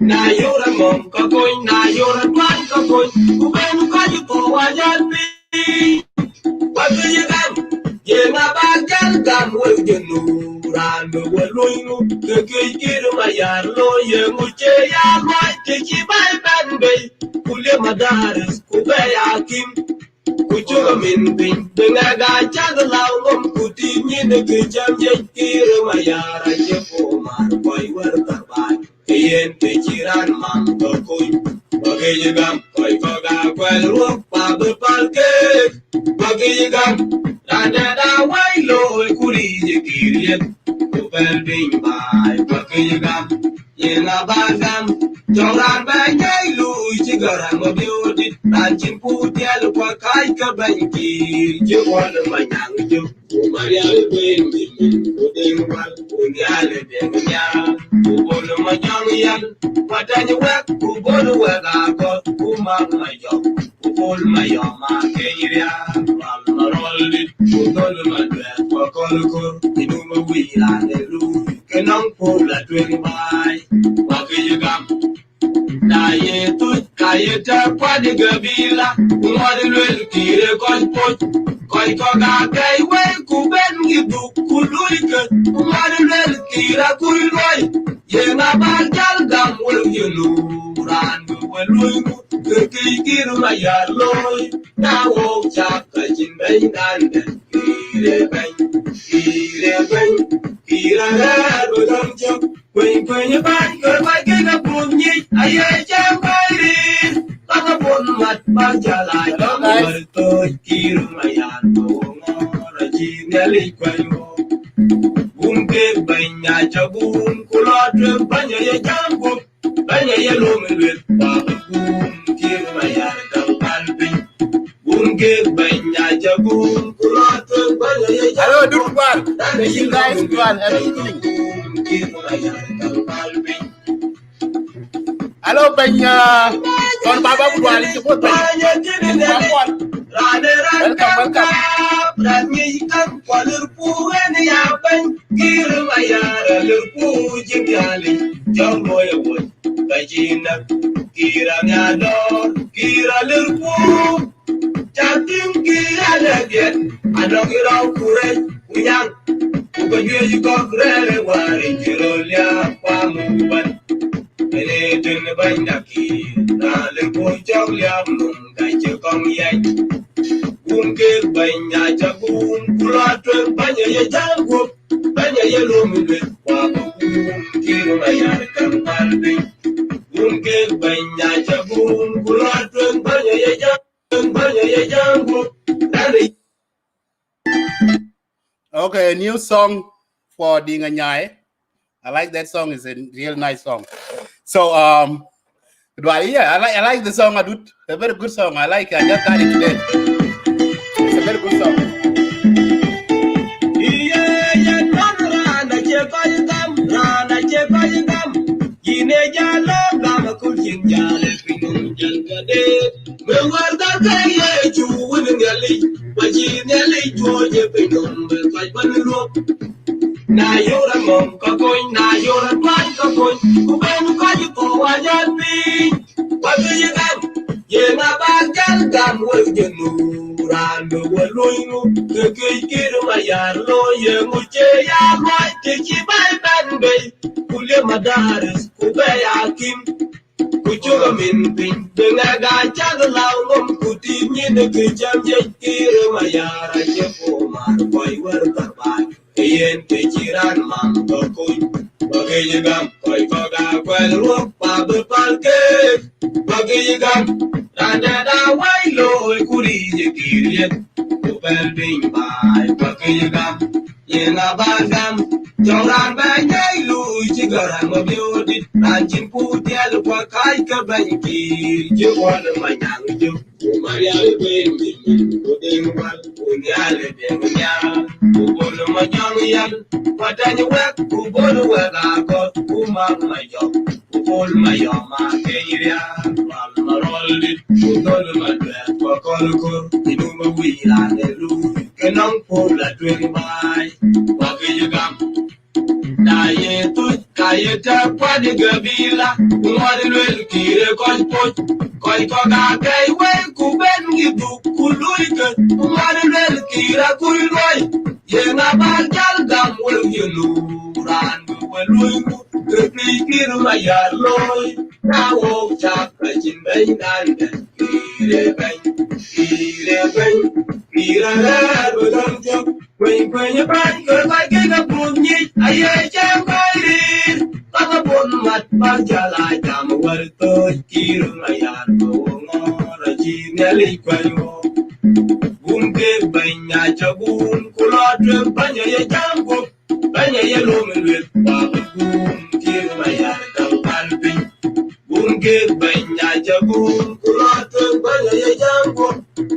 Na yora mom ka koy na yora kwan ka koy ku ben ka ji ko wa jan pi wa ye gam ye na ba jan gam we je nu ran we lo nu ke ma yar lo ye mu che ya ma ke ki bai ban be ku le madaris ku be ya kim ku chu min bin de na ga cha da lao ngom ku ti ni ne ke jam ye ki ma yar je ko mar koi war ta ba yen te chiran mam to koy bage gam koy ko ga kwel ru pa be pal ke bage gam da wai lo kuri je kirien ko bel bin bai bage gam ye na ba gam joran ba nyai lu chi garan mo biodi ran chin pu tiel ko kai ka ban ki je wal ma nyang je Maria be mi ko de wal ko ya le de nya Ubolu majangian, watanya wek, ubolu wegako, umag mayo, ubolu mayo makeyiria, malmaroli, ubolu madwek, wakolukor, inuma wila nelu, kenang pula twing bay, wakiyagam. Na ye tut kayeta kwadi gabila umwadi lwel kire koi poch koi koga kai we kuben gitu kuluike umwadi lwel kira kuiloi ye na barjal gam wel yelu randu weluimu kikiru na yaloi na wo chaka jimbei dande kire ben kira budam chok Quỳnh ban cờ bay cái gặp buồn nhị ai ơi cha bay đi ta có buồn mặt bao trở lại đó người tôi kia mà yàn đồ ngó rồi chi nghe li quanh vô buông kê bệnh nhà cho buông cô lo trước bao nhiêu giờ chán buông bao nhiêu giờ luôn mình luyện ta buông kia mà yàn đầu ban bình buông kê bệnh nhà cho buông cô lo trước bao nhiêu giờ chán hello dude one you guys one everything hello Ben con ba ba buat ni sebut Ben welcome you go grele wari kirolia kwa muban ele den bandaki na le ko jawlia mum kai che kong yai ke banya cha kula twen banya ye jangu banya ye lumbe kwa kiro na yar kan palbi ke banya cha kula twen banya ye jangu okay, new song for Dinga Nyai. I like that song. It's a real nice song. So yeah, I like the song. I do a very good song. I like it. I just got it today. It's a very good song. Na yora mom ka koy na yora kwan ka koy ku ben ka ji ko wa jan pi wa ye gam ye na ba jan gam we je nu ran we lo nu ke ma yar lo ye mu che ya ma ke ki bai ban be ku le madaris ku be ya kim ku chu min bin de na ga cha da lao ngom ku ti ni de ke jam ye ki ma yar je ko mar koi war ta ba yen te chiran mam to koy bage gam koy ko ga kwel ru pa be pal ke bage gam da wai lo kuri je kirien ko bel bin bai bage gam ye na ba gam joran ba nyai lu chi garan mo biodi ran chin pu tiel ko kai ka ban ki je wal ma nyang je Maria be mi ko de wal ko ya le de nya ko my young yan, but then you work, who go to work, I got who mark my job, who hold my young man, Kenya, Malmarolid, who go to my bed, for Colco, you know my wheel and the roof, can pull a drink by, what can you come? Na ye tu ka ye ta kwa de gabila mo de le kire ko ko ga kai we ku ben gi du ku lui ke mo de le kire ku lui ye na ba jal gam we ye lu ran we lui ku ke pi kire ma ya loy na wo cha ka jin ben dan de kire ben kire la do dam jo when you find good like in a bunny, I am fighting. Papa Bon Mat Majala, I'm well to kill my yard, go on a genially quayo. Boomke, Banya Jaboon, Kulatra, Banya Jambo, Banya Yellow with Papa Boom, kill my yard, I'm palping. Boomke, Banya Jaboon, Kulatra, Banya Jambo,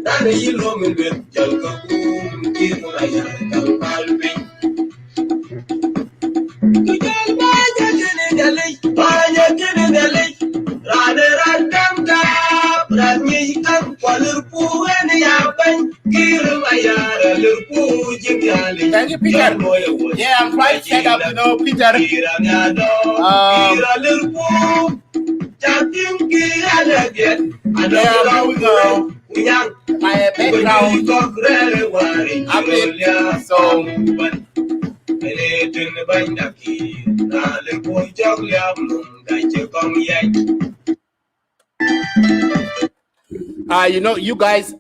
Dana Yellow with Jalka Boom, kill my yard, I'm palping. Thank you, Peter. Yeah, I'm quite fed up, Peter. My background update, so you guys,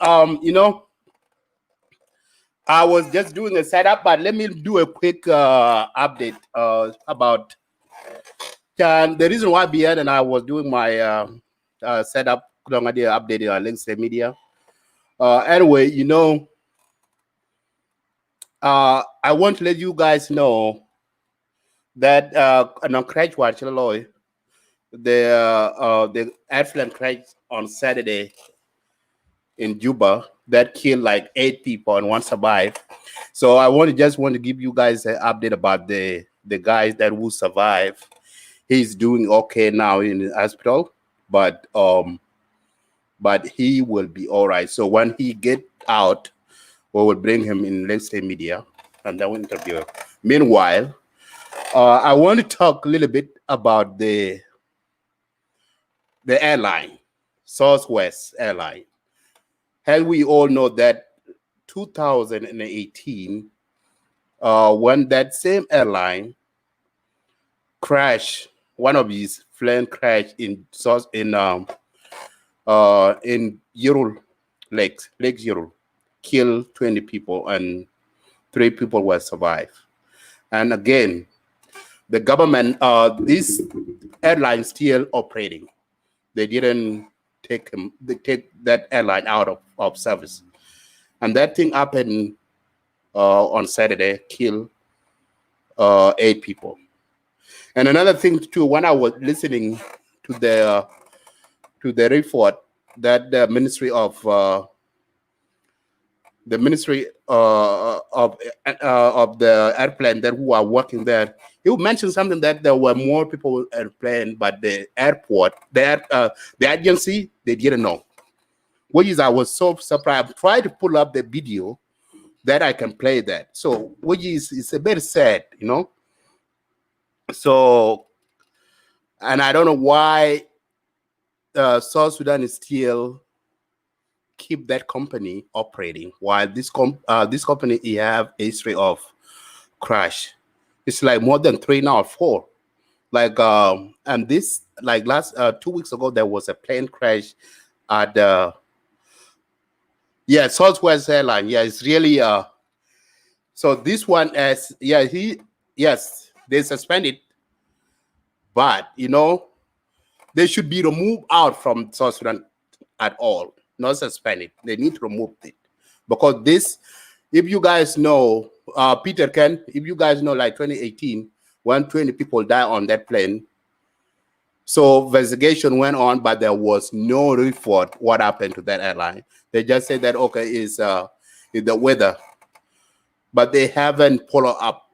I was just doing a setup, but let me do a quick update about the reason why Bian and I was doing my setup, updating links to media. Anyway, I want to let you guys know that on crash watch the airplane crash on Saturday in Juba that killed like 8 people and 1 survived. So I want to give you guys an update about the guys that will survive. He's doing okay now in the hospital, but he will be all right. So when he get out, we will bring him in Let's Say Media and then we'll interview him. Meanwhile, I want to talk a little bit about the airline, Southwest Airline. As we all know that 2018, when that same airline crashed, one of these plane crashed in Ural Lake Ural, killed 20 people and 3 people were survived. And again, the government, this airline still operating. They didn't take that airline out of service. And that thing happened on Saturday, killed 8 people. And another thing too, when I was listening to the report that the Ministry of the airplane that who are working there, you mentioned something that there were more people airplane, but the airport, the agency, they didn't know. Which is I was so surprised. I tried to pull up the video that I can play that. So which is it's a bit sad, So, and I don't know why South Sudan is still keep that company operating while this company have a history of crash. It's like more than 3 now or 4. Like and this like last 2 weeks ago there was a plane crash at Southwest Airline. Yeah, it's really so this one as they suspended, but they should be removed out from South Sudan at all, not suspended. They need to remove it because this, if you guys know, Peter Ken, if you guys know, like 2018, when 20 people died on that plane, so investigation went on, but there was no report what happened to that airline. They just said that okay, is the weather. but they haven't followed up.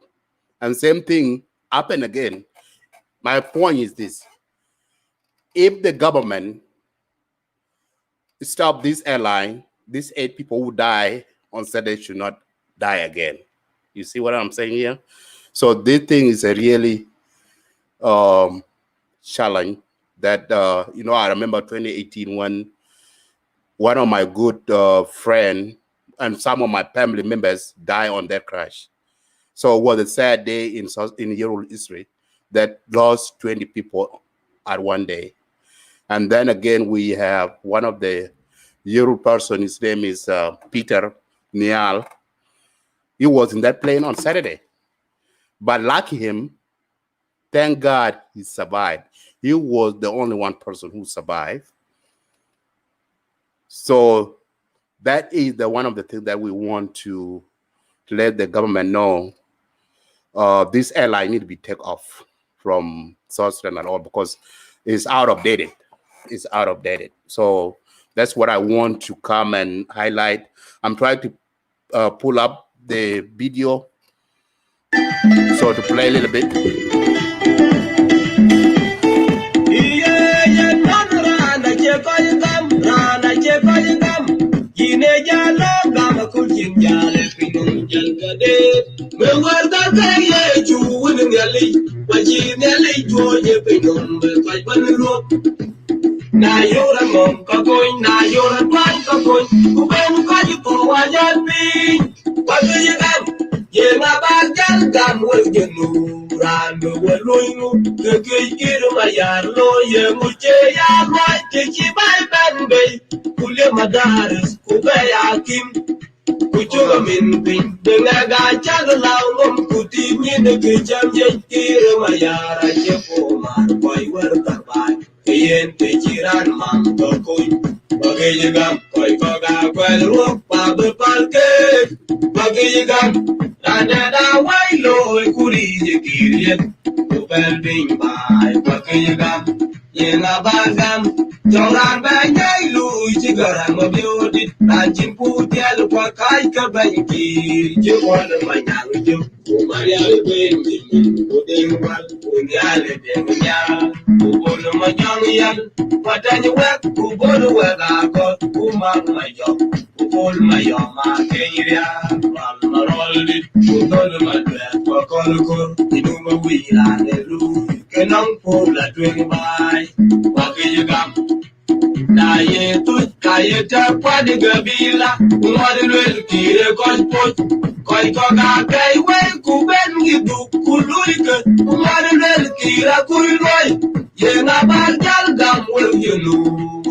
And same thing happened again. My point is this: if the government stop this airline, these 8 people who die on Saturday should not die again. You see what I'm saying here? So this thing is a really challenge that I remember 2018 when one of my good friend and some of my family members died on that crash. So it was a sad day in Euro history that lost 20 people at one day. And then again, we have one of the Euro person, his name is Peter Nial. He was in that plane on Saturday. But lucky him, thank God he survived. He was the only one person who survived. So that is one of the things that we want to let the government know. This airline need to be taken off from South Sudan at all because it's out of dated. It's out of dated. So that's what I want to come and highlight. I'm trying to pull up the video so to play a little bit. Na yora mom ka koin na yora kwan ka koin ku ben ka ji to wa ya pi wa ye gam ye ma ba jan gam we ge nu ran do we lu nu ke ma ya lo ye mu che ya ma che chi bai ban be ku le madaris ku be ya kim Kuchuga min pin denga cha la ngom kuti ni de ke jam je tire mayara che po mar koi wer ta bai yen te chiran mam to koi bage gam koi ko ga kwel ru pa be pal ke bage gam da wai lo kuri je kirien to bel bin bai bage gam yena bagam Joran banyai lu chigaran mabiodi Ranjin putial kwa kai ka banki Jewal manyang jim Umarial benji Uding wal Unyale dengnya Ubul manyang yan Watanya wek Ubul wek akot Umang mayok Ubul mayok makenyiria Ral marolid Udol madwek Wakolkor Inuma wirane lu Kenang pula twing bay Wakijigam na ye tut ka ye ta kwadi gabila umwadi lwel kire koj poch koj ko ga kai we ku ben gidu kulurike umwadi lwel kira kuriloi ye na bar jal gam we ye lu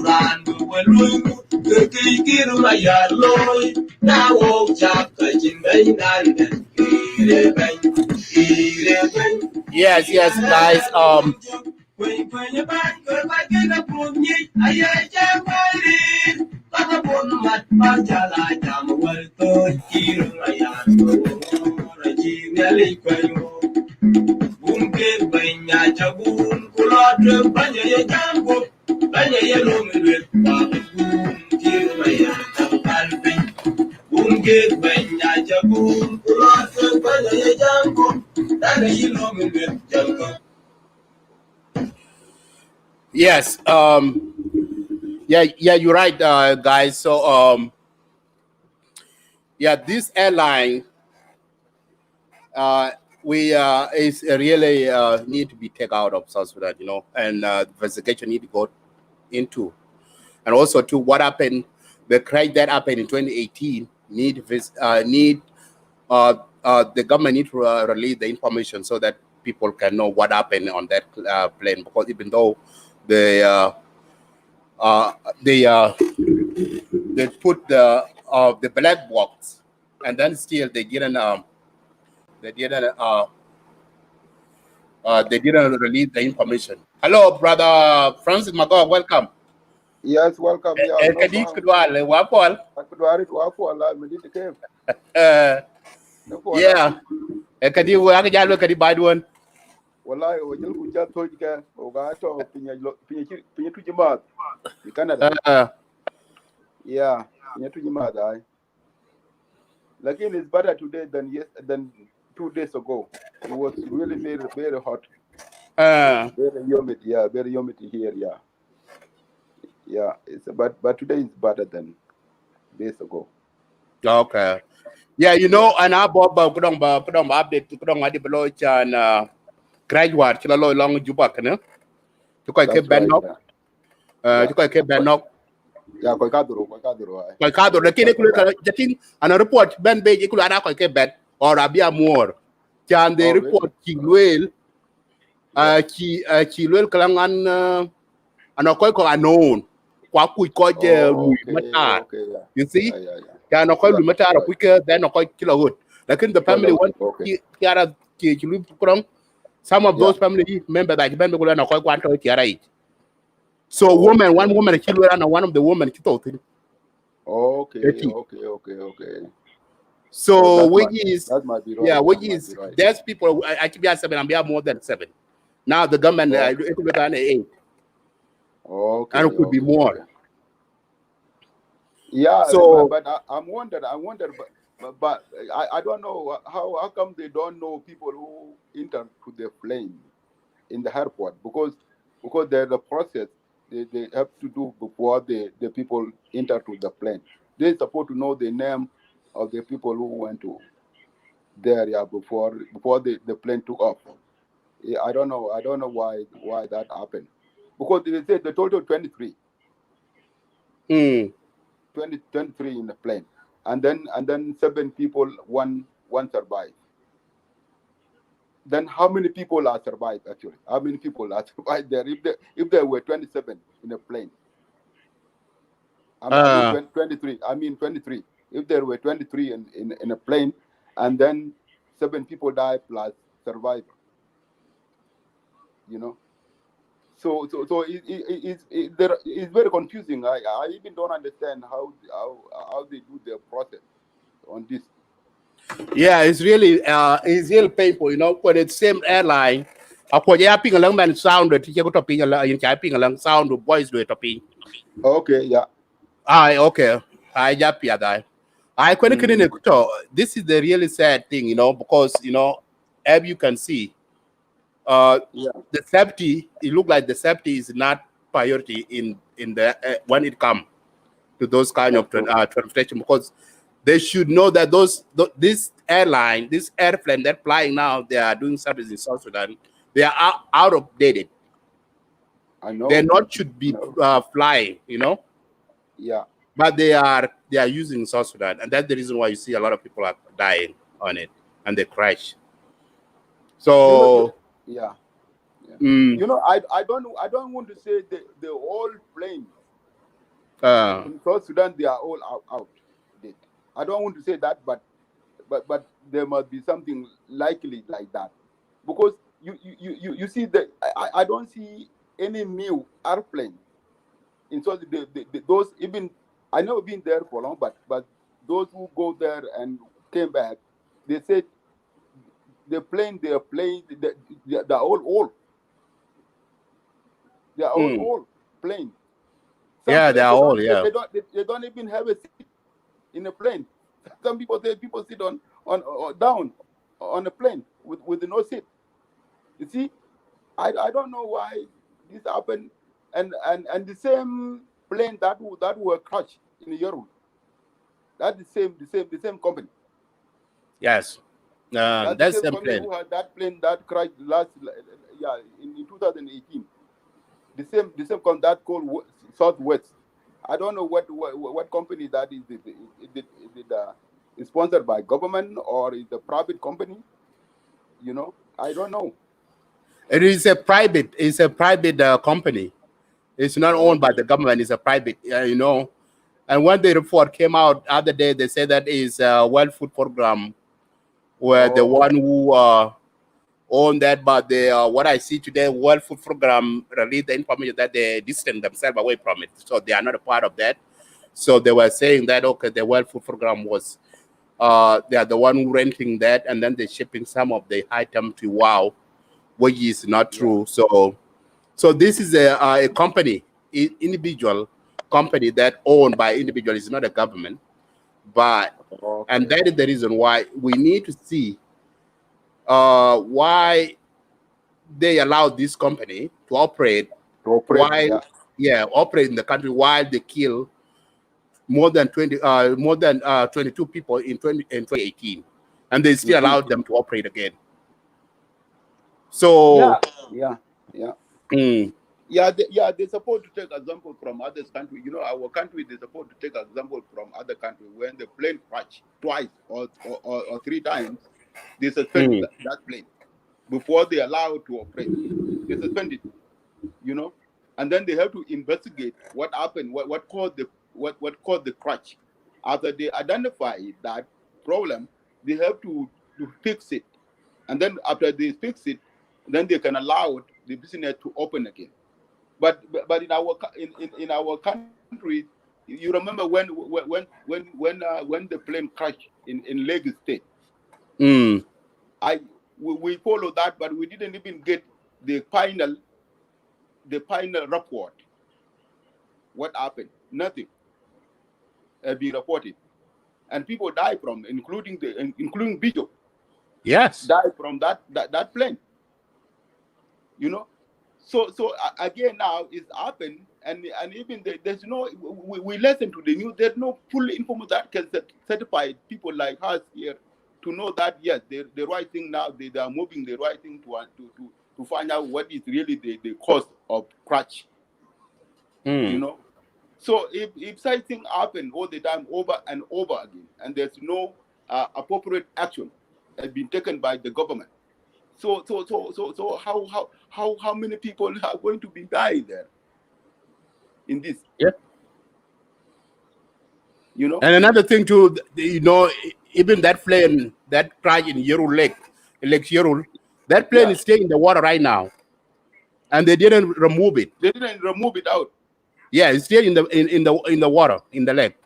randu we luimu ke kiru ma ya loi na wo chak ka jingai nande kire ben Yes, guys. Yes. Yeah, you're right, guys. So, this airline, we is really need to be taken out of South Sudan, and investigation need to go into, and also to what happened, the crash that happened in 2018 the government need to release the information so that people can know what happened on that plane, because even though they put the black box, and then still they didn't release the information. Hello, brother Francis Magog, welcome. Yes, welcome. Yeah, no Kadi problem. kudwal wapol. Akudwari wako la medite ke. Yeah. Kadi wa ga jalo kadi badwon. Wallahi o jil ku ja to ke o ga to pinya tu jima in Canada. Yeah, pinya tu jima dai. Like it's better today than 2 days ago. It was really very very hot, very humid. Yeah, very humid here. Yeah, yeah. But today is better than days ago. Okay. Yeah, you Yeah. know, and I bought kudong update kudong adi below chan graduate chila lo long juba kana. To koi ke That's right. benok. Yeah, To yeah, koi ke benok. yeah. Koi kadro, koi kadro. Koi kado Koi lakini kule kadro. jatin ana report ben be ikulu ana koi ke bet or abia more. Chan they Oh, really? report kilwell Yeah. kilwell kalangan ana koi ko anon. Kwa kui ko je Oh, lui okay, matar. okay. Yeah, You see? yeah, yeah, yeah. Yeah, no koi Yeah, lui that's matar right. quicker then no koi kilo good. Lakin the Koi family love. want Okay. kiara kilu kurang. Some of Yeah. those family members that ben go na koi kwanto kiara it. So Okay, one woman okay. kilo and one of the women kito. Okay, okay, okay, okay. Oh, So which is that might be yeah, right. which That might be is right. there's people actually be 7 and be more than 7. Now the government Oh, it could be an 8 and it okay, could be okay, more. okay. Yeah, So but I wonder, but I don't know how come they don't know people who enter to the plane in the airport because there's a process they have to do before the people enter to the plane. They're supposed to know the name of the people who went to there, yeah, before the plane took off. Yeah, I don't know why that happened because they said the total mm, 23 in the plane, and then 7 people, one survived. Then how many people are survived actually? How many people are survived there? If there were 27 in a plane, I mean uh 23. I mean 23. If there were 23 in a plane, and then 7 people die plus survivor, you know. So it's very confusing. I even don't understand how they do their process on this. yeah, it's really painful, you know, when it's same airline. Ako ya ping lang man sound to ko topping in cha ping lang sound voice do topping. Okay, yeah. I okay. I ja pia dai. I couldn't Mm, this is the really sad thing, you know, because you know, as you can see, uh, yeah. the safety. It look like the safety is not priority in the when it come to those kind That's of true. transportation because they should know that this airline, this airplane that flying now, they are doing service in South Sudan. They are out of dated. I They know. not should I be know. flying, you know, Yeah. but they are using South Sudan, and that's the reason why you see a lot of people are dying on it and they crash. You know, So. yeah. Yeah. Mm, I don't want to say the whole plane uh, in South Sudan they are all out dead. I don't want to say that, but there must be something likely like that because you see that I don't see any new airplane in so those even I never been there for long, but those who go there and came back, they said the plane they are playing they're all old. They are all mm. old plane. Some Yeah, they planes are they all, don't yeah. they don't even have a seat in a plane. Some people say people sit on or down on a plane with no seat. You see, I don't know why this happened, and the same plane that were crushed in Europe. That the same company. Yes. That's the That's same them company plane. who had that plane that crashed last yeah in 2018. The same company that called Southwest. I don't know what company that is. Is sponsored by government or is the private company? I don't know. It's a private company. It's not owned by Okay. the government. It's a private, you know. And when the report came out other day, they said that is a World Food Program where the Oh, one who own that, but the what I see today, World Food Program released the information that they distance themselves away from it, so they are not a part of that. So they were saying that okay, the World Food Program was they are the one who renting that, and then they're shipping some of the item to Wow, which is not yeah. true. So this is a company, individual company that owned by individual. It's not a government. But and that is the reason why we need to see why they allow this company to operate while operate in the country while they kill more than 22 people in 2018, and they still allowed them to operate again. So yeah. mm, They're supposed to take example from other countries. You know, our country, they're supposed to take example from other countries. When the plane crash twice or 3 times, they suspend that plane before they allow it to operate. They suspend it, you know, and then they have to investigate what happened, what caused the crash. After they identify that problem, they have to fix it, and then after they fix it, then they can allow the business to open again. But in our country, you remember when the plane crashed in Lagos State. mm, We followed that, but we didn't even get the final report. What happened? Nothing be reported, and people died from, including Bishop. yes, Died from that plane. You know. So again now it's happened, and even there's no, we listen to the news. There's no full information that can certify people like us here to know that yes, the right thing now. They are moving the right thing to find out what is really the cause of crash. You know. So if such thing happen all the time over and over again, and there's no appropriate action has been taken by the government. So how many people are going to be dying there in this? yeah. You know? And another thing too, you know, even that plane that crashed in Yerul Lake Yerul, that plane is still in the water right now, and they didn't remove it. They didn't remove it out. Yeah, it's still in the water in the lake.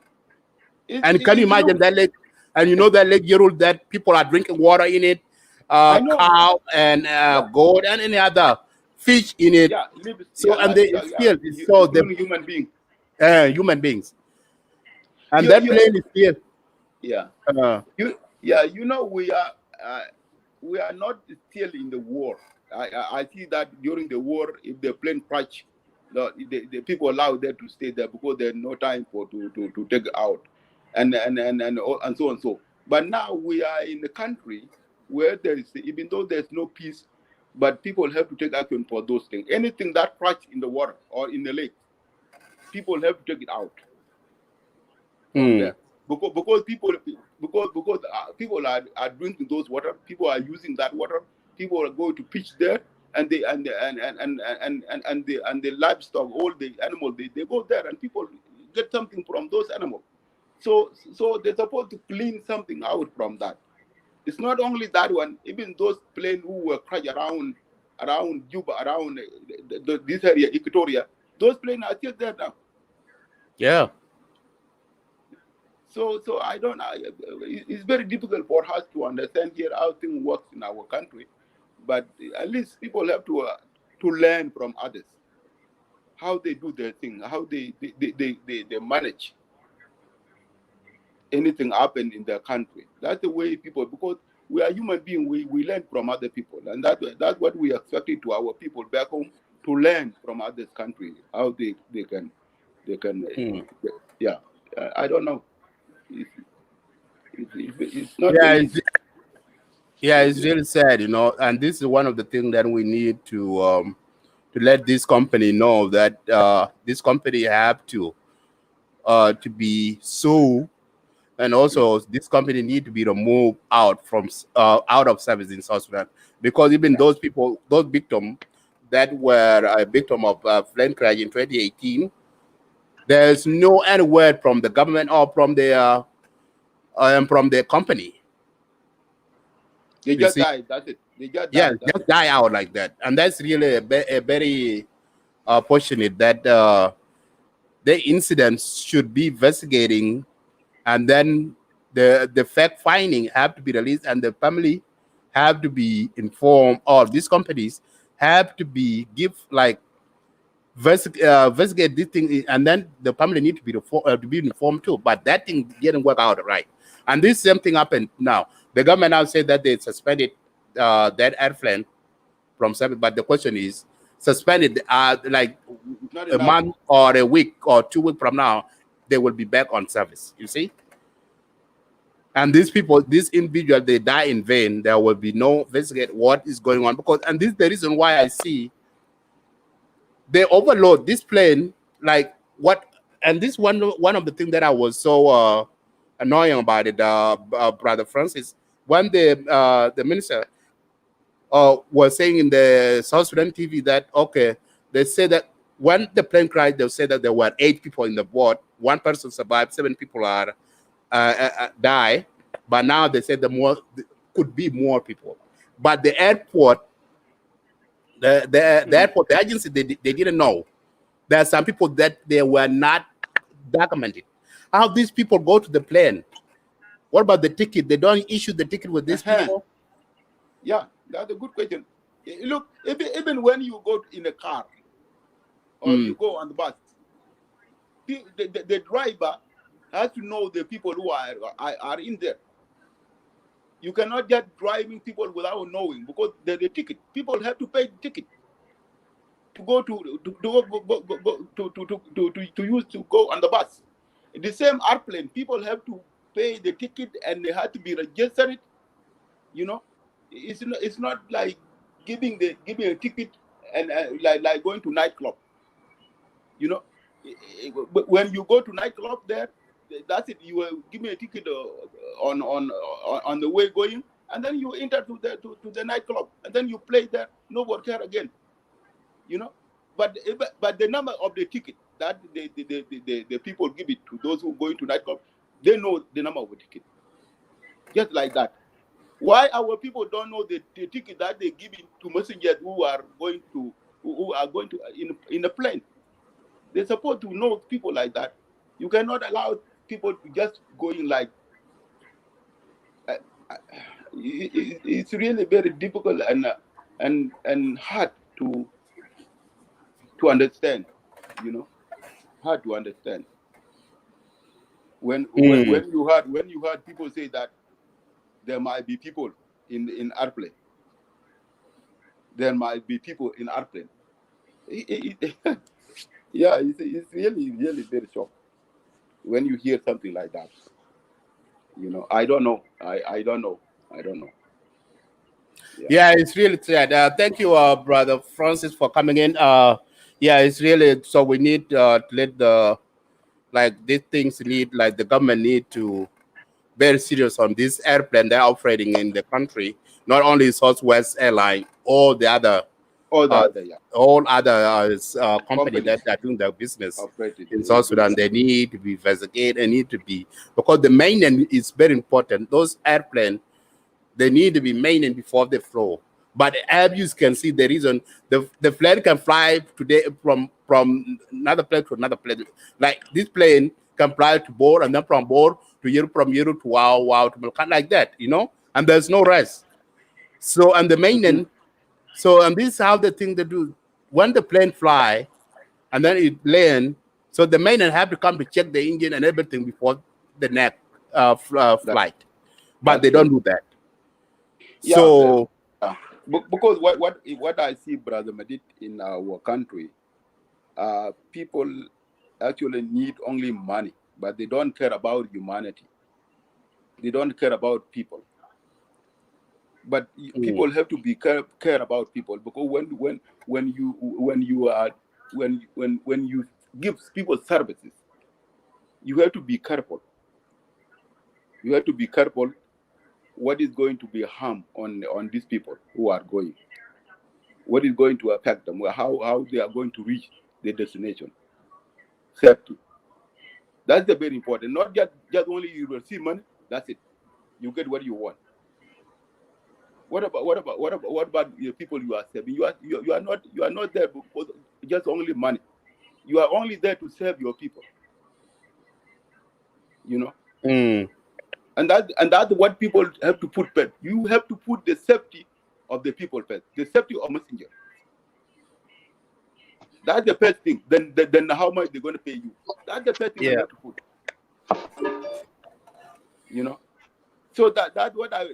And can you imagine that lake? And you know that Lake Yerul, that people are drinking water in it, cow and goat and any other fish in it. Yeah, so and they it's so the human beings. Human beings. And that plane is still. Yeah. You know, we are not still in the war. I see that during the war, if the plane crash, the people allow them to stay there because there's no time to take it out, and so on so. But now we are in a country where there is, even though there's no peace, but people have to take action for those things. Anything that crash in the water or in the lake, people have to take it out from there. Because people are drinking those water. People are using that water. People are going to pitch there, and the livestock, all the animals, they go there, and people get something from those animals. So they're supposed to clean something out from that. It's not only that one. Even those planes who were crashed around Juba, around this area, Equatoria, those planes are still there now. Yeah. So I don't know. It's very difficult for us to understand here how things work in our country, but at least people have to learn from others how they do their thing, how they manage anything happen in their country. That's the way people, because we are human beings, we learn from other people, and that's what we expected to our people back home, to learn from other countries how they can yeah. I don't know. It's not easy. It's really sad, you know, and this is one of the things that we need to let this company know that this company have to be sued, and also this company need to be removed out of service in South Sudan, because even those people, those victims that were a victim of plane crash in 2018, there's no any word from the government or from the company. They just died. That's it. They just died. Yeah, just die out like that, and that's really a very fortunate that the incidents should be investigating, and then the fact finding have to be released, and the family have to be informed, or these companies have to be give like investigate this thing, and then the family need to be informed too. But that thing didn't work out right, and this same thing happened now. The government now said that they suspended that airplane from service, but the question is, suspended like Not a enough. month or a week or 2 weeks from now, they will be back on service. You see. And these people, these individuals, they die in vain. There will be no investigate what is going on, because, and this is the reason why I see they overload this plane, like what, and this one of the things that I was so annoying about it, Brother Francis, when the minister was saying in the South Sudan TV that, okay, they say that when the plane crashed, they said that there were 8 people in the board, 1 person survived, 7 people are die, but now they said could be more people. But the airport, the airport, the agency, they didn't know. There are some people that they were not documented. How these people go to the plane? What about the ticket? They don't issue the ticket with these people. Yeah, that's a good question. Look, even when you go in a car or you go on the bus, the driver has to know the people who are in there. You cannot just driving people without knowing, because the ticket, people have to pay the ticket to go to use to go on the bus. The same airplane, people have to pay the ticket and they have to be registered. You know, it's not like giving a ticket and like going to nightclub. You know, when you go to nightclub there, that's it. You will give me a ticket on the way going, and then you enter to the nightclub, and then you play there. Nobody care again. You know, but the number of the ticket that the people give it to those who go into nightclub, they know the number of the ticket. Just like that. Why our people don't know the ticket that they give it to messengers who are going to in a plane? They're supposed to know people like that. You cannot allow people to just going like. It's really very difficult and hard to understand. You know, hard to understand. When you heard people say that there might be people in airplane, there might be people in airplane. Yeah, it's really very shocking when you hear something like that. You know, I don't know. I don't know. Yeah, it's really sad. Thank you, Brother Francis, for coming in. Yeah, it's really, so we need to let these things need, like the government need to very serious on this airplane they're operating in the country. Not only Southwest Airline, all the other company that are doing their business in South Sudan, they need to be investigated and need to be, because the maintenance is very important. Those airplanes, they need to be maintained before they fly. But as you can see, the reason the plane can fly today from another place to another place. Like this plane can fly to Bor, and then from Bor to Europe, from Europe to Wow to Balkan, like that, you know. And there's no rest. So, and the maintenance. So, and this is how the thing they do. When the plane fly, and then it land, so the maintenance have to come to check the engine and everything before the next flight. But they don't do that. So, because what I see, Brother Madit, in our country, people actually need only money, but they don't care about humanity. They don't care about people. But people have to be care about people, because when you give people services, you have to be careful. You have to be careful what is going to be harm on these people who are going. What is going to affect them? How they are going to reach their destination. Safety. That's the very important. Not just only you receive money. That's it. You get what you want. What about the people you are serving? You are not there because just only money. You are only there to serve your people. You know. And that's what people have to put first. You have to put the safety of the people first. The safety of messenger. That's the first thing. Then how much they're going to pay you. That's the first thing you Yeah. have to put. You know. So that's what I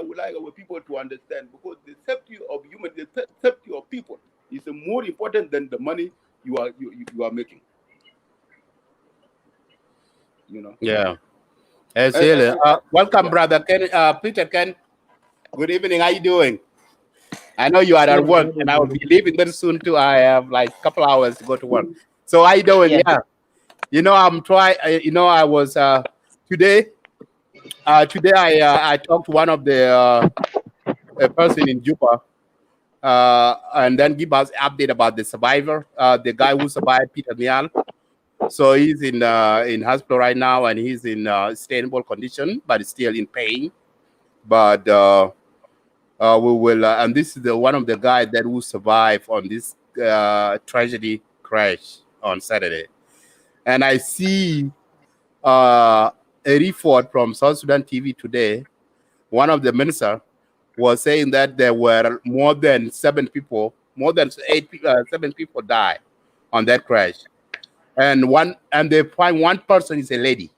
would like our people to understand, because the safety of human, the safety of people is more important than the money you are making. You know. Yeah. It's And, really, welcome, yeah. brother Ken. Peter Ken. Good evening. How you doing? I know you are Yeah, at work, very and I will good. be leaving very soon too. I have like a couple hours to go to work. So how you doing? Yeah, Yeah. You know, I'm trying. You know, I was today. Today I talked to one of the a person in Juba, and then give us update about the survivor, the guy who survived Peter Nial. So he's in hospital right now, and he's in stable condition, but still in pain. But we will, and this is the one of the guys that will survive on this tragedy crash on Saturday. And I see a report from South Sudan TV today. One of the minister was saying that there were more than 7 people, more than 7 people died on that crash, and they find one person is a lady.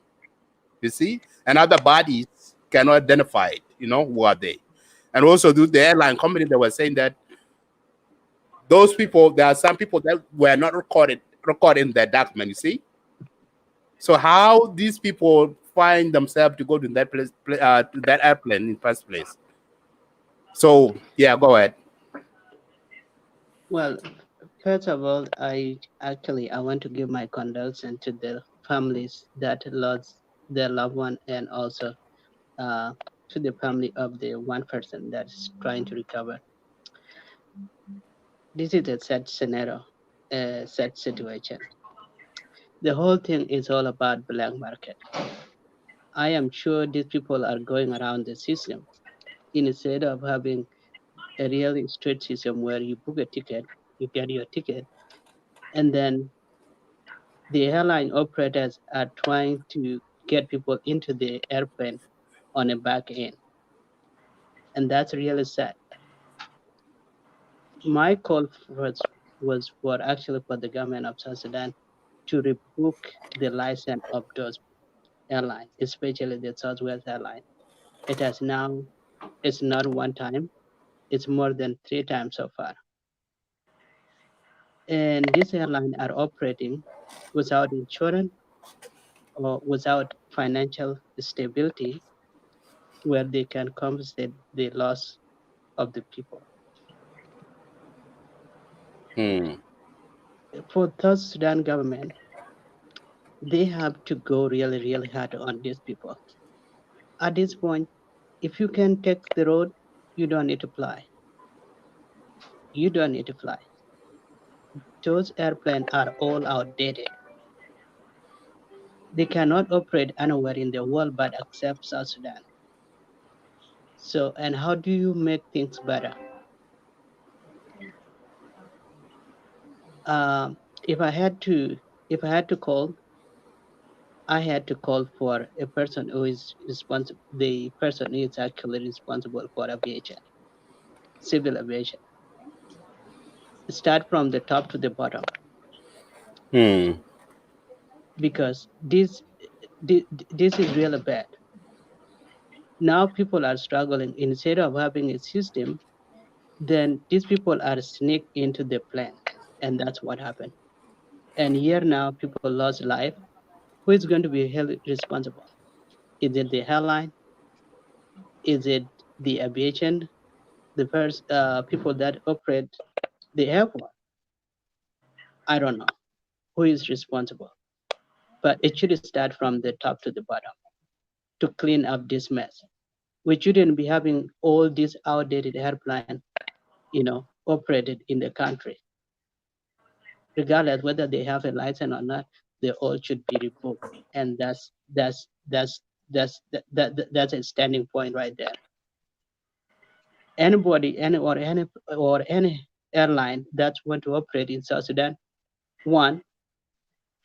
You see, and other bodies cannot identify it. You know who are they? And also, the airline company, they were saying that those people, there are some people that were not recorded in their document. You see, so how these people find themselves to go to that place, to that airplane in first place? So yeah, go ahead. well, first of all, I want to give my condolences to the families that lost their loved one, and also uh, to the family of the one person that's trying to recover. This is a sad scenario, a sad situation. The whole thing is all about black market. I am sure these people are going around the system instead of having a really straight system where you book a ticket, you get your ticket, and then the airline operators are trying to get people into the airplane on a back end, and that's really sad. My call was for actually for the government of South Sudan to rebook the license of those airlines, especially the Southwest airline. It has now, it's not one time, it's more than 3 times so far. And these airlines are operating without insurance or without financial stability where they can compensate the loss of the people. Hmm. For South Sudan government, they have to go really, really hard on these people. At this point, if you can take the road, you don't need to fly. You don't need to fly. Those airplanes are all outdated. They cannot operate anywhere in the world but except South Sudan. So, and how do you make things better? Um, if I had to, if I had to call, I had to call for a person who is responsible. The person who is actually responsible for aviation, civil aviation. Start from the top to the bottom, Hmm. because this is really bad. Now people are struggling. Instead of having a system, then these people are sneaked into the plan, and that's what happened. And here now people lost life. Who is going to be held responsible? Is it the airline? Is it the aviation? The first people that operate the airport? I don't know who is responsible, but it should start from the top to the bottom to clean up this mess. We shouldn't be having all these outdated airplane, operated in the country, regardless whether they have a license or not. They all should be revoked, and that's a standing point right there. Anybody, any airline that want to operate in South Sudan, one,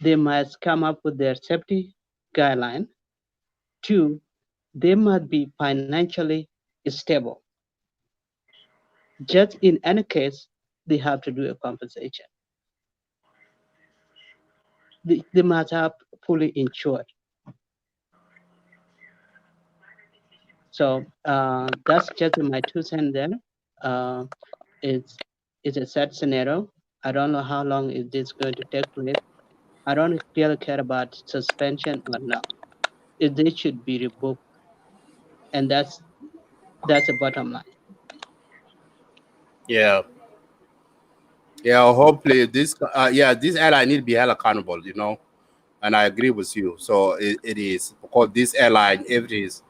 they must come up with their safety guideline. Two, they must be financially stable. Just in any case, they have to do a compensation. they must have fully insured. So that's just my 2 cents there. It's a sad scenario. I don't know how long is this going to take place. I don't really care about suspension or not. They should be revoked, and that's the bottom line. Yeah. Yeah, hopefully this this airline need to be held accountable, and I agree with you. So it is because this airline, if it is,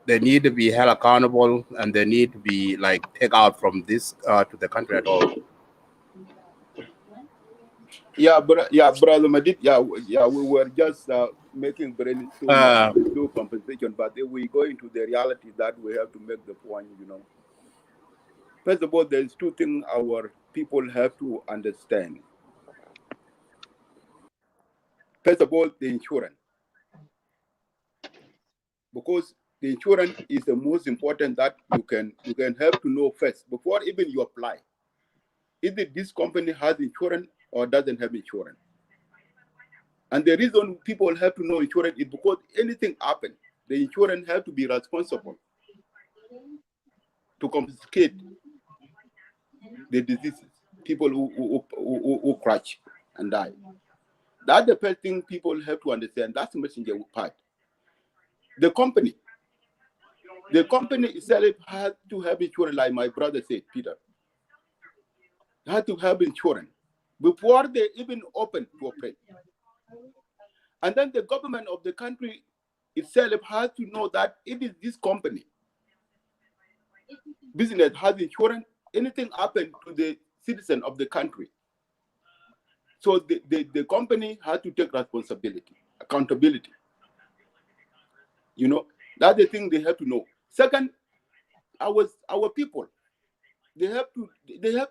they need to be held accountable and they need to be like take out from this to the country at all. Yeah, brother Madid. Yeah, we were just making brainstorming Uh, to do compensation, but if we go into the reality that we have to make the point, First of all, there's two things our people have to understand. First of all, the insurance, because the insurance is the most important that you can have to know first before even you apply. Either this company has insurance or doesn't have insurance. And the reason people have to know insurance is because anything happens, the insurance have to be responsible to confiscate the diseases, people who crash and die. That's the first thing people have to understand. That's the messenger part. The company itself has to have insurance, like my brother said, Peter. Has to have insurance before they even open to operate. And then the government of the country itself has to know that it is this company business has insurance. Anything happen to the citizen of the country, so the company has to take responsibility, accountability. That's the thing they have to know. Second, our people, they have to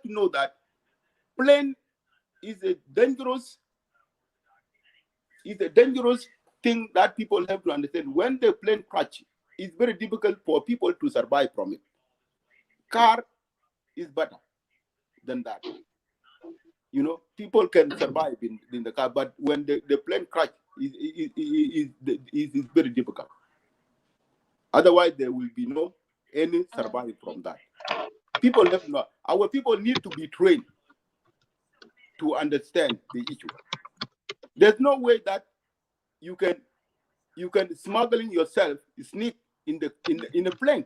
know that plane is a dangerous thing that people have to understand. When the plane crash, it's very difficult for people to survive from it. Car is better than that. People can survive in the car, but when the plane crash, is very difficult. Otherwise, there will be no any survival from that. People have not. Our people need to be trained to understand the issue. There's no way that you can smuggling yourself, sneak in a plane.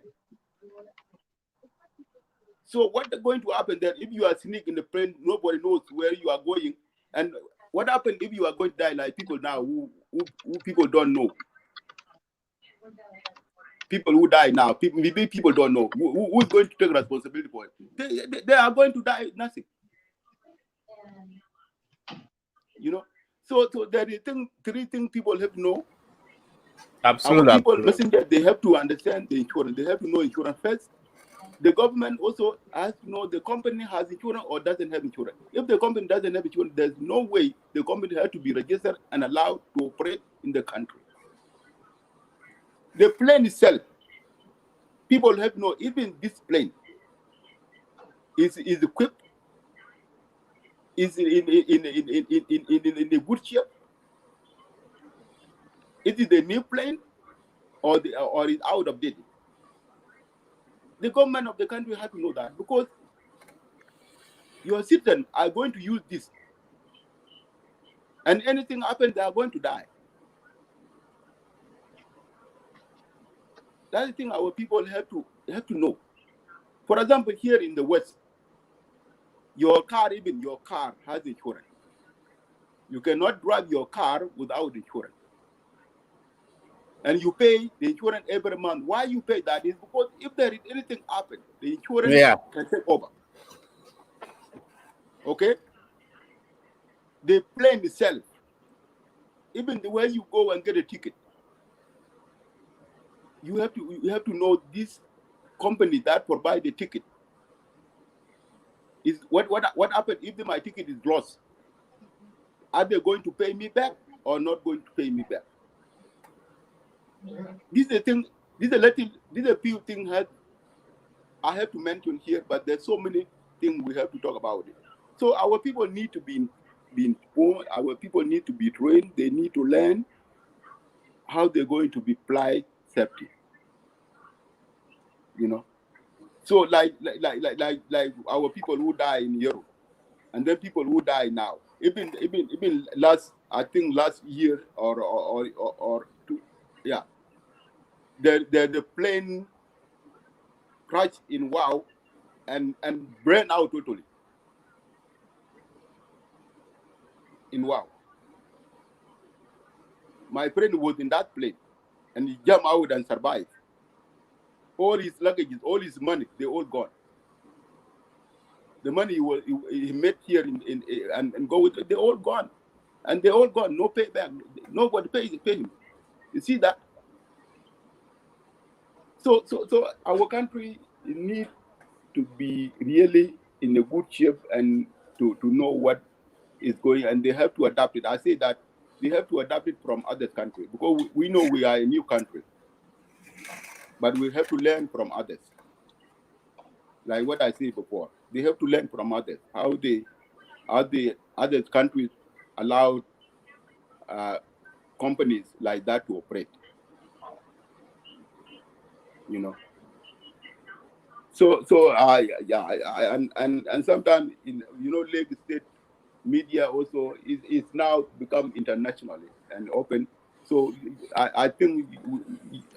So what's going to happen there if you are sneaking in the plane? Nobody knows where you are going, and what happens if you are going to die like people now who people don't know? People who die now, people don't know who's going to take responsibility for it. They are going to die nothing. So there is three things people have to know. absolutely. Our people, Absolutely. messenger, they have to understand the insurance. They have to know insurance first. The government also has to know the company has insurance or doesn't have insurance. If the company doesn't have insurance, there's no way the company has to be registered and allowed to operate in the country. The plane itself, people have to know even this plane is equipped, is in a good shape. Is it a new plane or is out of date? The government of the country has to know that, because your citizens are going to use this, and anything happens, they are going to die. That's the thing our people have to know. For example, here in the West, your car has insurance. You cannot drive your car without insurance. And you pay the insurance every month. Why you pay that is because if there is anything happen, the insurance can take over. Okay? The plane itself, even the way you go and get a ticket, you have to know this company that provide the ticket is what happened if my ticket is lost. Are they going to pay me back or not going to pay me back? This is a thing. This is a few things I have to mention here, but there's so many things we have to talk about it. So our people need to be be informed. Our people need to be trained. They need to learn how they're going to be flight safety. You know, so like our people who die in Europe, and then people who die now. Even last, I think last year or two, yeah, the plane crashed in Wow and burned out totally in Wow. My friend was in that plane and he jumped out and survived. All his luggages, all his money, they all gone. The money he made here and go with it, they all gone, and they all gone. No payback. Nobody pays him. You see that? So our country need to be really in a good shape and to know what is going, and they have to adapt it. I say that they have to adapt it from other countries because we know we are a new country, but we have to learn from others. Like what I said before, they have to learn from others how the other countries allow companies like that to operate. You know. So yeah, and sometimes in Lake State media also is now become internationally and open. So I think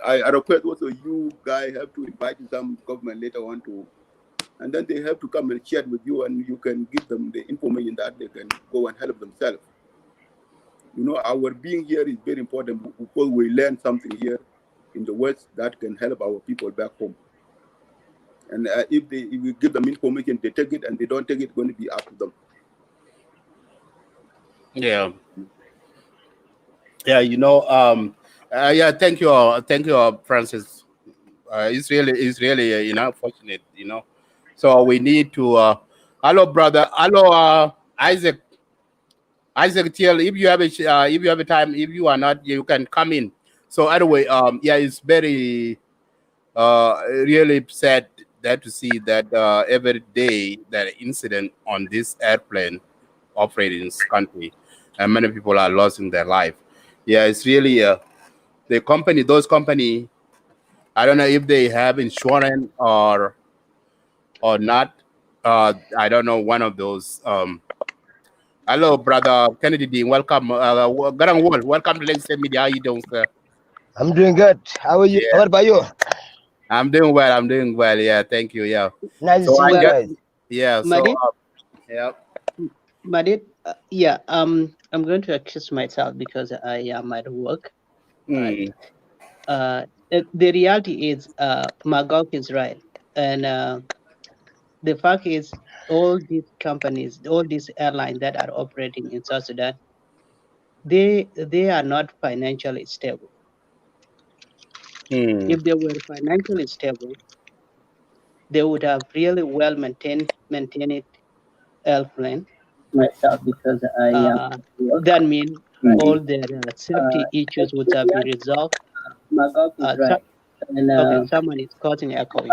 I request also you guys have to invite some government later on to, and then they have to come and share with you, and you can give them the information that they can go and help themselves. Our being here is very important because we learn something here in the West that can help our people back home. And if we give them information, they take it, and they don't take it, it's going to be up to them. Yeah. Yeah, yeah, thank you, Francis. It's really fortunate, So we need to, hello, brother, hello, Isaac, Tell, if you have a time, if you are not, you can come in. So anyway, yeah, it's very, really sad that to see that every day that incident on this airplane operating in this country, and many people are losing their life. Yeah, it's really those company. I don't know if they have insurance or not. I don't know, one of those. Hello, brother Kennedy Dean. Welcome. Garang Wall. Welcome to Legacy Media. How you doing, sir? I'm doing good. How are you? Yeah, What about you? I'm doing well. I'm doing well. Yeah, thank you. Yeah. Nice to So see I you Well, just, guys. yeah. So Madid, yeah. Madid, yeah, I'm going to accuse myself because I am at work. But Hmm. the reality is, Magog is right, and the fact is, all these companies, all these airlines that are operating in South Sudan, they are not financially stable. Hmm. If they were financially stable, they would have really well maintained airplane. Myself because I am Uh, work. that means Hmm. all their safety issues would have been resolved. Magog is So, right. And okay, someone is causing echoing.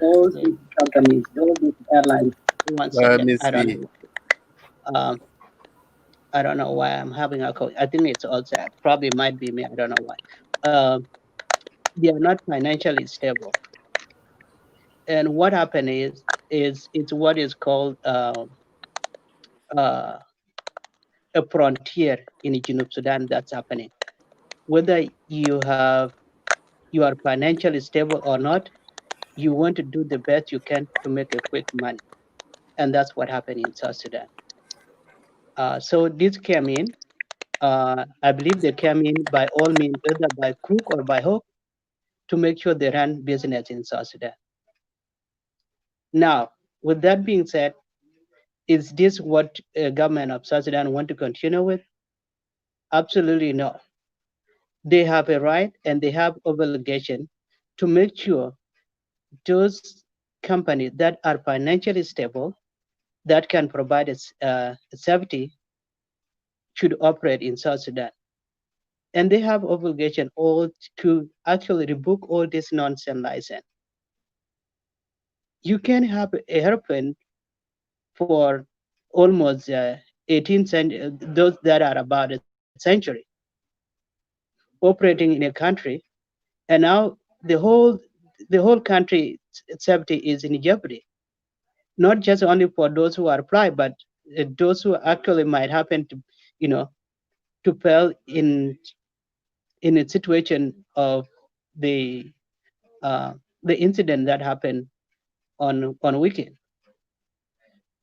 all So, these companies, all these airlines, one Let second. me I don't see. know. I don't know why I'm having echo. I think it's also probably might be me. I don't know why. They are not financially stable. And what happened is it's what is called uh, a frontier in Junub Sudan that's happening. Whether you are financially stable or not, you want to do the best you can to make a quick money, and that's what happened in South Sudan. So this came in. I believe they came in by all means, either by crook or by hook, to make sure they run business in South Sudan. Now, with that being said, is this what government of South Sudan want to continue with? Absolutely no. They have a right and they have obligation to make sure those companies that are financially stable, that can provide safety, should operate in South Sudan. And they have obligation all to actually revoke all this nonsense license. You can have an airplane for almost 18th century, those that are about a century, operating in a country, and now the whole country safety is in jeopardy. Not just only for those who are apply, but those who actually might happen to, you know, to fail in a situation of the the incident that happened on weekend.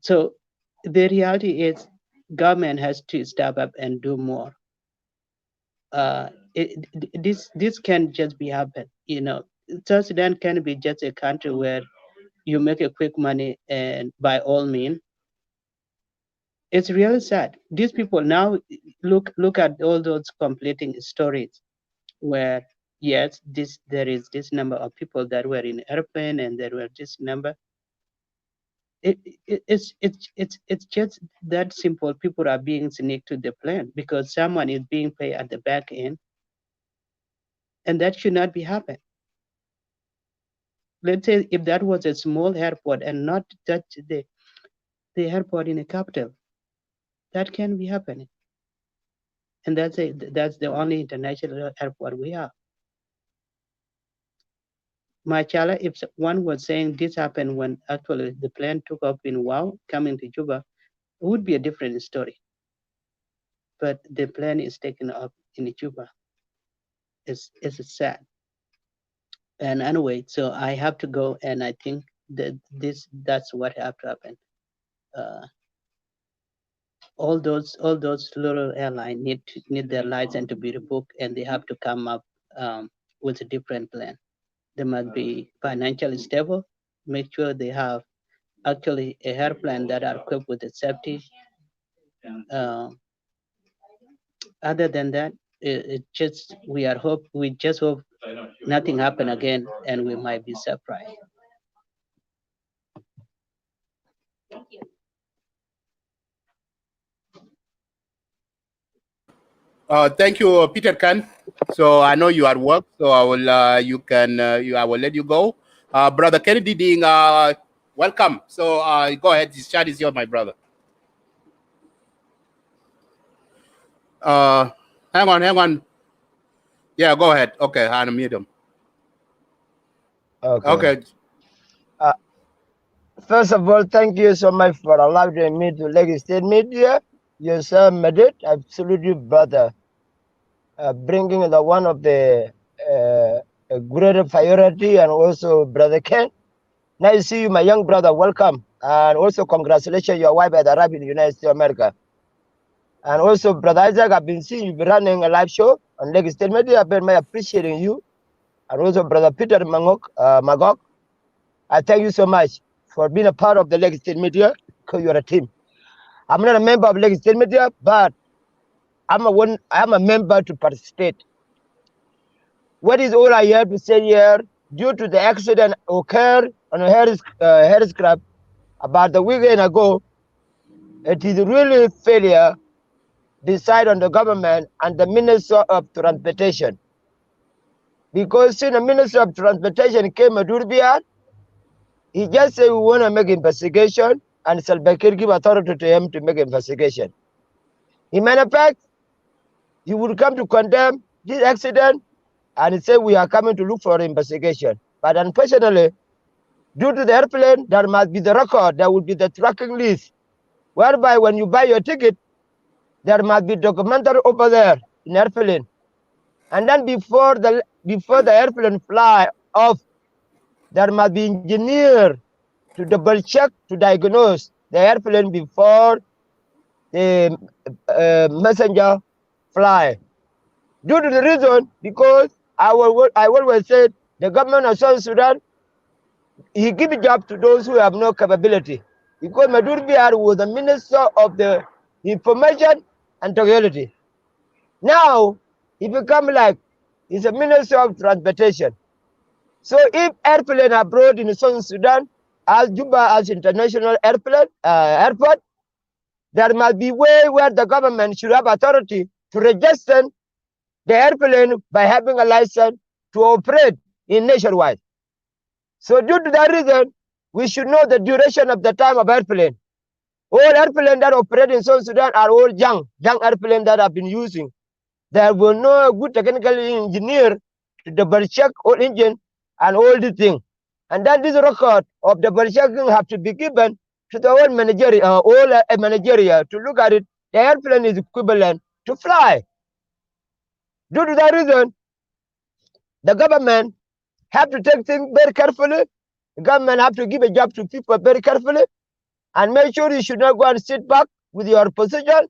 So the reality is, government has to step up and do more. This can just be happen. You know, South Sudan can be just a country where you make a quick money and by all means. It's really sad. These people now look at all those completing stories where yes, there is this number of people that were in airplane and there were this number. It's just that simple. People are being sneaked to the plane because someone is being paid at the back end, and that should not be happening. Let's say if that was a small airport and not that the airport in a capital, that can be happening. And that's the only international airport we have. Machala, if one was saying this happened when actually the plane took off in Wow, coming to Juba, it would be a different story. But the plane is taken off in Juba. It's sad. And anyway, so I have to go, and I think that's what have to happen. Uh, all those little airlines need their license to be revoked, and they have to come up with a different plan. They must be financially stable, make sure they have actually a airplane that are equipped with the safety. Uh, Other than that, it just we just hope nothing happen again, and we might be surprised. Thank you, Peter Khan. So I know you are at work, so I will I will let you go. Brother Kennedy Ding, welcome. So go ahead. This chat is yours, my brother. Hang on. Yeah, go ahead. Okay, I'll mute him. Okay. First of all, thank you so much for allowing me to Lagos State Media. You sir made it, absolutely, brother. Bringing the one of the a greater priority, and also brother Ken. Nice to see you, my young brother. Welcome, and also congratulations your wife at arrived in the United States of America. And also, brother Isaac, I've been seeing you be running a live show on Lagos State Media. I've been appreciating you, and also brother Peter Magog. I thank you so much for being a part of the Lagos State Media, because you're a team. I'm not a member of Lagos State Media, but I'm a member to participate. What is all I have to say here? Due to the accident occurred on a Harris Club about the weekend ago, it is really failure decide on the government and the Minister of Transportation. Because since the Minister of Transportation came to Durbiat, he just said we want to make investigation, and Salva Kiir give authority to him to make investigation. In matter of fact, he would come to condemn this accident and he said we are coming to look for investigation. But unfortunately, due to the airplane, there must be the record, there will be the tracking list, whereby when you buy your ticket, there must be documentary over there in airplane. And then before the airplane fly off, there must be engineer to double check, to diagnose the airplane before the messenger fly. Due to the reason, because I always said the government of South Sudan, he give a job to those who have no capability. Because Madur Biar was the minister of the information and technology. Now he become like he's a minister of transportation. So if airplane are brought in South Sudan as Juba as international airport, there must be way where the government should have authority to register the airplane by having a license to operate in nationwide. So due to that reason, we should know the duration of the time of airplane. All airplanes that operate in South Sudan are all young airplanes that have been using. There were no good technical engineer to double check all engine and all the thing. And then this record of double checking have to be given to the whole managerial to look at it. The airplane is equivalent to fly. Due to that reason, the government have to take things very carefully. The government have to give a job to people very carefully and make sure you should not go and sit back with your position,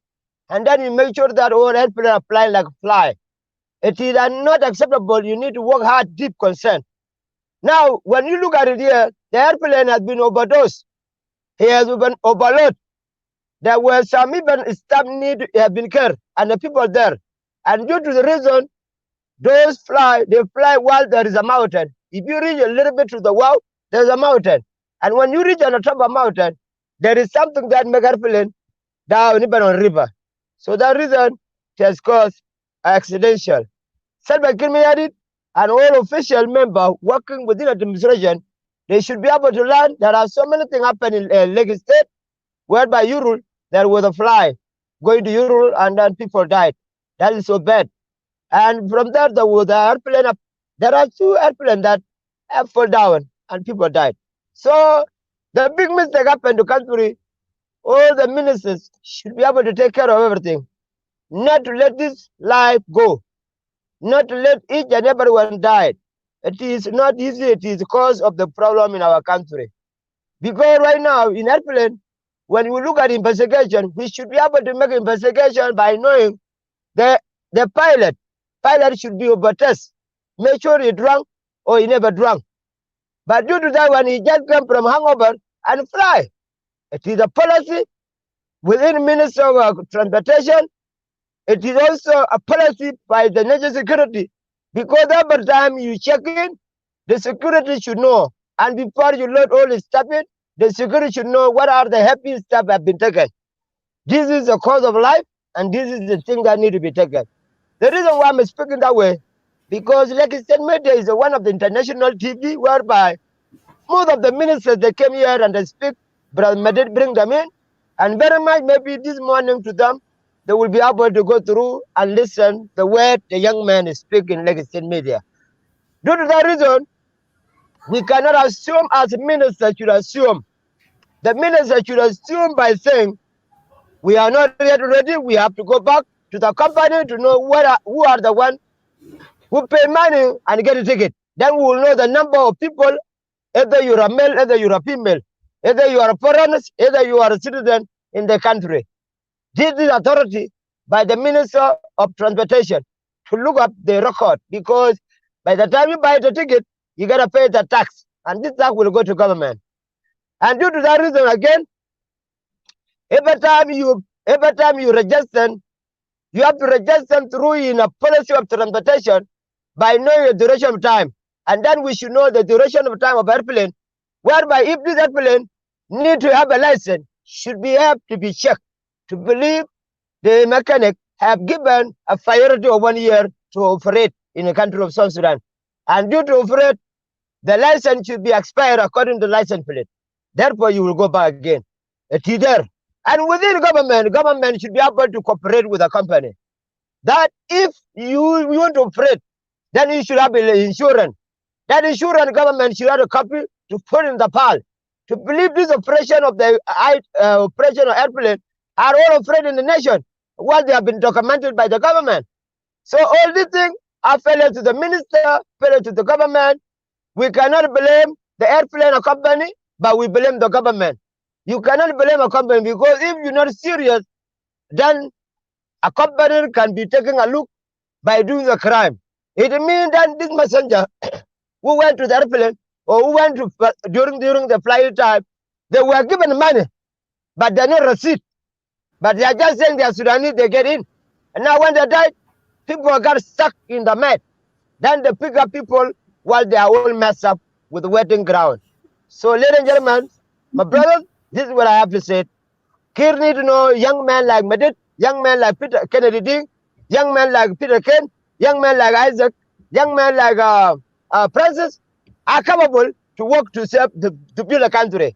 and then you make sure that all airplanes are flying like a fly. It is not acceptable. You need to work hard, deep concern. Now, when you look at it here, the airplane has been overdosed. He has been overloaded. There were some even staff need to have been care, and the people there. And due to the reason, they fly while there is a mountain. If you reach a little bit to the wall, there's a mountain. And when you reach on the top of a mountain, there is something that makes airplane down even on river. So that reason it has caused accidental. Salva Kiir and all official members working within administration, they should be able to learn there are so many things happening in Lagos State, whereby Ural, there was a fly going to Ural and then people died. That is so bad. And from there, there was the airplane. There are 2 airplanes that have fall down and people died. So the big mistake happened to country. All the ministers should be able to take care of everything, not to let this life go, not to let each and everyone die. It is not easy. It is cause of the problem in our country. Because right now in airplane, when we look at investigation, we should be able to make investigation by knowing the pilot. Pilot should be over test. Make sure he drunk or he never drunk. But due to that, when he just come from hangover and fly, it is a policy within Ministry of Transportation. It is also a policy by the national security, because every time you check in, the security should know. And before you load all the stuff in, the security should know what are the happy stuff have been taken. This is the cause of life, and this is the thing that need to be taken. The reason why I'm speaking that way, because like I said, media is one of the international TV whereby most of the ministers they came here and they speak, Brother Madid bring them in, and very much maybe this morning to them, they will be able to go through and listen the word the young man is speaking like state media. Due to that reason, we cannot assume as ministers should assume. The minister should assume by saying, we are not yet ready, we have to go back to the company to know who are the ones who pay money and get a ticket. Then we will know the number of people, either you are a male, either you are a female, either you are a foreigner, either you are a citizen in the country. This is authority by the Minister of Transportation to look up the record, because by the time you buy the ticket, you gotta pay the tax, and this tax will go to government. And due to that reason, again, every time you register, you have to register through in a policy of transportation by knowing the duration of time, and then we should know the duration of time of airplane, whereby if this airplane need to have a license, should be have to be checked to believe the mechanic have given a priority of 1 year to operate in the country of South Sudan. And due to operate, the license should be expired according to license plate. Therefore, you will go back again. It is there. And within government should be able to cooperate with a company. That if you want to operate, then you should have insurance. That insurance government should have a copy to put in the PAL. To believe this operation of the operation of airplane are all operated in the nation, while they have been documented by the government. So all these things are failure to the minister, failure to the government. We cannot blame the airplane or company, but we blame the government. You cannot blame a company, because if you're not serious, then a company can be taking a look by doing a crime. It means that this messenger who went to the airplane or who went to during the flight time, they were given money, but they're not receipt. But they are just saying they are Sudanese, they get in. And now when they died, people got stuck in the mat. Then they pick up people while they are all messed up with the wetting ground. So, ladies and gentlemen, my brothers, this is what I have to say. Kids need to know young men like Medit, young men like Peter Kennedy Ding, young men like Peter Ken, young men like Isaac, young men like Francis are capable to work to serve to build a country.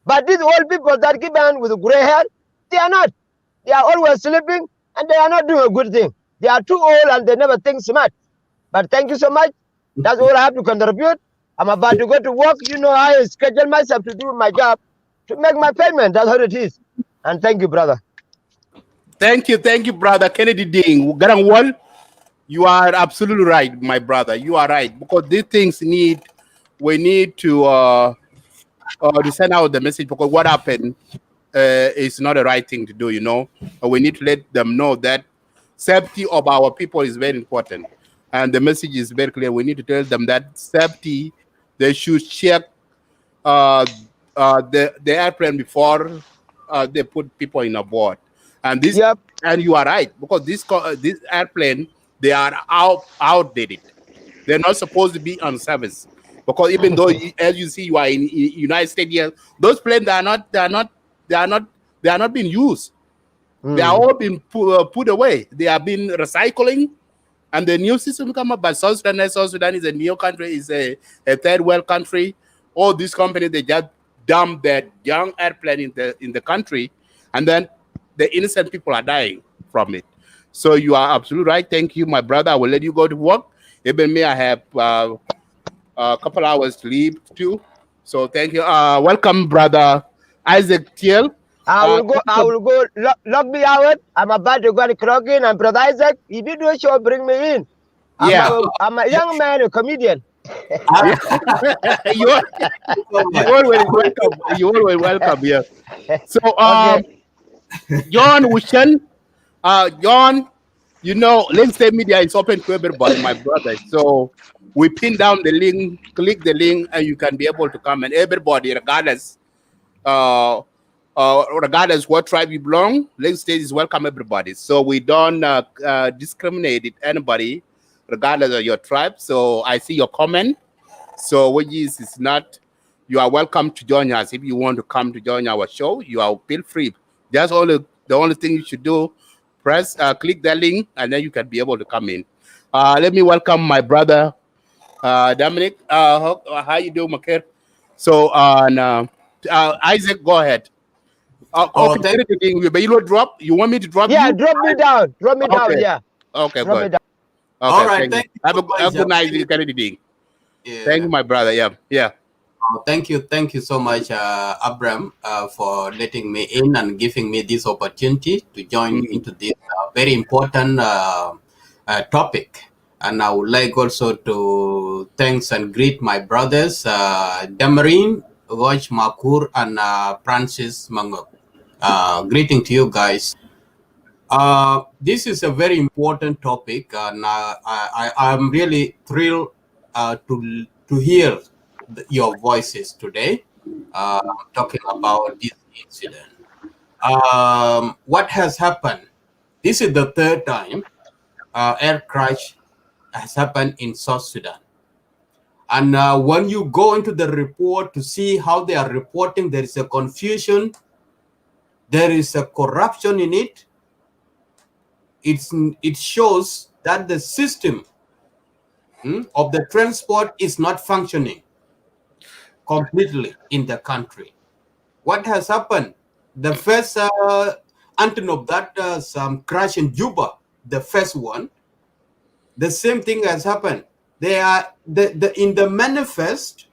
But these old people that keep on with gray hair, they are not. They are always sleeping and they are not doing a good thing. They are too old and they never think smart. But thank you so much. That's all I have to contribute. I'm about to go to work. You know, I schedule myself to do my job to make my payment. That's how it is. And thank you, brother. Thank you, brother Kennedy Ding. Garang Wall, you are absolutely right, my brother. You are right, because these things we need to send out the message, because what happened is not the right thing to do. You know, we need to let them know that safety of our people is very important, and the message is very clear. We need to tell them that safety, they should check the airplane before they put people in a board. And this, Yep. and you are right, because this airplane, they are outdated. They're not supposed to be on service, because even though as you see, you are in United States here, those planes they are not being used. They are all being put away. They are being recycling, and the new system come up. But South Sudan is a new country, is a third world country. All these companies, they just dump that young airplane in the country, and then the innocent people are dying from it. So you are absolutely right. Thank you, my brother. I will let you go to work. Even me, I have a couple hours to leave too. So thank you. Welcome, brother Isaac Thiel. I will go. Lock me out. I'm about to go to clock in. And brother Isaac, if you do a show, bring me in. I'm a young man, a comedian. You always welcome. You always welcome here. So, John Wushan, John, you know, Lens State Media is open to everybody, my brother. So we pin down the link, click the link, and you can be able to come. And everybody, regardless what tribe you belong, Lens State is welcome everybody. So we don't discriminate anybody, regardless of your tribe. So I see your comment. So which is not, you are welcome to join us. If you want to come to join our show, you are feel free. That's the only thing you should do. Press, click that link, and then you can be able to come in. Let me welcome my brother, Dominic. How you doing, Makir? So, Isaac, go ahead. Okay, but you don't drop. You want me to drop? Yeah, you? drop me down. Drop me down. Yeah. Okay, drop good. Me down. Okay, all right. Thank you. Have a good night, Kennedy. Yeah. Thank you, my brother. Yeah. Thank you so much, Abram, for letting me in and giving me this opportunity to join into this very important topic. And I would like also to thanks and greet my brothers, Damarin, Roch Makur, and Francis Mangok. Greeting to you guys. This is a very important topic, and I'm really thrilled to hear your voices today, talking about this incident. What has happened? This is the third time air crash has happened in South Sudan. And when you go into the report to see how they are reporting, there is a confusion, there is a corruption in it. It shows that the system of the transport is not functioning completely in the country. What has happened? The first Antonov, that crash in Juba, the first one, the same thing has happened. They are in the manifest,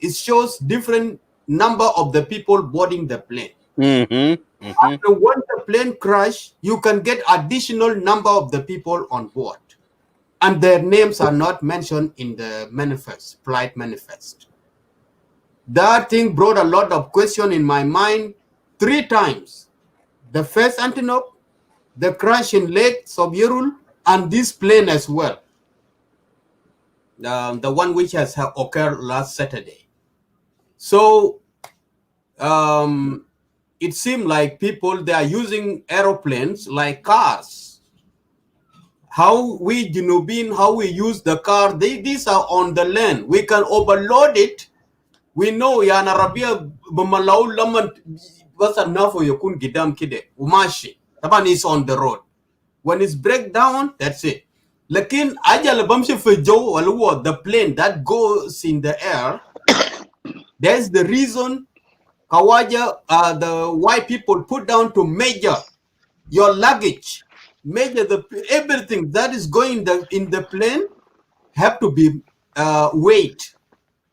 it shows different number of the people boarding the plane. After when the plane crash, you can get additional number of the people on board, and their names are not mentioned in the manifest, flight manifest. That thing brought a lot of question in my mind 3 times. The first Antonov, the crash in Lake Sobyerul, and this plane as well. The one which has occurred last Saturday. So it seemed like people, they are using aeroplanes like cars. How we Junubin, how we use the car, these are on the land. We can overload it. We know Yan Arabia Bamalau Laman was enough for Yokun Gidam Kide, Umashi. Taban is on the road. When it's break down, that's it. Lakin Ajal Bamshi for Joe Waluwa, the plane that goes in the air, that's the reason Kawaja, the white people put down to measure your luggage, measure everything that is going in the plane have to be weight,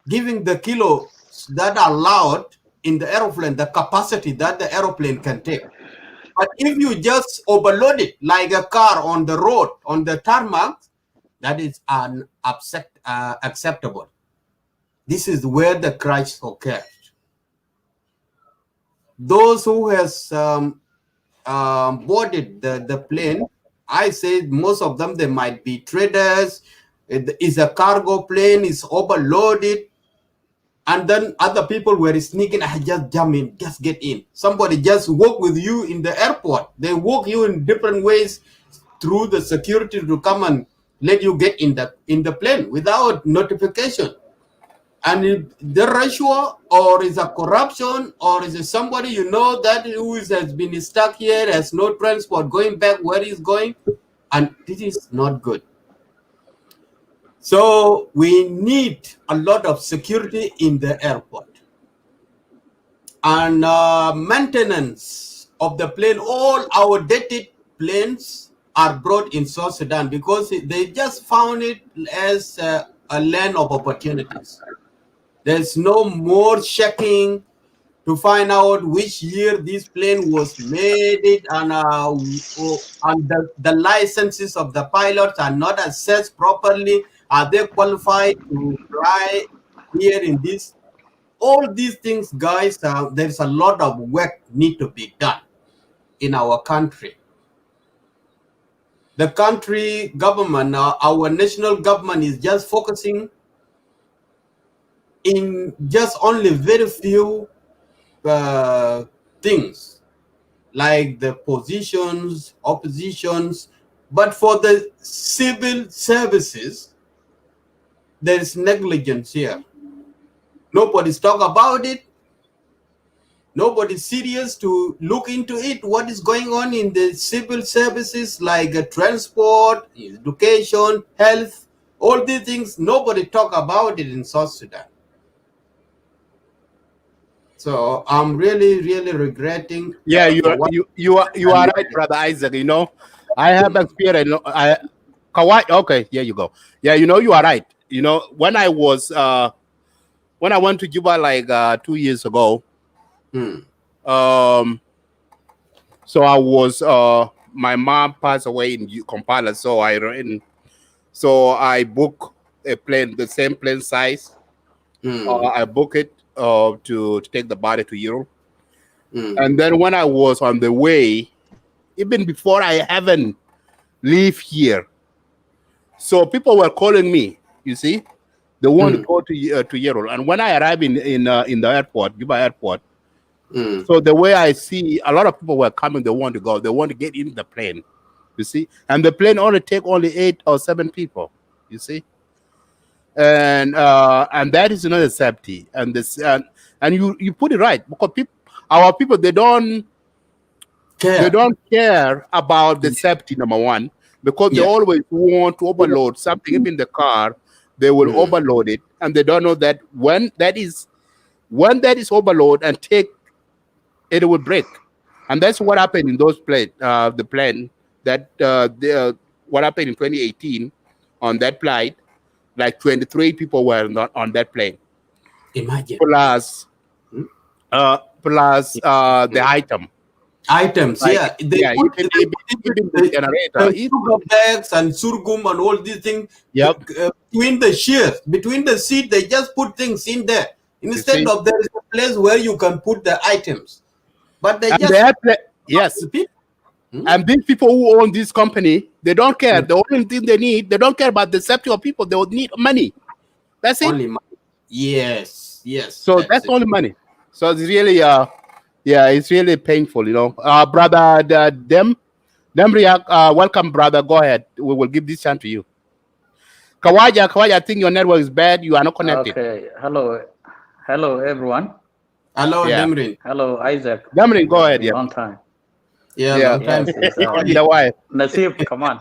giving the kilos that are allowed in the aeroplane, the capacity that the aeroplane can take. But if you just overload it like a car on the road, on the tarmac, that is acceptable. This is where the crash occurs. Those who has boarded the plane, I say most of them, they might be traders. It is a cargo plane, is overloaded. And then other people were sneaking, I just jump in, just get in. Somebody just walk with you in the airport. They walk you in different ways through the security to come and let you get in the plane without notification. And if the ratio, or is a corruption, or is it somebody you know that who has been stuck here, has no transport going back where he's going, and this is not good. So we need a lot of security in the airport. And maintenance of the plane, all our dated planes are brought in South Sudan because they just found it as a land of opportunities. There's no more checking to find out which year this plane was made, and the licenses of the pilots are not assessed properly. Are they qualified to fly here in this? All these things, guys, there's a lot of work need to be done in our country. The country government, our national government, is just focusing in just only very few things, like the positions, oppositions, but for the civil services, there is negligence here. Nobody's talk about it. Nobody's serious to look into it. What is going on in the civil services, like transport, education, health, all these things, nobody talk about it in South Sudan. So I'm really, really regretting. Yeah, you are right, brother Isaac. You know, I have experience. Kawai. Okay, here you go. Yeah, you know, you are right. You know, when I went to Juba like 2 years ago, so I was my mom passed away in Kampala, so I booked a plane, the same plane size. I booked it to take the body to Europe. And then when I was on the way, even before I haven't leave here, so people were calling me. You see, they want to go to Europe. And when I arrived in the airport, Juba airport, so the way I see, a lot of people were coming. They want to go. They want to get in the plane. You see, and the plane only take 8 or 7 people. You see, and that is not a safety. And this and you put it right, because our people, they don't care about the safety, number one, because they always want to overload something. Even the car, they will overload it, and they don't know that when that is overload and take, it will break. And that's what happened in those plane, the plane that what happened in 2018 on that flight. Like 23 people were not on that plane. Imagine. Plus the items. Like, yeah. Even the generator, the sugar bags and surgum and all these things. Yep. Between the shears, between the seat, they just put things in there instead of there is a place where you can put the items. But they yes. And these people who own this company, they don't care. The only thing they need, they don't care about the safety of people. They would need money. That's it. Only money. Yes. So that's only money. So it's really, it's really painful, you know. Brother Demriak, welcome, brother. Go ahead. We will give this chance to you. Kawaja, I think your network is bad. You are not connected. Okay. Hello, everyone. Hello, Demrin. Hello, Isaac. Demrin, go ahead. Long time. Yeah. Nasib, come on.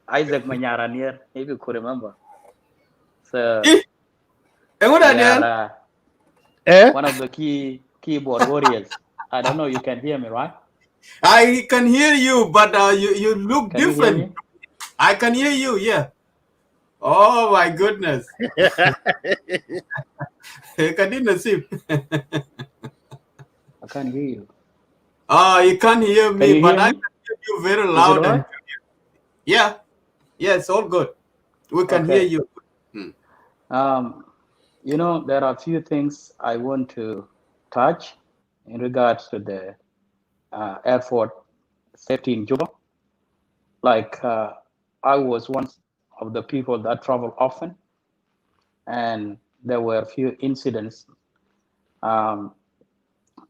Isaac Manyaranir, if you could remember. So And what We are are Eh? one of the keyboard warriors. I don't know. You can hear me, right? I can hear you, but you look Can you hear different. me? I can hear you, yeah. Oh my goodness. Kadina Sip. I can't hear you. Oh, you can't hear Can me, you but hear I me? can hear you very Is it loud all and right? yeah, yes, all good. We can hear Okay. you. Hmm. You know, there are a few things I want to touch in regards to the airport safety in Juba. Like, I was one of the people that travel often, and there were a few incidents um,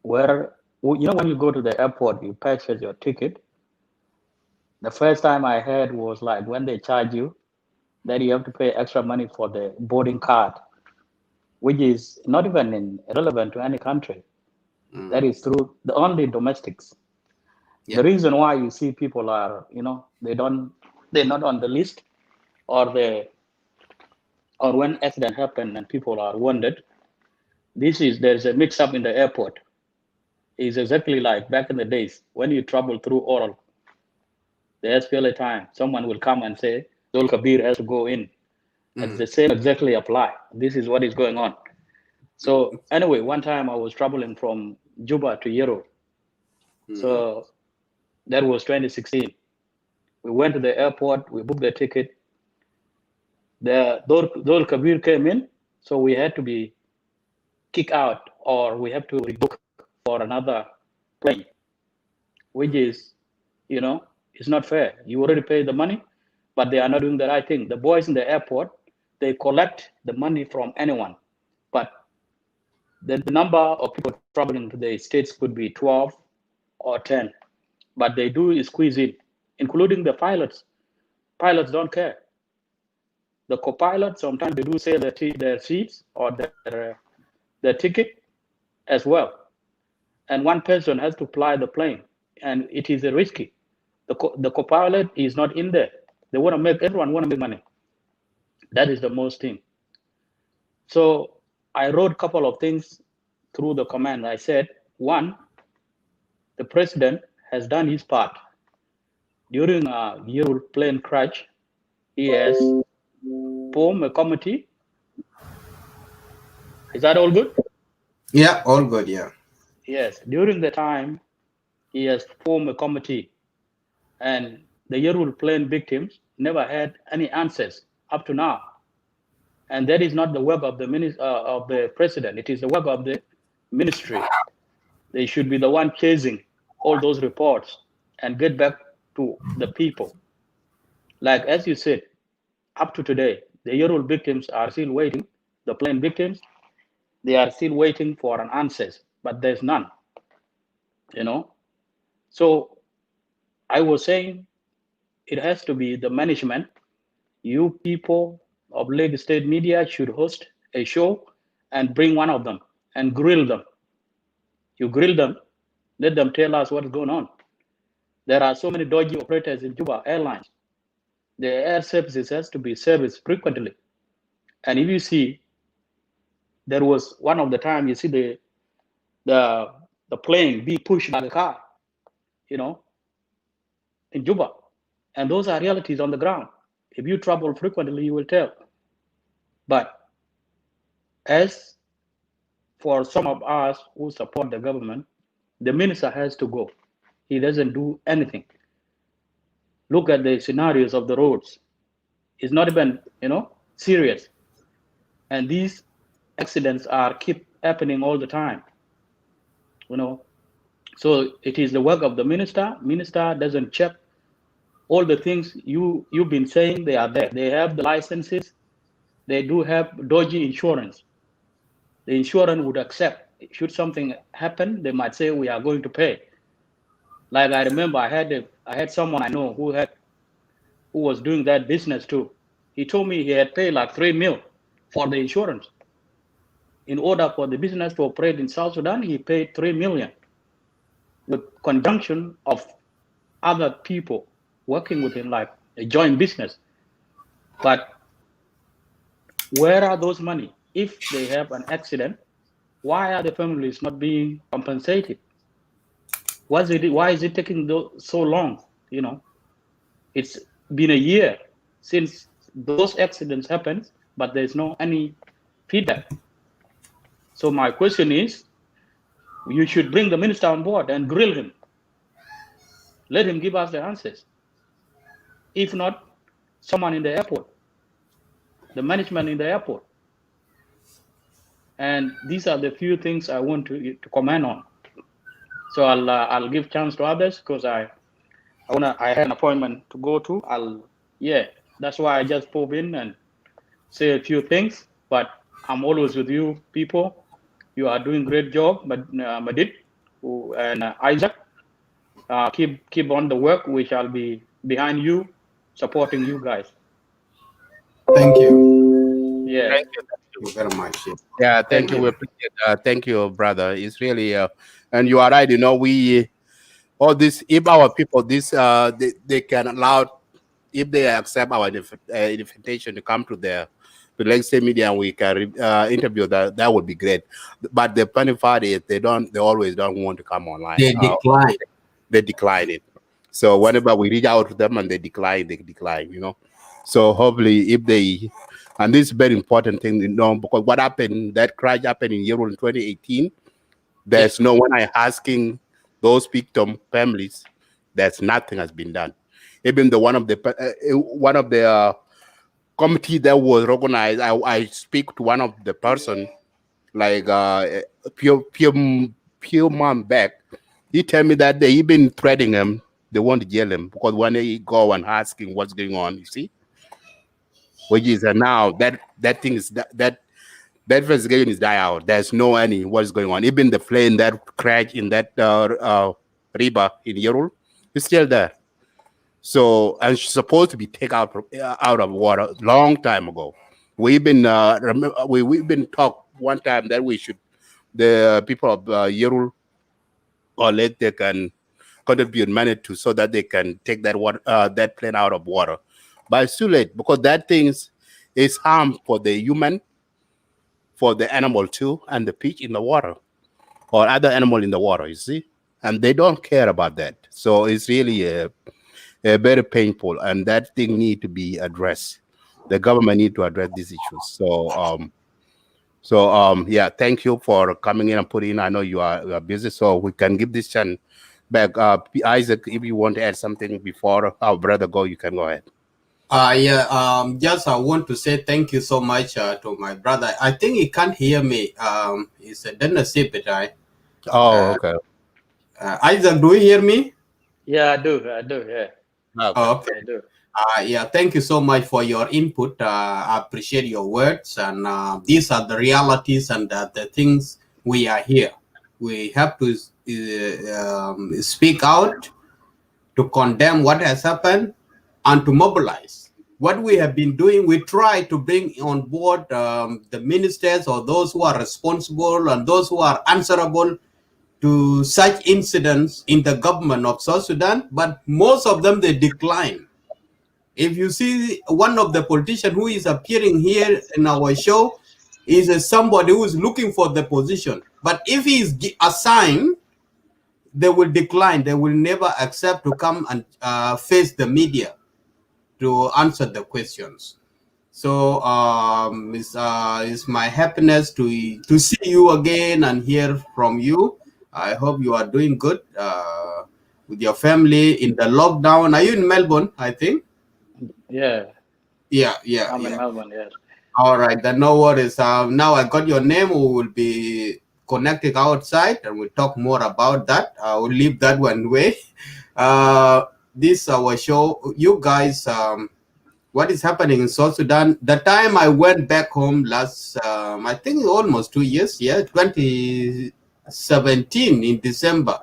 where, you know, when you go to the airport, you purchase your ticket. The first time I heard was like when they charge you, that you have to pay extra money for the boarding card, which is not even relevant to any country. That is through the only domestics. Yeah. The reason why you see people are, you know, they're not on the list, or when accident happen and people are wounded, there's a mix up in the airport. It's exactly like back in the days when you travel through oral, the SPLA time, someone will come and say, Dol Kabir has to go in. And the same exactly apply. This is what is going on. So anyway, one time I was traveling from Juba to Yero. So that was 2016. We went to the airport, we booked the ticket. The Dol Kabir came in, so we had to be kicked out, or we have to rebook for another plane, which is, you know, it's not fair. You already paid the money, but they are not doing the right thing. The boys in the airport, they collect the money from anyone, but the number of people traveling to the States could be 12 or 10, but they do is squeeze in, including the pilots. Pilots don't care. The co-pilots, sometimes they do sell their seats or their ticket as well. And one person has to fly the plane, and it is risky. The co-pilot is not in there. They want to make, everyone want to make money. That is the most thing. So I wrote a couple of things through the command. I said, one, the president has done his part. During a Euro plane crash, he has formed a committee. Is that all good? Yeah, all good, yeah. Yes. During the time, he has formed a committee, and the Euro plane victims never had any answers up to now. And that is not the work of the president. It is the work of the ministry. They should be the one chasing all those reports and get back to the people. Like as you said, up to today, the Euro victims are still waiting. The plane victims, they are still waiting for an answers, but there's none. You know. So I was saying it has to be the management. You people of Lagos State media should host a show and bring one of them and grill them. You grill them, let them tell us what's going on. There are so many dodgy operators in Juba Airlines. The air services has to be serviced frequently. And if you see, there was one of the time you see the plane being pushed by the car, you know, in Juba. And those are realities on the ground. If you travel frequently, you will tell. But as for some of us who support the government, the minister has to go. He doesn't do anything. Look at the scenarios of the roads. It's not even, serious. And these accidents are keep happening all the time, you know. So it is the work of the minister. Minister doesn't check all the things you've been saying. They are there. They have the licenses. They do have dodgy insurance. The insurance would accept. Should something happen, they might say we are going to pay. Like I remember, I had someone I know who was doing that business too. He told me he had paid like 3 mil for the insurance. In order for the business to operate in South Sudan, he paid 3 million with conjunction of other people working with him, like a joint business. But where are those money? if they have an accident, why are the families not being compensated? Why is it taking so long? It's been a year since those accidents happened, but there's no any feedback. So my question is, you should bring the minister on board and grill him. Let him give us the answers. If not, someone in the airport, the management in the airport. And these are the few things I want to comment on. So I'll give chance to others because I had an appointment to go to. That's why I just pop in and say a few things. But I'm always with you people. You are doing great job, Madid and Isaac. Keep on the work. We shall be behind you, supporting you guys. Thank you. Yeah. Thank you very much. Yeah, thank you. We appreciate, thank you, brother. It's really, and you are right. We all this. If our people, they can allow, if they accept our invitation to come to the legacy media, and we can interview that would be great. But the funny part is they always don't want to come online. They decline. They decline it. So whenever we reach out to them and they decline. So hopefully, if they, and this is very important thing, because what happened, that crash happened in Europe in 2018. There's no one asking those victim families. There's nothing has been done. Even one of the committee that was organized, I speak to one of the person, like few months back. He tell me that they even threatening him. They want to jail him because when they go and asking what's going on, you see, which is now that thing is that investigation is die out. There's no any what's going on. Even the plane that crashed in that river in Yorul is still there. So, and she's supposed to be taken out of water long time ago. We've been we've been talk one time that we should, the people of Yorul, or let they can contribute money to, so that they can take that that plane out of water. But it's too late, because that thing is harm for the human, for the animal too, and the fish in the water, or other animal in the water, you see, and they don't care about that. So it's really very painful, and that thing need to be addressed. The government need to address these issues. So yeah, thank you for coming in and putting in. I know you are busy, so we can give this chance back. Isaac, if you want to add something before our brother go, you can go ahead. Just I want to say thank you so much to my brother. I think he can't hear me. He's a Dennis right? Oh, okay. Isaac, do you hear me? Yeah, I do. Yeah. Okay. I do. Yeah, thank you so much for your input. I appreciate your words, and these are the realities and the things we are here. We have to speak out to condemn what has happened and to mobilize. What we have been doing, we try to bring on board the ministers or those who are responsible and those who are answerable to such incidents in the government of South Sudan, but most of them, they decline. If you see one of the politicians who is appearing here in our show, is somebody who is looking for the position. But if he is assigned, they will decline. They will never accept to come and face the media to answer the questions. So it's my happiness to see you again and hear from you. I hope you are doing good with your family in the lockdown. Are you in Melbourne, I think? Yeah. I'm in Melbourne, yes. All right, then no worries. Now I got your name. We will be connected outside and we'll talk more about that. I will leave that one way. This our show. You guys, what is happening in South Sudan? The time I went back home last, I think almost 2 years, 2017 in December.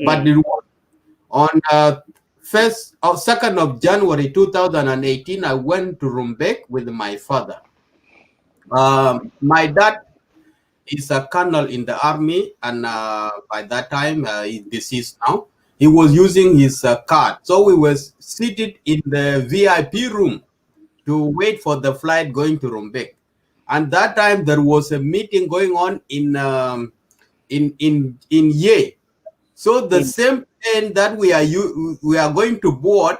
But it was on 1st or 2nd of January 2018, I went to Rumbek with my father. My dad is a colonel in the army, and by that time, he's deceased now. He was using his card. So we were seated in the VIP room to wait for the flight going to Rumbek. and that time there was a meeting going on in Ye. So the same plane that we are going to board,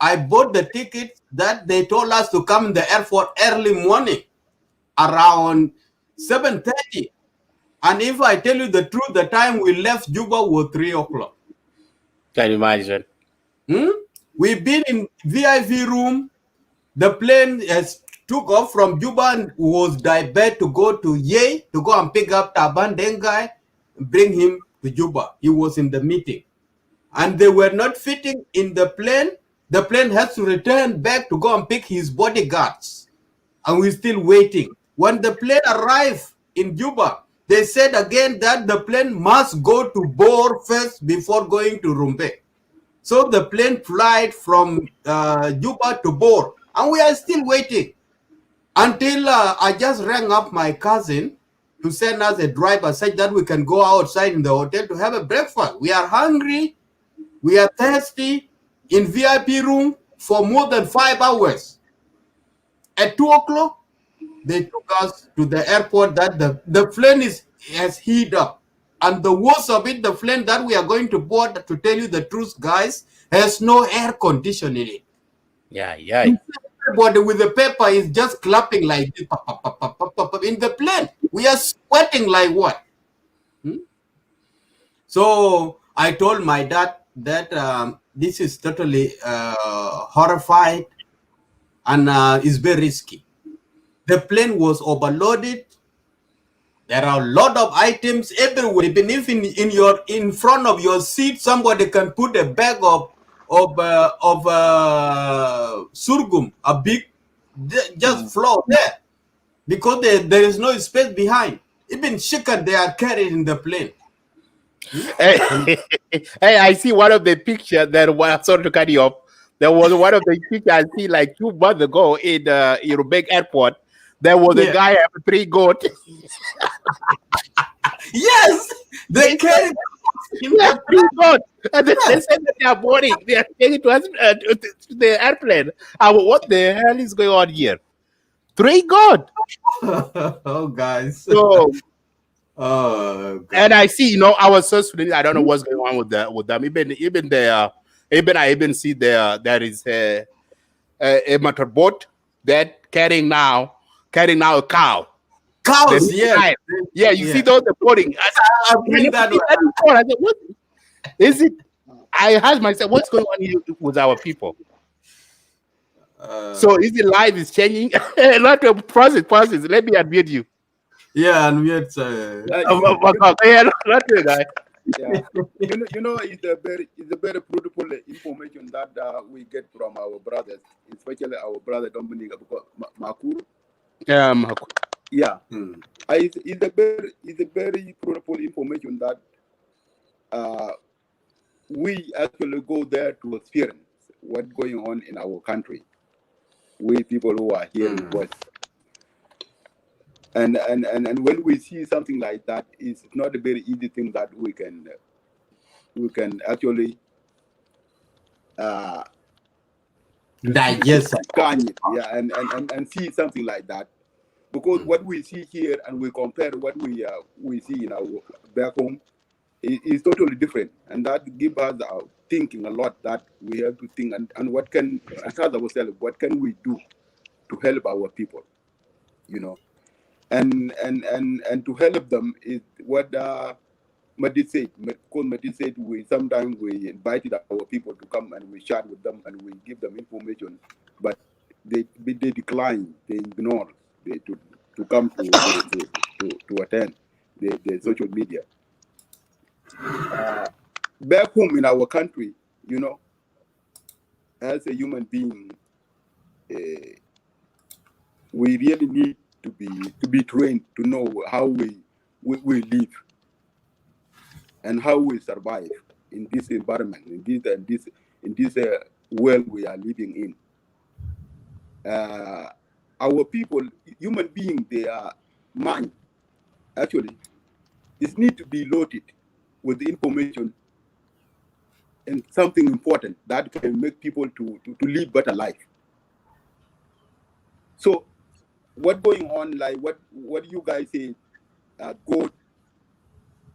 I bought the tickets that they told us to come in the airport early morning, around 7:30. And if I tell you the truth, the time we left Juba was 3 o'clock. Can you imagine? We've been in VIP room. The plane has took off from Juba and was diverted to go to Ye to go and pick up Taban Dengai, bring him to Juba. He was in the meeting. And they were not fitting in the plane. The plane has to return back to go and pick his bodyguards. And we're still waiting. When the plane arrived in Juba, they said again that the plane must go to Bor first before going to Rumbek. So the plane flight from Juba to Bor, and we are still waiting until I just rang up my cousin to send us a driver such that we can go outside in the hotel to have a breakfast. We are hungry, we are thirsty, in VIP room for more than 5 hours. At 2 o'clock, they took us to the airport that the plane has heated up. And the worst of it, the plane that we are going to board, to tell you the truth, guys, has no air conditioning in it. Yeah. Everybody with the paper is just clapping like this, in the plane. We are sweating like what? So I told my dad that this is totally horrified and is very risky. The plane was overloaded. There are a lot of items everywhere. Even if in front of your seat, somebody can put a bag of sorghum, a big, just floor there, because there is no space behind. Even chicken they are carried in the plane. Hey, I see one of the pictures that was, sorry to cut you off. There was one of the pictures I see like 2 months ago in Rumbek Airport. There was a guy having 3 goats. Yes, they carry 3 goats. And they said that they are boarding. They are taking to us to the airplane. What the hell is going on here? 3 goats. Oh, guys. So, oh, God. and I see, our South Sudanese, I don't know what's going on with them. I even see there is a motorboat that carrying now a cow. Cows, yeah. Yeah, you see those boarding. I've been that way. I said, what is it? I asked myself, what's going on here with our people? So is it life is changing? Not to process. Let me unmute you. Yeah, unmute. Not to guy. Yeah, it's a very fruitful information that we get from our brothers, especially our brother Dominic Makuru. Yeah, it's a very fruitful information that we actually go there to experience what's going on in our country. We people who are here in West. And when we see something like that, it's not a very easy thing that we can actually digest it, yeah, and see something like that, because what we see here and we compare what we see in our back home is totally different, and that gives us thinking a lot, that we have to think and what can ask ourselves, what can we do to help our people, and to help them is what Madid said. Because Madid said sometimes we invited our people to come and we chat with them and we give them information, but they decline, they ignore to come to attend the social media. Back home in our country, as a human being, we really need to be trained to know how we live and how we survive in this environment, in this world we are living in. Our people, human beings, their mind actually is need to be loaded with information and something important that can make people to live better life. So what going on, like what you guys say, goat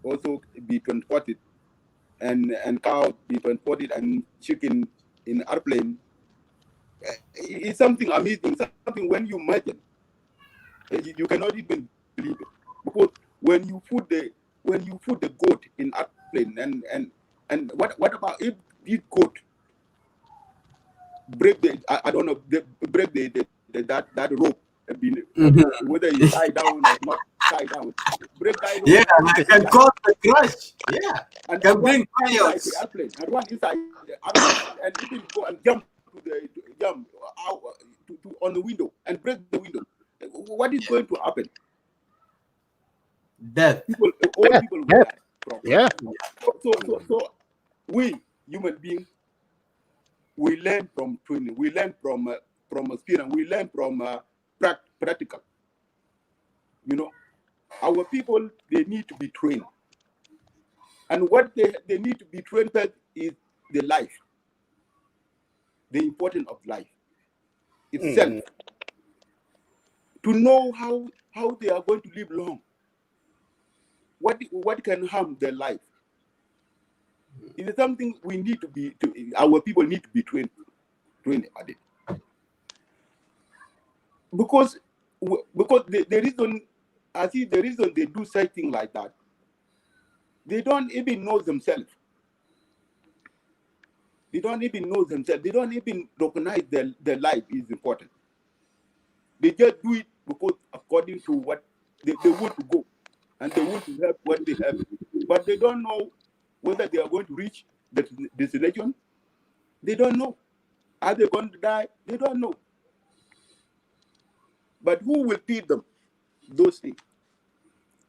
also be transported, and cow be transported, and chicken in airplane. It's something amazing, something when you imagine, you cannot even believe it. Because when you put the goat in airplane, and what about if this goat break the I don't know, break that rope, whether you tie down or not tie down, break that rope, Yeah, I can cause the crush. Yeah, and can one bring inside the chaos. airplane, and one inside the airplane, and even go and jump jump out on the window and break the window. What is going to happen? Death. All Yeah, people will yeah, die from it. yeah. So we human beings, we learn from training, we learn from experience, we learn from practical. You know, our people, they need to be trained, and what they need to be trained at is the life, the importance of life itself, to know how they are going to live long, what can harm their life. It is something we need to be our people need to be trained at it. Because the reason, I see the reason they do something like that, they don't even know themselves. They don't even know themselves. They don't even recognize their life is important. They just do it because according to what they want to go, and they want to have what they have, but they don't know whether they are going to reach the destination. They don't know. Are they going to die? They don't know. But who will feed them those things?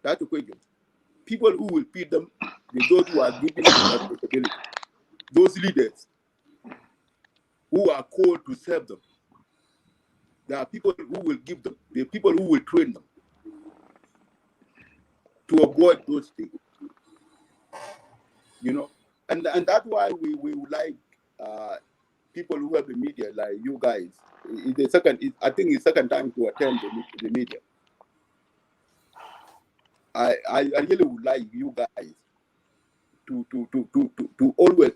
That's the question. People who will feed them, those who are given responsibility, those leaders who are called to serve them. There are people who will give them, there are people who will train them to avoid those things. You know, and that's why we would like people who have the media, like you guys. I think it's second time to attend the media. I really would like you guys to always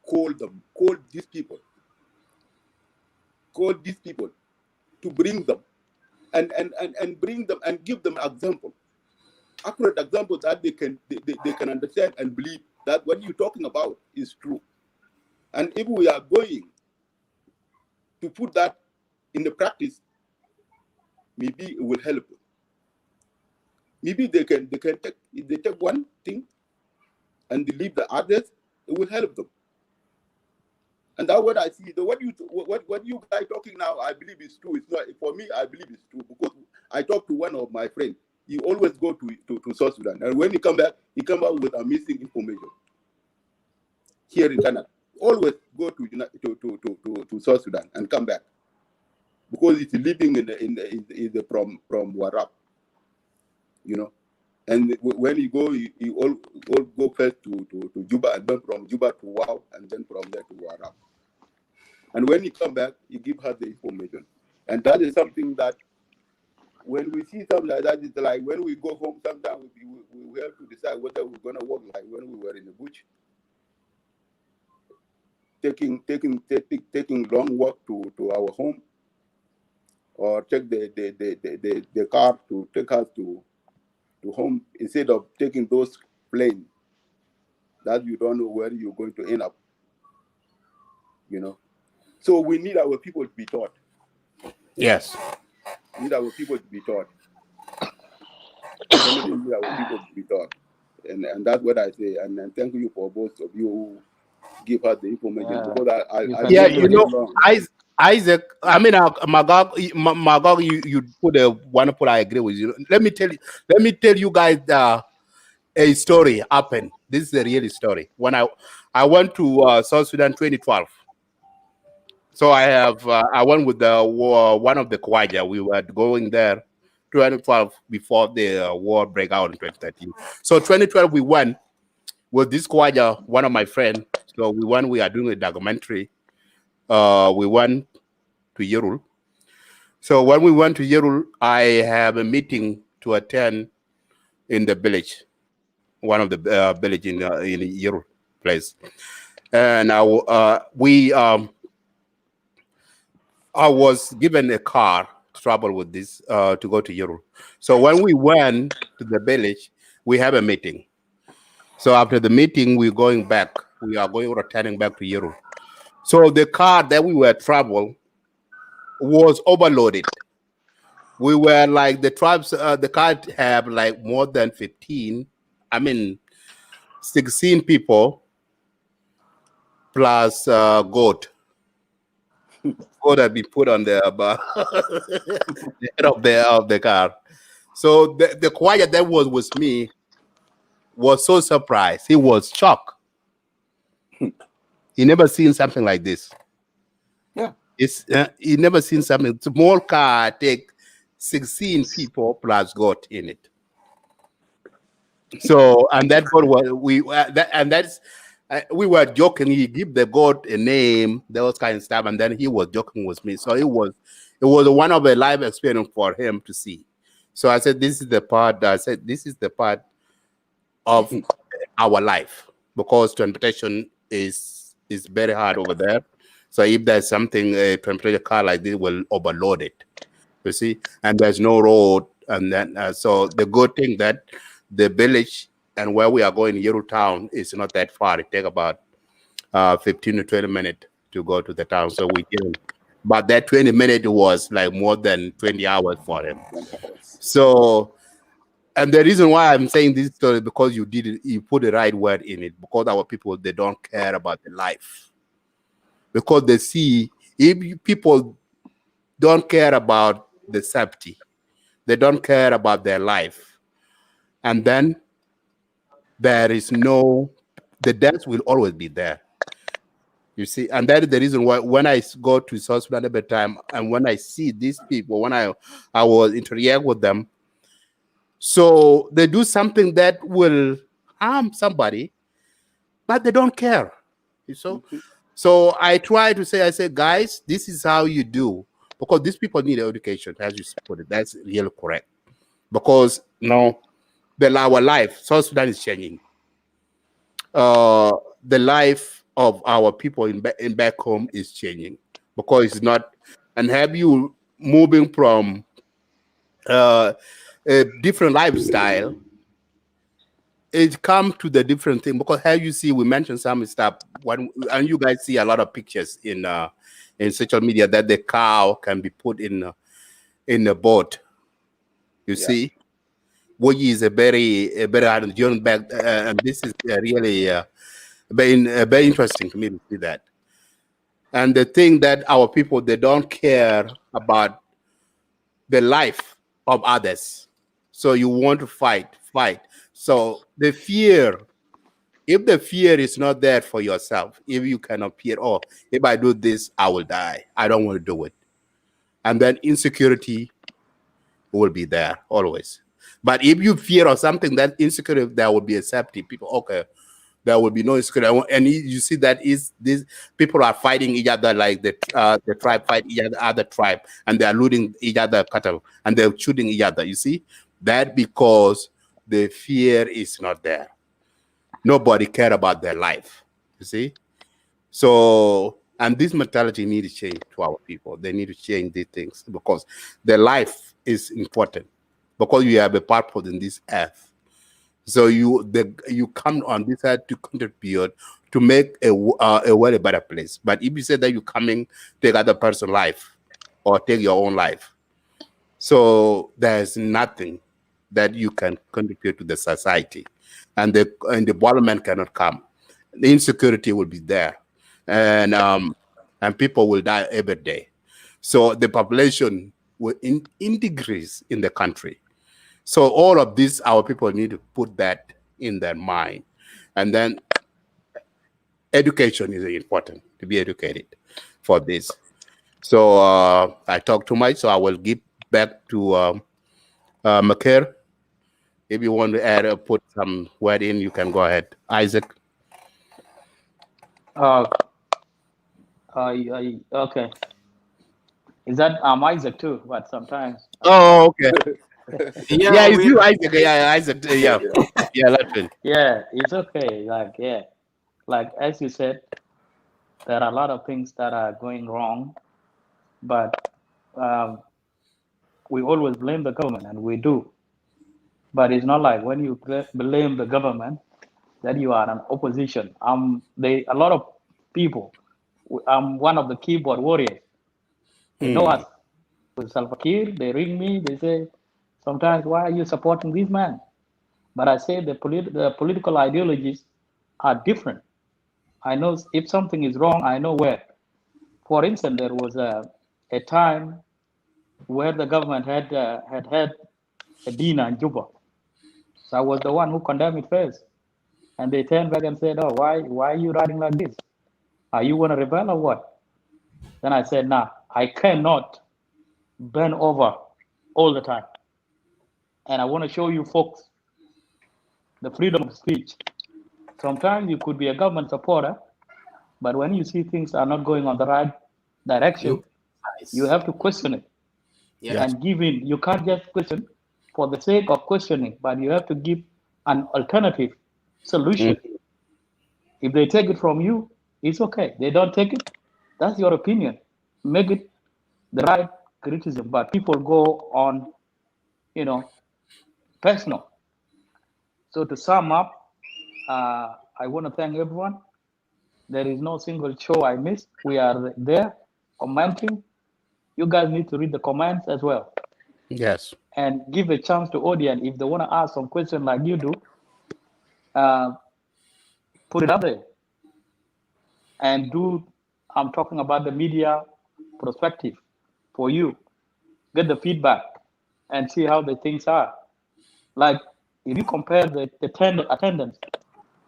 call these people to bring them and bring them and give them example, accurate example, that they can understand and believe that what you're talking about is true. And if we are going to put that in the practice, maybe it will help them. Maybe they can take, if they take one thing and they leave the others, it will help them. And that's what I see. What you guys talking now, I believe is true. It's not for me. I believe it's true because I talked to one of my friends. He always go to South Sudan, and when he come back with amazing information. Here in Canada, always go to South Sudan and come back because it's living in the from Warab, you know. And when he go, he all go first to Juba, and then from Juba to Wow, and then from there to Warab. And when he come back, he give her the information. And that is something that when we see something like that, it's like when we go home, sometimes we have to decide whether we're going to work like when we were in the bush, taking long walk to our home, or take the car to take us to home, instead of taking those planes that you don't know where you're going to end up, you know. So we need our people to be taught. Yes. We need our people to be taught. We need our people to be taught. And that's what I say. And thank you for both of you who give us the information. Because I Yeah, know you know, long. Isaac. I mean, Magog, you put one point. I agree with you. Let me tell you guys a story happened. This is a real story. When I went to South Sudan 2012. So I went with one of the Kwaja. We were going there 2012 before the war break out in 2013. So 2012 we went with this Kwaja, one of my friends. So we are doing a documentary. We went to Yerul. So when we went to Yerul, I have a meeting to attend in the village, one of the village in Yerul place, and I was given a car to travel with this to go to Yerul. So when we went to the village, we have a meeting. So after the meeting, we're going back. We are going returning back to Yerul. So the car that we were travel was overloaded. We were like the tribes. The car have like more than 15. I mean, 16 people plus goat. Goat had been put on the the head of the car. So the quiet that was with me was so surprised. He was shocked. He never seen something like this. Yeah. It's he never seen something. Small car take 16 people plus goat in it. So and that God was that's we were joking. He give the God a name, those kind of stuff, and then he was joking with me. So it was one of a live experience for him to see. So I said, this is the part. I said, this is the part of our life because transportation is very hard over there. So if there's something a transportation car like this will overload it, you see, and there's no road, and then so the good thing that the village and where we are going, Yeru town, is not that far. It take about 15 to 20 minutes to go to the town. So we didn't. But that 20 minutes was like more than 20 hours for him. So, and the reason why I'm saying this story because you put the right word in it. Because our people, they don't care about the life. Because they see people don't care about the safety, they don't care about their life, and then there is the death will always be there. You see, and that is the reason why when I go to South Sudan every time, and when I see these people, when I was interact with them, so they do something that will harm somebody, but they don't care. So I try to say, I say, guys, this is how you do, because these people need education, as you put it. That's really correct. Because our life, South Sudan is changing. The life of our people in back home is changing because it's not, and have you moving from a different lifestyle, it come to the different thing because how you see we mentioned some stuff and you guys see a lot of pictures in social media that the cow can be put in a boat. You see, which is a very hard journey back, and this is really very interesting to me to see that. And the thing that our people, they don't care about the life of others. So you want to fight. So the fear, if the fear is not there for yourself, if you cannot fear, oh, if I do this, I will die. I don't want to do it. And then insecurity will be there always. But if you fear of something that insecurity, there will be a safety. People, okay, there will be no insecurity. And you see that is these people are fighting each other like the tribe fight each other tribe, and they are looting each other cattle, and they're shooting each other. You see that because the fear is not there. Nobody care about their life. You see, so and this mentality need to change to our people. They need to change these things because their life is important. Because you have a purpose in this earth. So you come on this earth to contribute to make a world a better place. But if you say that you're coming take other person's life or take your own life, so there's nothing that you can contribute to the society, and the development cannot come. The insecurity will be there, and people will die every day. So the population will increase in the country. So all of this, our people need to put that in their mind. And then education is important, to be educated for this. So I talk too much, so I will give back to Makir. If you want to add or put some word in, you can go ahead. Isaac. Okay. Is that I'm Isaac too? But sometimes. Oh, okay. Yeah, It's you, Isaac. Yeah, Isaac. Yeah, Latin. Yeah, it's okay. Like as you said, there are a lot of things that are going wrong, but um, we always blame the government, and we do. But it's not like when you blame the government that you are an opposition. A lot of people. I'm one of the keyboard warriors. They know us with Salva Kiir. They ring me. They say, sometimes, why are you supporting this man? But I say the political ideologies are different. I know if something is wrong, I know where. For instance, there was a time where the government had a Dina in Juba. So I was the one who condemned it first. And they turned back and said, oh, why are you writing like this? Are you going to rebel or what? Then I said, nah, I cannot bend over all the time. And I want to show you folks the freedom of speech. Sometimes you could be a government supporter, but when you see things are not going on the right direction, you have to question it and give in. You can't just question for the sake of questioning, but you have to give an alternative solution. If they take it from you, it's okay. They don't take it, that's your opinion. Make it the right criticism, but people go on, personal. So to sum up, I want to thank everyone. There is no single show I missed. We are there commenting. You guys need to read the comments as well. Yes. And give a chance to audience if they want to ask some question like you do. Put it up there. And I'm talking about the media perspective for you. Get the feedback and see how the things are. Like if you compare the attendance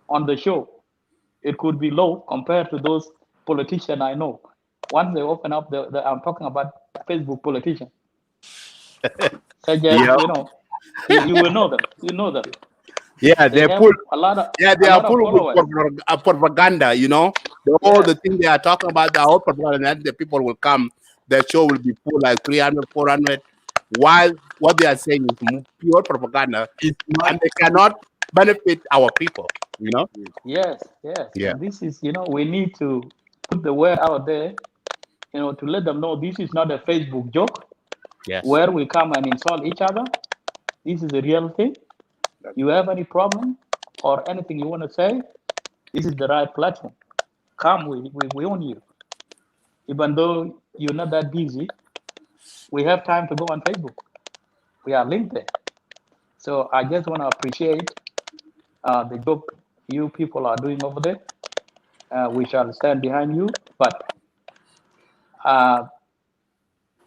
on the show, it could be low compared to those politicians I know. Once they open up I'm talking about Facebook politicians. Such as, you will know them. You know them. Yeah, they have full. A lot of They are full of propaganda. All the things they are talking about, the whole propaganda, and the people will come. The show will be full, like 300, 400. While what they are saying is pure propaganda, and they cannot benefit our people. Yes. Yeah. And this is, we need to put the word out there, to let them know this is not a Facebook joke. Yes. Where we come and insult each other. This is a real thing. You have any problem or anything you want to say, this is the right platform. Come, we own you. Even though you're not that busy, we have time to go on Facebook. We are linked there. So I just want to appreciate the job you people are doing over there. We shall stand behind you. But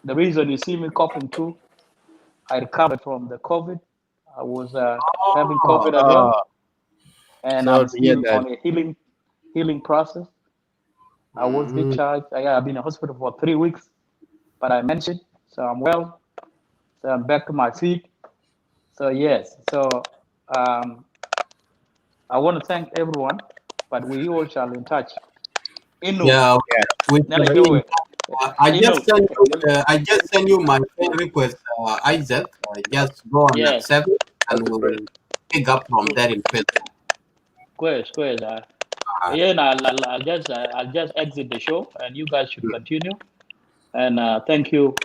the reason you see me coughing too, I recovered from the COVID. I was having COVID as well. And I'm still on a healing process. I was discharged. I've been in hospital for 3 weeks, but I managed it. So I'm well. So I'm back to my feet. So yes. So I want to thank everyone, but we all shall in touch. Yeah, I just send you my friend request, Isaac. Just go and accept it, and we will pick up from there in Facebook. Squares. I'll just exit the show, and you guys should continue. And thank you,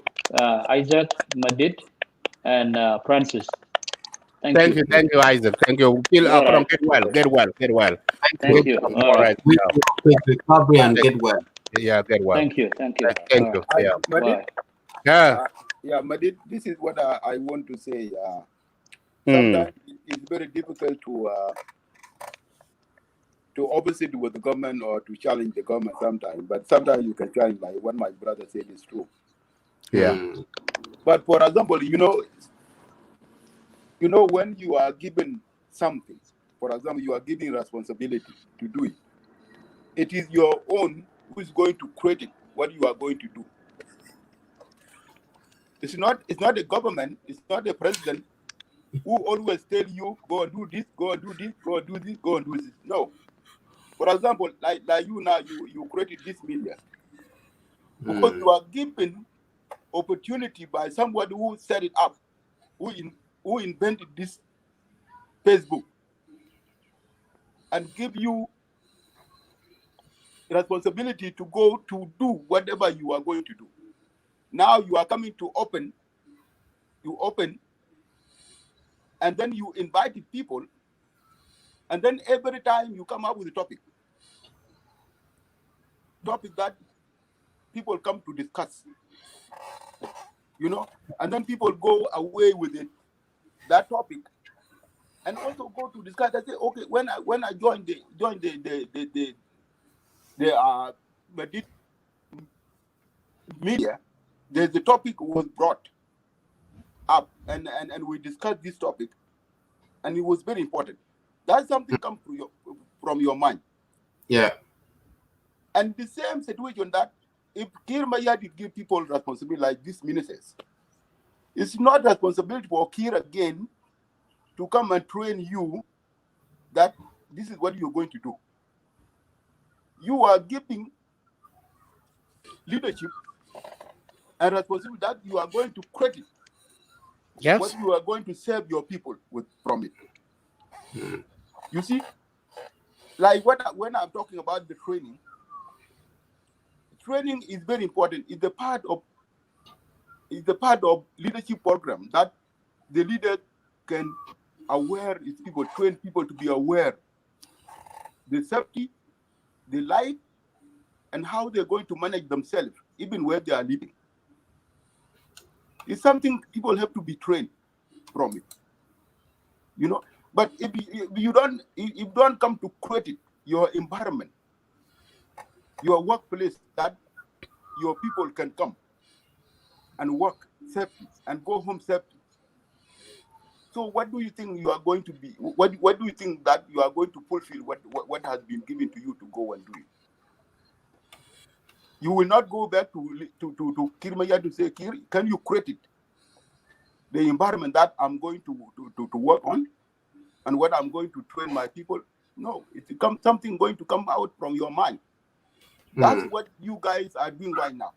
Isaac, Madid, and Francis. Thank you, Isaac. Thank you. Get well. Thank you. All right. Quick recovery and get well. Yeah, get well. Thank you. Thank you. Yeah. Madid, Madid, this is what I want to say. Sometimes it's very difficult to opposite with the government or to challenge the government sometimes. But sometimes you can challenge, like what my brother said is true. Yeah. But for example, when you are given something, for example, you are given responsibility to do it. It is your own who is going to credit what you are going to do. It's not the government, it's not the president who always tell you, go and do this, go and do this, go and do this, go and do this. No. For example, like you now, you created this media. Because you are given opportunity by somebody who set it up, who invented this Facebook, and give you responsibility to go to do whatever you are going to do. Now you are coming to open, and then you invited people, and then every time you come up with a topic that people come to discuss, and then people go away with it, that topic, and also go to discuss. I say, okay, when I joined the media, the topic was brought up, and we discussed this topic, and it was very important. That's something comes from your mind. Yeah. And the same situation that if Kir Mayadi give people responsibility like this ministers, it's not responsibility for Kir again to come and train you that this is what you're going to do. You are giving leadership and responsibility that you are going to credit what you are going to serve your people with from it. You see, like when I'm talking about the training is very important. It's the part of leadership program that the leader can aware his people, train people to be aware the safety, the life, and how they're going to manage themselves, even where they are living. It's something people have to be trained from it, But if you don't come to create your environment, your workplace, that your people can come and work safely and go home safely. So what do you think you are going to be? What do you think that you are going to fulfill what has been given to you to go and do it? You will not go back to Kirmaya to say, Kir, can you create it? The environment that I'm going to work on and what I'm going to train my people. No, it's something going to come out from your mind. That's what you guys are doing right now.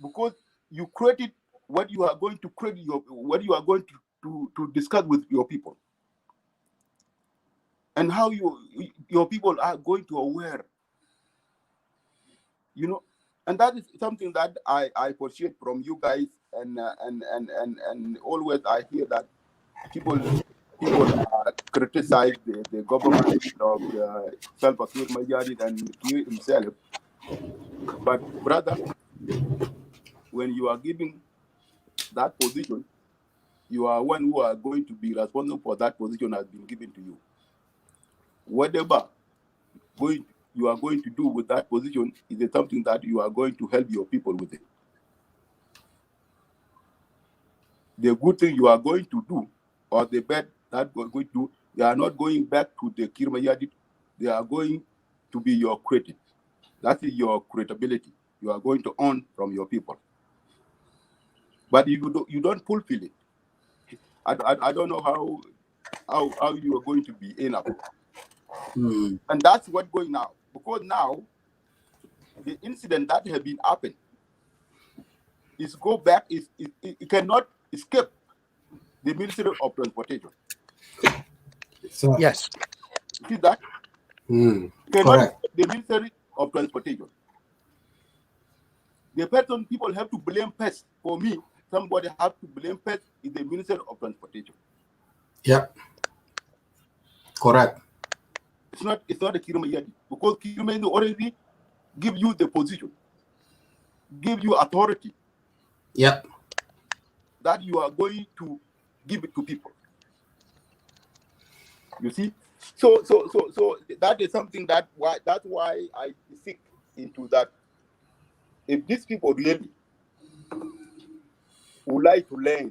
Because you created what you are going to create, what you are going to discuss with your people. And how your people are going to aware. And that is something that I appreciate from you guys, and always I hear that people criticize the government of Salva Kiir Mayardit and Kiir himself. But brother, when you are giving that position, you are one who are going to be responsible for that position has been given to you. Whatever you are going to do with that position is something that you are going to help your people with it. The good thing you are going to do, or the bad that you are going to do, they are not going back to the Kiir Mayardit. They are going to be your credit. That is your credibility. You are going to earn from your people. But you don't fulfill it. I don't know how you are going to be enough. And that's what's going now. Because now the incident that has been happened is go back, it cannot escape the Ministry of Transportation. So, yes. See that? Cannot escape the Ministry of Transportation. The person people have to blame first, for me, somebody have to blame first is the Minister of Transportation. Yep. Correct. It's not a Kiir Mayardit, because Kiir Mayardit already give you the position, give you authority. Yep. That you are going to give it to people. You see? So that is something that's why I seek into that. If these people really would like to learn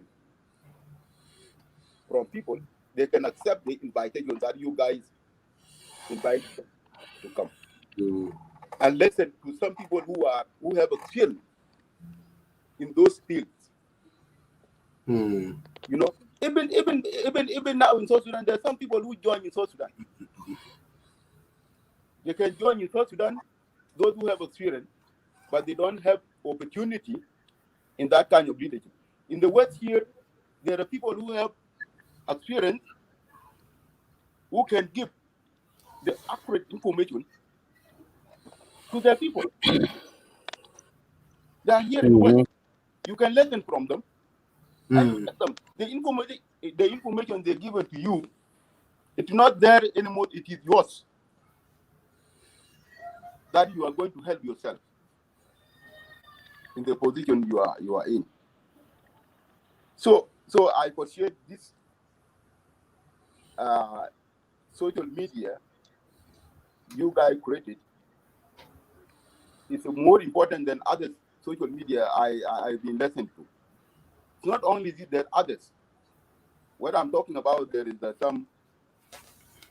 from people, they can accept the invitation that you guys invite them to come. And listen to some people who have a skill in those fields. Even now in South Sudan, there are some people who join in South Sudan. They can join in South Sudan, those who have experience, but they don't have opportunity in that kind of leadership. In the West here, there are people who have experience who can give the accurate information to their people. They are here in the West. You can learn from them and let them. The information they give it to you, it's not there anymore. It is yours. That you are going to help yourself in the position you are in. So I appreciate this social media you guys created. It's more important than other social media I've been listening to. It's not only this, there are others. What I'm talking about, there is some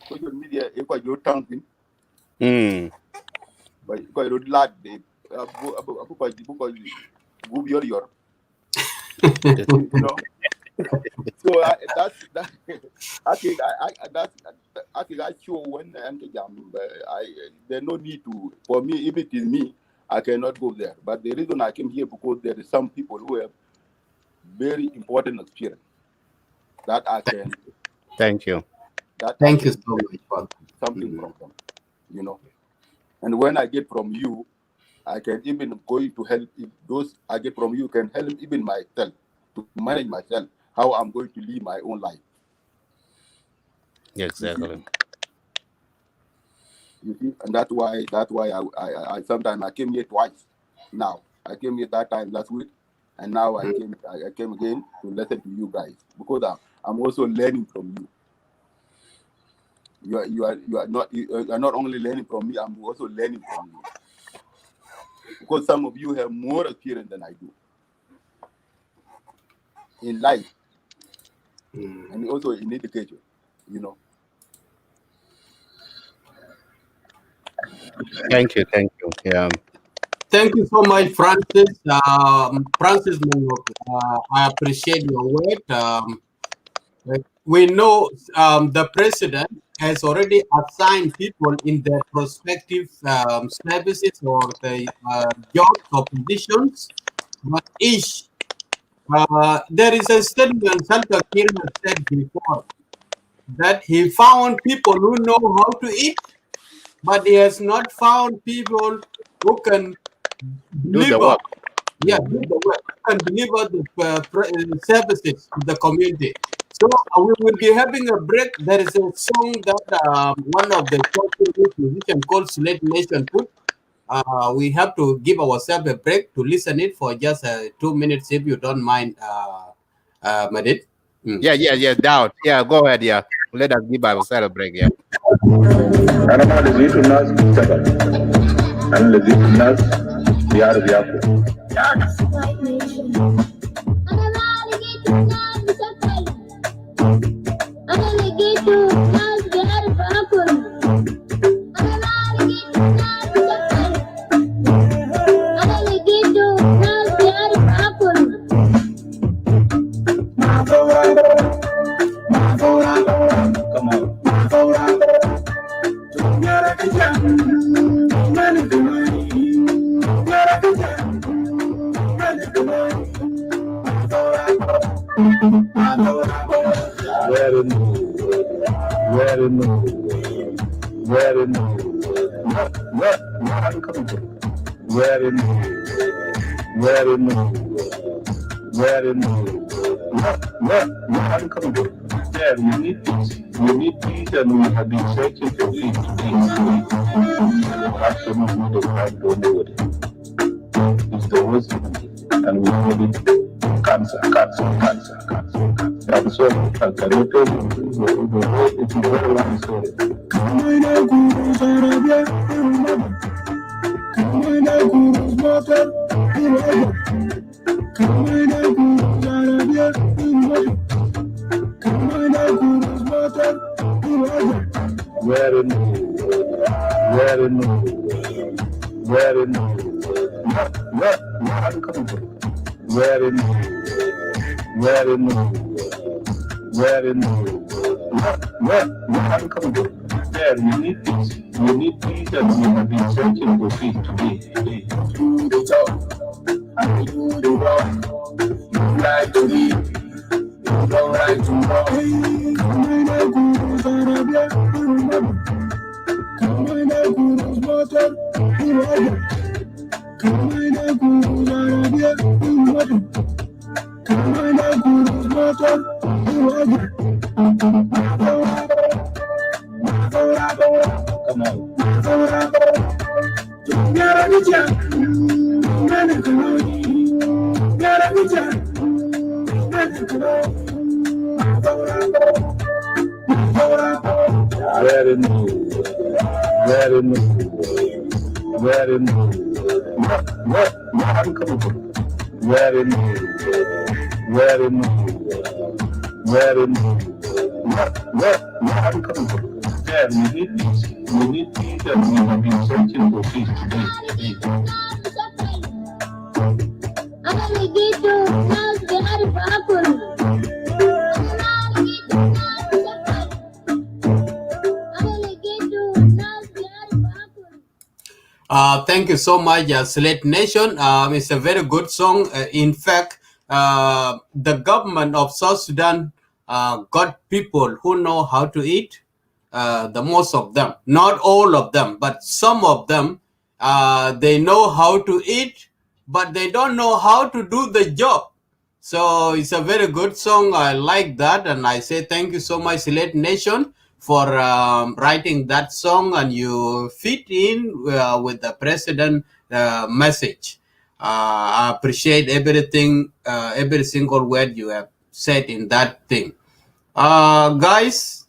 social media if I do something. But I would like the you know. So that's I think I sure when there's no need to, for me, if it is me, I cannot go there. But the reason I came here because there is some people who have very important experience that I can. Thank you. Thank you so much. Something from them, you know. And when I get from you, I can even going to help. If those I get from you can help even myself to manage myself, how I'm going to live my own life. Exactly. You see, and that's why I sometimes I came here twice. Now I came here that time last week, and now I came again to listen to you guys because I'm also learning from you. You are not only learning from me, I'm also learning from you. Because some of you have more experience than I do in life and also in education, you know. Thank you. Yeah. Thank you so much, Francis. Francis, I appreciate your work. We know the president has already assigned people in their prospective services or the jobs or positions, but each there is a statement Salva Kiir has said before that he found people who know how to eat, but he has not found people who can Do the work. Yeah, do the work and deliver the services to the community. So we will be having a break. There is a song that one of the musicians called Slate Nation put. We have to give ourselves a break to listen it for just 2 minutes, if you don't mind, Madid. Yeah, doubt. Yeah, go ahead, yeah. Let us give ourselves a break, yeah. أنا ما لقيت الناس بتشتغل، أنا لقيت الناس بيعرف ياكل. We need peace, and we have been searching for peace today. Absolutely, the crime don't know what it is. It's the worst thing, and we call it cancer. I'm sorry, I cannot tell you. It's a very long story. We need peace, and we have been searching for peace today. like to be, don't like to know. Come very new, very new, very new, very new, very new, very new. Yeah, we need peace, and we have been searching for peace today. Thank you so much, Slate Nation. It's a very good song. In fact, the government of South Sudan got people who know how to eat. The most of them, not all of them, but some of them, they know how to eat, but they don't know how to do the job. So it's a very good song. I like that, and I say thank you so much, Slate Nation, for writing that song, and you fit in with the president message. I appreciate everything, every single word you have said in that thing. Guys,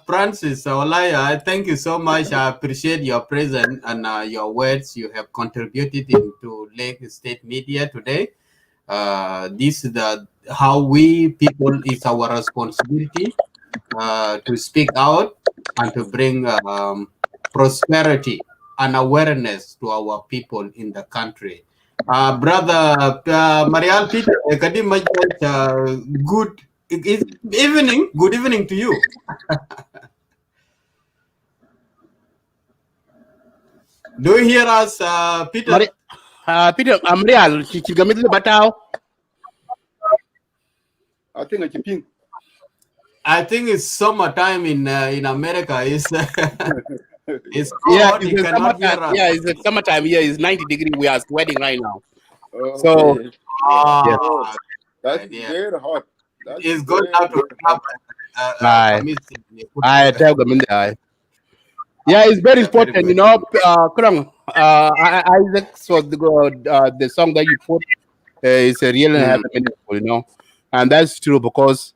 Francis Olaya, I thank you so much. I appreciate your presence and your words you have contributed into Lake State Media today. This is how we people, it's our responsibility to speak out and to bring prosperity and awareness to our people in the country. Brother Marial Peter, good evening. Good evening to you. Do you hear us, Peter? Peter, I'm real. Chichigamit batao. I think it's a ping. I think it's summertime in America. It's it's Yeah, hot. You cannot hear us. yeah, it's the summertime here. It's 90 degrees. We are sweating right now. Okay. So Ah, Oh, that's yeah. very hot. That's It's good now to hot. have I tell them in the eye. Yeah, it's very important, you know. Kurang, Isaac was the song that you put is a real and meaningful, you know, and that's true because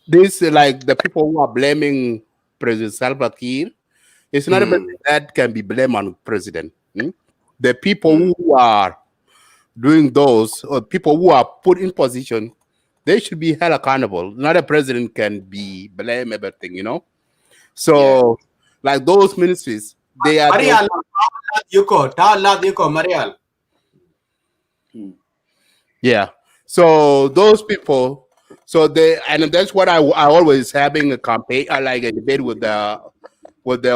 this like the people who are blaming President Salva Kiir, it's not everything that can be blamed on president. The people who are doing those, or people who are put in position, they should be held accountable. Not a president can be blame everything, you know. So, like those ministries, they are. Marial, Marial. Yeah. So those people, so they, and that's what I always having a campaign, I like a debate with the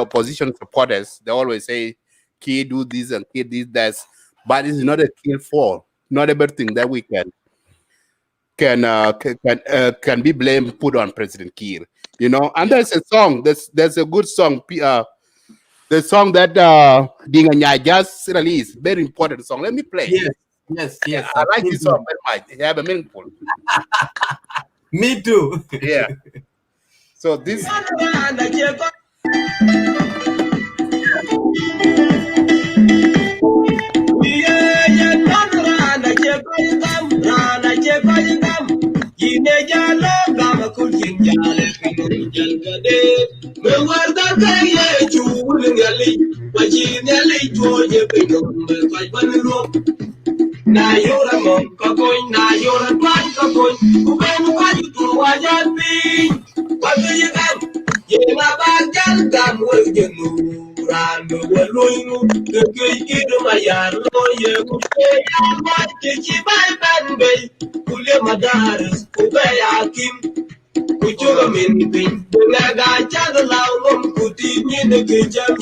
opposition supporters. They always say, "Key do this and key this that," but it's not a kill for. Not everything that we can be blamed put on President Kiir, you know. And there's a song. There's a good song. The song that Dinganya just released, very important song. Let me play. Yes. I like this song very much. They have a meaningful. Me too. Yeah. So this. Na yora mo kakoy na yora pan kakoy kubenu kaji to wajan pi wadu yigam yema bagal gam wegenu rando waluynu kekey kidu mayar lo ye kuke ya mati ki bay ban bay kule madaris kube yakim Kuchuga min pin, Naga Chagala, Kutini, the Kijam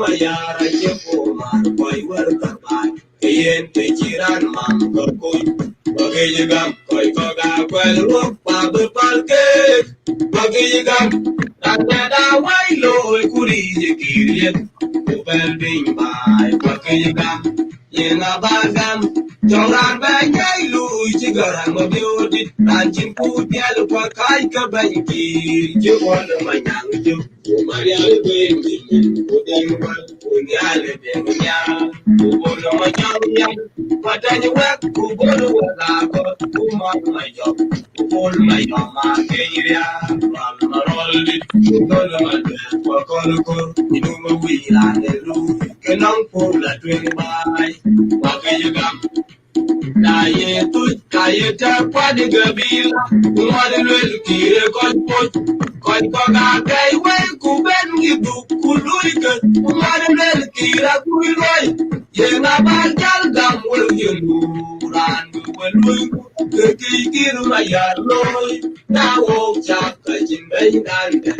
Mayara, Jepo, Man, Boy, welcome back. Ian Pichiran, Mam, Kokoi, Bagayagam, Koikoga, well, look, Babu Palke, Bagayagam, Nada, Wailo, Kuri, Kirian, Ubel by Bagayagam, Yenabagam. Joran banyai lu cigaran mabiodi ranjin putial kwa kai ka banki jewon manyang ju marial bengi udem wal unyale benya ubolo manyang ya patani wek ubolo wala ko uma mayo ubolo mayo ma kenya mal marol di ubolo mayo kwa kolko inuma wila lu kenang pula twen bai wa kenya na ye tu ka ye ta kwa de gabila mo de lel kire ko ko ga kai we ku ben gi du ku lui ke mo de lel kira ku loi ye na ba jal gam we ye lu ran we lui ke ki ma ya loi na wo cha ka jin bai dan de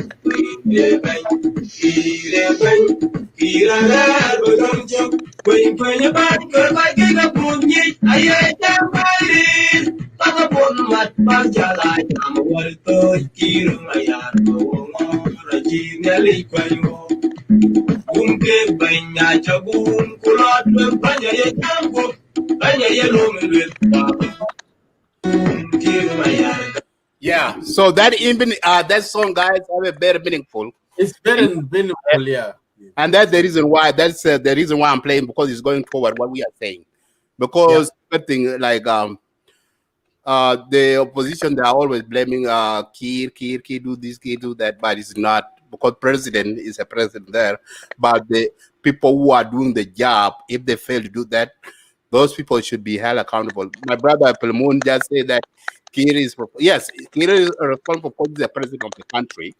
ye bai kire bai kira la ba dam jam when you back, good like a punny, I am fighting. Papa put my panja like I'm a white boy, kill my yard, go on, Regina Quayo. Unke Banya Jabun, Kulot, Banya Yambo, Banya Yellow with Papa. Kill my yard. Yeah. So that song, guys, have a very meaningful. It's very meaningful, yeah. And that's the reason why. That's the reason why I'm playing, because it's going forward what we are saying. Because something like the opposition, they are always blaming Kir do this, Kir do that, but it's not, because president is a president there. But the people who are doing the job, if they fail to do that, those people should be held accountable. My brother Pelmoon just said that Kir is responsible for the president of the country,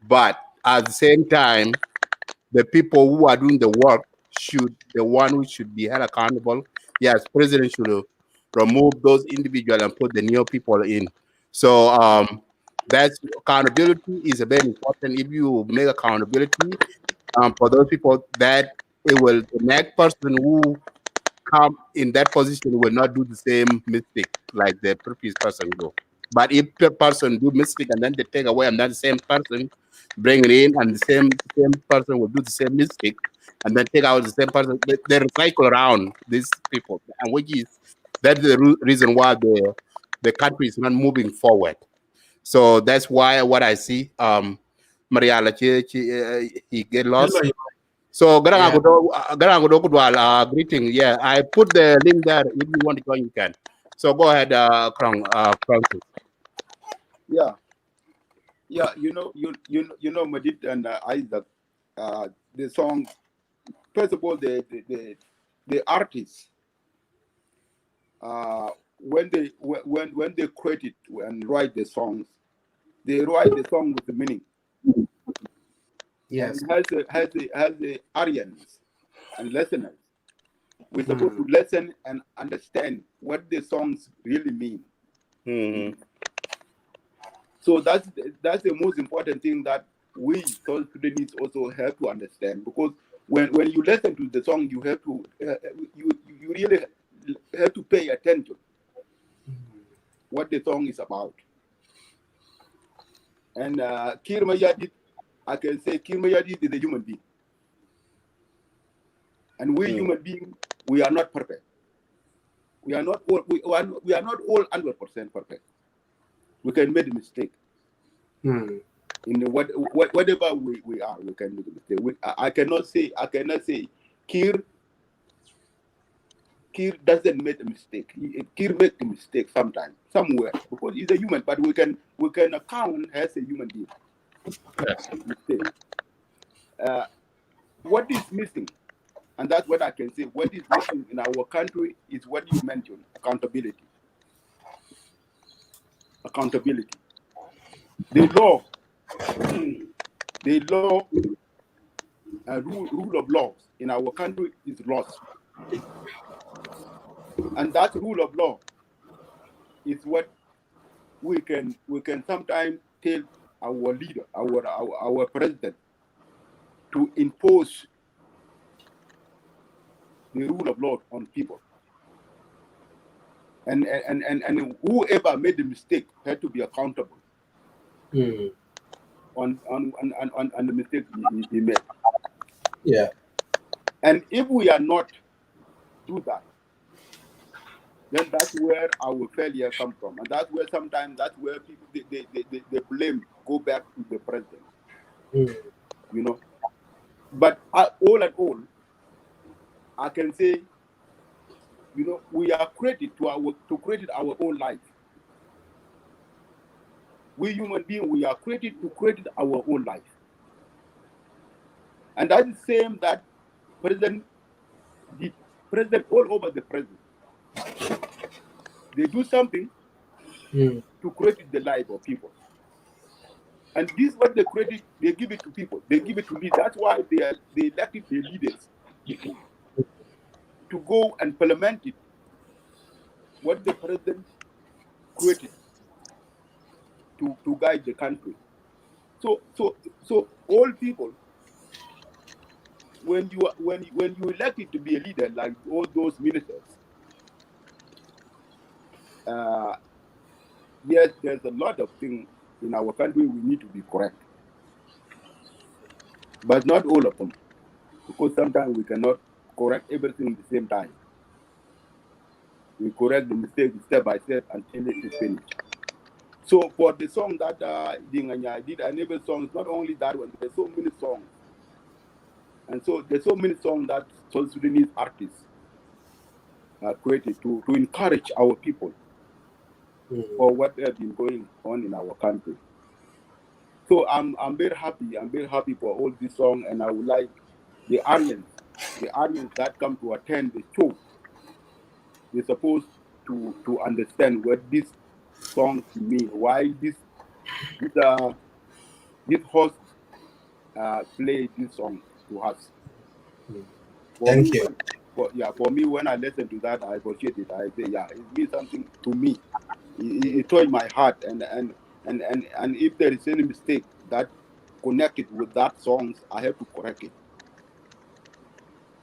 but at the same time, the people who are doing the work the one who should be held accountable. Yes, president should remove those individuals and put the new people in. So that's accountability is very important. If you make accountability for those people, that the next person who come in that position will not do the same mistake like the previous person do. But if the person do mistake and then they take away, and then the same person bring it in, and the same person will do the same mistake, and then take out the same person, they recycle around these people, and which is that's the reason why the country is not moving forward. So that's why what I see, Mariala, he get lost. So greeting. Yeah, I put the link there. If you want to join, you can. So go ahead, Francis. Yeah, you know, Madid and Isaac, the song. First of all, the artists, when they create it and write the songs, they write the song with the meaning. Yes, and has the audience and listeners. We're supposed to listen and understand what the songs really mean. So that's the most important thing that we South Sudanese also have to understand, because when you listen to the song, you have to you really have to pay attention what the song is about. And Kir Mayadit, I can say Kir Mayadit is a human being, and we human beings, we are not perfect. We are not all 100% perfect. We can make a mistake. In whatever we are, we can make a mistake. I cannot say Kir doesn't make a mistake. Kir makes a mistake sometimes, somewhere, because he's a human. But we can account as a human being. Mistake. What is missing, and that's what I can say. What is missing in our country is what you mentioned: accountability. Accountability. The law, rule of laws in our country is lost. And that rule of law is what we can sometimes tell our leader, our president, to impose the rule of law on people. And whoever made the mistake had to be accountable on the mistake he made. Yeah. And if we are not do that, then that's where our failure come from. And that's where sometimes that's where people they blame go back to the president. You know. But all at all, I can say, you know, we are created to create our own life. We human beings, we are created to create our own life. And that is the same that president did. President all over the president. They do something to create the life of people. And this what they created, they give it to people. They give it to leaders. That's why they elected their leaders to go and implement it, what the president created to guide the country. So all people, when you elected to be a leader, like all those ministers, yes, there's a lot of things in our country we need to be correct, but not all of them, because sometimes we cannot correct everything at the same time. We correct the mistake step by step until it is finished. So for the song that Dinganya did, I never songs, not only that one, there's so many songs. And so there's so many songs that South Sudanese artists created to encourage our people for what has been going on in our country. So I'm very happy. I'm very happy for all this song, and I would like the audience that come to attend the show, they're supposed to understand what this song mean. Why this host play this song to us. For Thank me, you. for me, when I listen to that, I appreciate it. I say, yeah, it means something to me. It touched my heart, and if there is any mistake that connected with that songs, I have to correct it.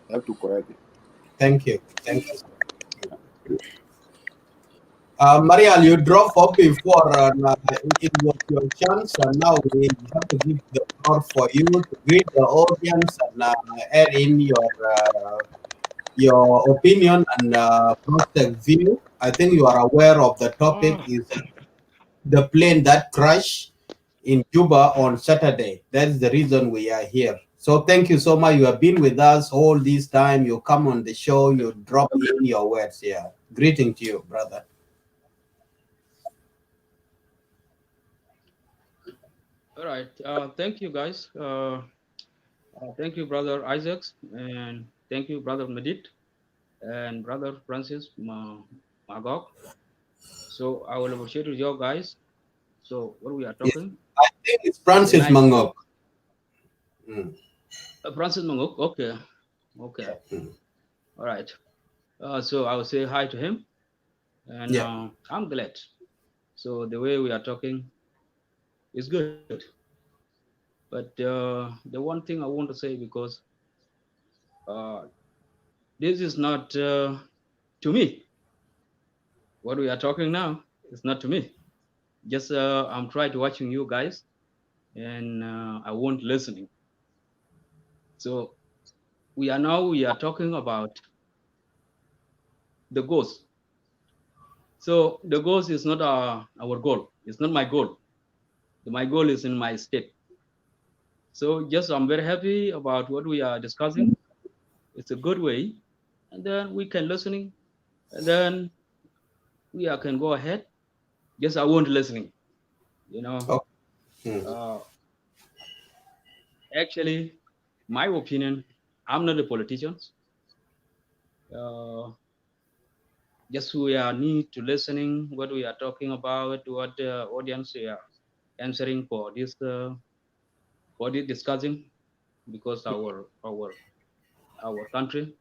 I have to correct it. Thank you. Thank you. Marial, you dropped off before, and it was your chance, and now we have to give the floor for you to greet the audience and add in your opinion and prospect view. I think you are aware of the topic is the plane that crashed in Juba on Saturday. That's the reason we are here. So thank you so much. You have been with us all this time. You come on the show, you drop in your words here. Greeting to you, brother. All right. Thank you, guys. Thank you, Brother Isaacs, and thank you, Brother Medit, and Brother Francis Magog. So I will appreciate you guys. So what we are Yes, talking? I think it's Francis nice Mangok. Francis Magog. Okay. Okay. All right. So I will say hi to him, and Yeah. I'm glad. So the way we are talking is good. But the one thing I want to say, because this is not to me. What we are talking now is not to me. Just I'm trying to watching you guys, and I won't listening. So we are talking about the ghost. So the ghost is not our goal. It's not my goal. My goal is in my state. So just I'm very happy about what we are discussing. It's a good way, and then we can listening, and then can go ahead. Just I won't listening. You know, Oh. uh, actually, my opinion. I'm not a politician. Uh, just we are need to listening what we are talking about, what the audience are answering for this discussing, because our country.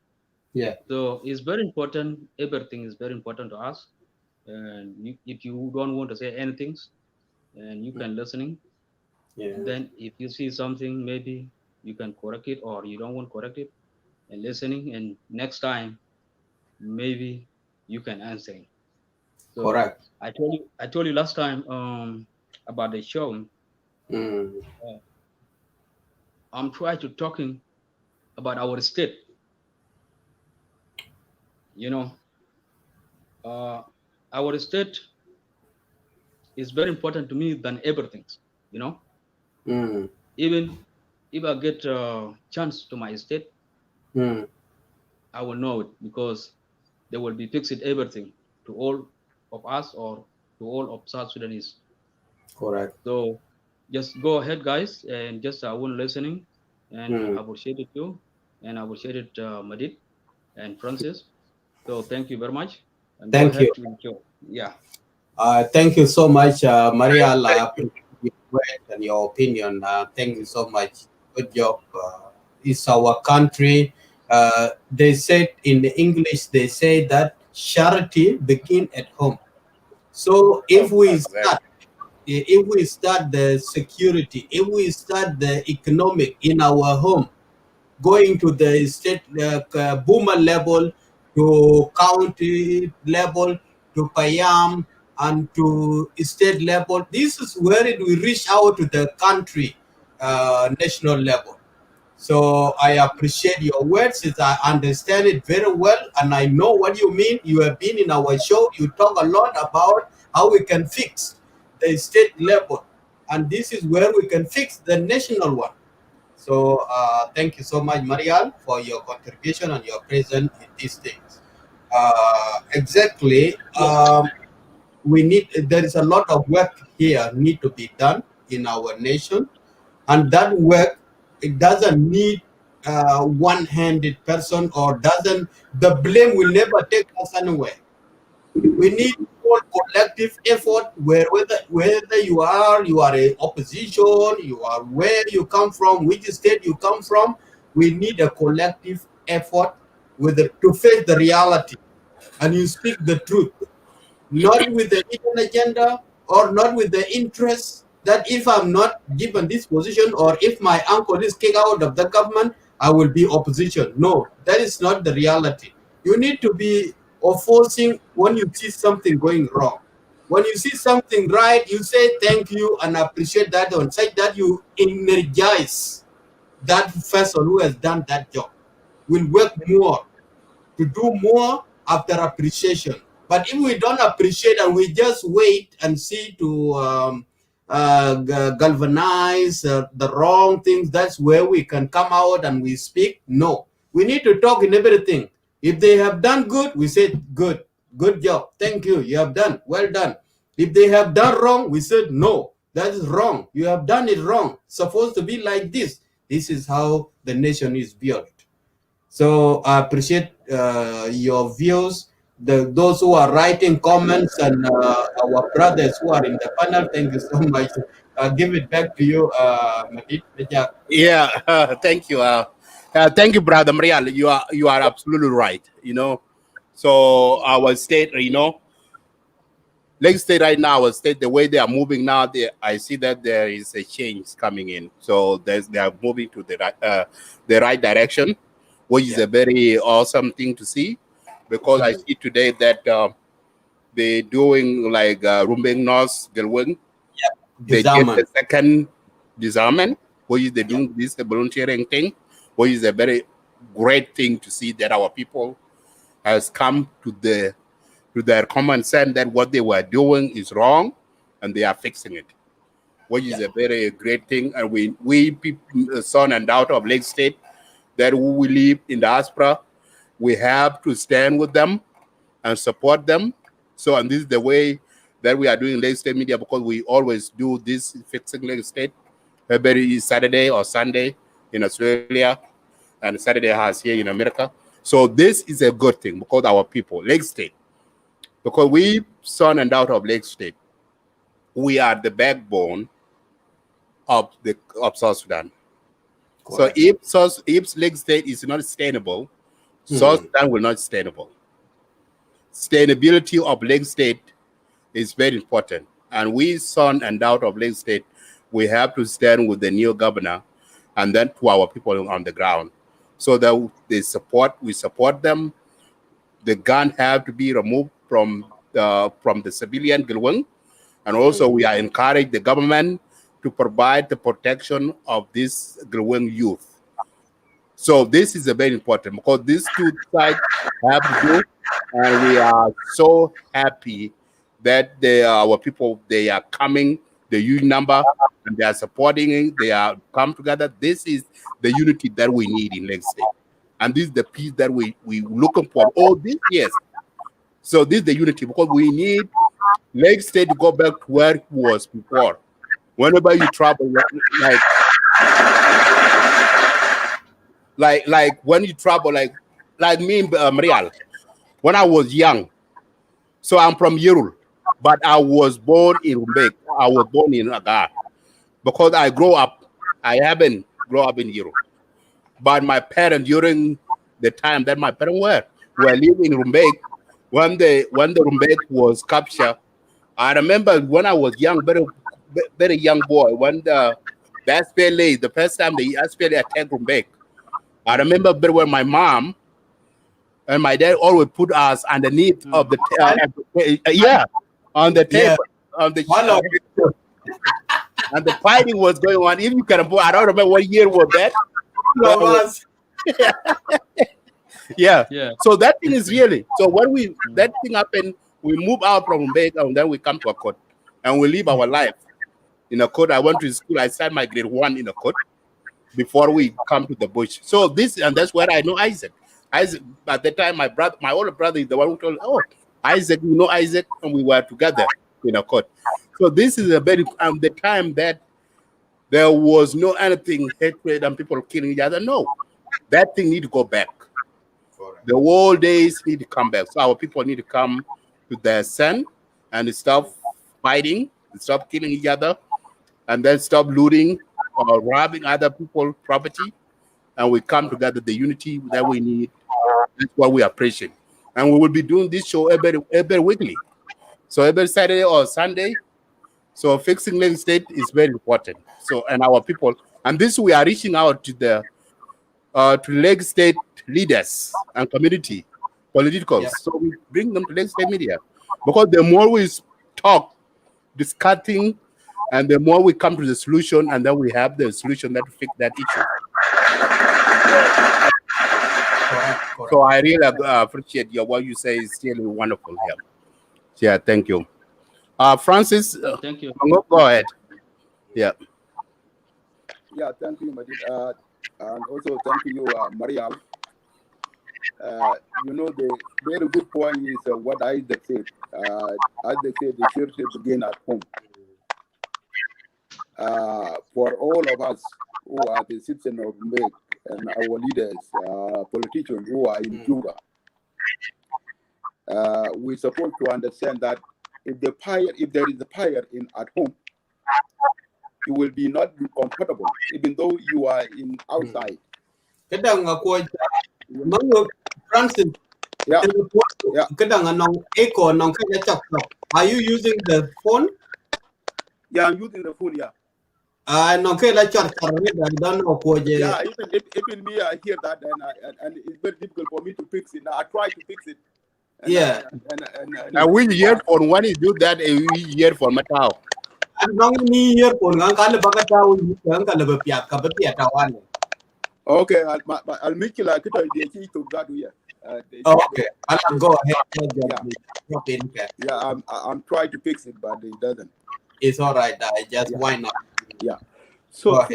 Yeah. So it's very important. Everything is very important to us. and if you don't want to say anything, and you can listening, then if you see something, maybe you can correct it, or you don't want to correct it, and listening, and next time maybe you can answer. So Correct. I told you last time about the show. I'm trying to talking about our state. You know, our state is very important to me than everything. You know, even if I get a chance to my state, I will know it because they will be fixing everything to all of us or to all of South Sudanese. Correct. So just go ahead, guys, and just I want listening, and I appreciate it you, and I appreciate it Madid and Francis. So thank you very much, and go Thank ahead you. to enjoy. Yeah. Thank you so much, Maria. I appreciate your word and your opinion. Thank you so much. Good job. It's our country. They said in the English, they say that charity begin at home. So if we start the security, if we start the economic in our home, going to the state boomer level, to county level, to Payam, and to state level. This is where it will reach out to the country, national level. So I appreciate your words. I understand it very well, and I know what you mean. You have been in our show. You talk a lot about how we can fix the state level, and this is where we can fix the national one. So thank you so much, Marial, for your contribution and your presence in these things. Exactly. There is a lot of work here need to be done in our nation, and that work, it doesn't need one-handed person, or doesn't, the blame will never take us anywhere. We need all collective effort, whether you are a opposition, you are where you come from, which state you come from. We need a collective effort to face the reality, and you speak the truth, not with the hidden agenda, or not with the interest that if I'm not given this position, or if my uncle is kicked out of the government, I will be opposition. No, that is not the reality. You need to be opposing when you see something going wrong. When you see something right, you say thank you and appreciate that, and say that you energize that person who has done that job. Will work more to do more after appreciation. But if we don't appreciate and we just wait and see to galvanize the wrong things, that's where we can come out and we speak. No, we need to talk in everything. If they have done good, we say good, good job, thank you, you have done, well done. If they have done wrong, we said no, that is wrong, you have done it wrong, supposed to be like this. This is how the nation is built. So I appreciate your views. Those who are writing comments, and our brothers who are in the panel, thank you so much. I'll give it back to you, Madid. Yeah, thank you. Thank you, brother Marial. You are absolutely right. So our state, Lake State right now, our state, the way they are moving now, I see that there is a change coming in. So they are moving to the right direction, which is a very awesome thing to see, because I see today that they're doing like Rumbeng North, Gelwing. They did the second disarmament, which is they're doing this volunteering thing, which is a very great thing to see that our people has come to their common sense that what they were doing is wrong, and they are fixing it, which is a very great thing. And we people, son and daughter of Lake State, that we live in diaspora, we have to stand with them and support them. So, and this is the way that we are doing Lake State Media, because we always do this fixing Lake State every Saturday or Sunday in Australia, and Saturday has here in America. So this is a good thing, because our people, Lake State, because we, son and daughter of Lake State, we are the backbone of South Sudan. Correct. So if Lake State is not sustainable, South Sudan will not sustainable. Sustainability of Lake State is very important. And we, son and daughter of Lake State, we have to stand with the new governor and then to our people on the ground so that we support them. The gun have to be removed from the civilian Gilwing. And also we are encourage the government to provide the protection of this Gilwing youth. So this is a very important because these two sides have to do, and we are so happy that our people, they are coming, the huge number, and they are supporting it. They are come together. This is the unity that we need in Lake State, and this is the peace that we looking for all these years. So this is the unity because we need Lake State to go back to where it was before. Whenever you travel, like when you travel, like me in Marial, when I was young. So I'm from Yerul, but I was born in Rumbek. I was born in Agar because I haven't grown up in Yerul. But my parents, during the time that my parents were living in Rumbek, when the Rumbek was captured, I remember when I was young, very young boy, when the SPLA, the first time the SPLA attacked Rumbek, I remember very well my mom and my dad always put us underneath of the on the table on the and the fighting was going on. If you can, I don't remember what year was that. Yeah. So that thing is really so when that thing happened, we move out from Rumbek and then we come to a court and we live our life in a court. I went to school. I started my grade 1 in a court before we come to the bush. So that's where I know Isaac. Isaac, at the time, my older brother is the one who told me, oh, Isaac, you know Isaac, and we were together in a court. So this is a very the time that there was no anything hatred and people killing each other. No, that thing need to go back. The old days need to come back. So our people need to come to their son and stop fighting, stop killing each other, and then stop looting or robbing other people's property. And we come together, the unity that we need. That's what we are preaching. And we will be doing this show every weekly. So every Saturday or Sunday. So fixing Lake State is very important. So, and our people, and this we are reaching out to the to Lake State leaders and community politicals. So we bring them to Lake State media because the more we talk, discussing, and the more we come to the solution, and then we have the solution that fix that issue. Correct. So I really appreciate what you say is really wonderful here. Yeah, thank you. Francis, thank you. Go ahead. Yeah. Yeah, thank you, Madid. And also thank you, Mariam. The very good point is what Isaac said. Isaac said the church should begin at home. For all of us who are the citizens of Mbek and our leaders, politicians who are in Juba, we're supposed to understand that if there is a fire at home, you will be not comfortable, even though you are outside. Francis, yeah. Are you using the phone? Yeah, I'm using the phone, yeah. I don't know. Yeah, even me, I hear that, and it's very difficult for me to fix it. Now, I try to fix it. And we hear for when you do that, we hear for Matao. Okay, I'll make you like it to God here. Okay, I'll go ahead. Yeah, I'm trying to fix it, but it doesn't. It's all right. Why not? Yeah. So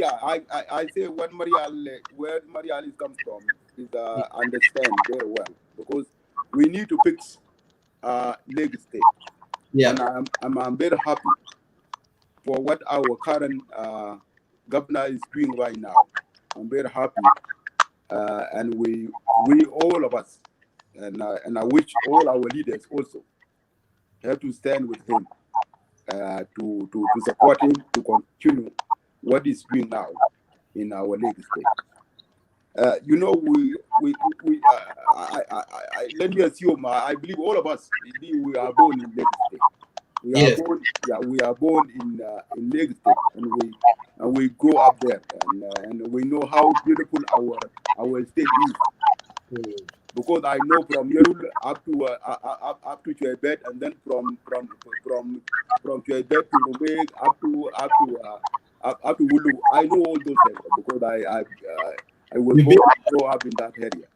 yeah, I say where Marial comes from is understand very well, because we need to fix Lake State. Yeah. And I'm very happy for what our current governor is doing right now. I'm very happy, and we all of us, and I wish all our leaders also have to stand with him to support him to continue what he's doing now in our Lake State. You know, let me assume, I believe all of us, we are born in Lagos State. We are Yes. born, we are born in Lagos State, and we grow up there, and we know how beautiful our state is. Because I know from Yerul up to Chuebet, and then from Chuebet to Rumbek up to Wulu. I know all those areas because I was born and grow up in that area.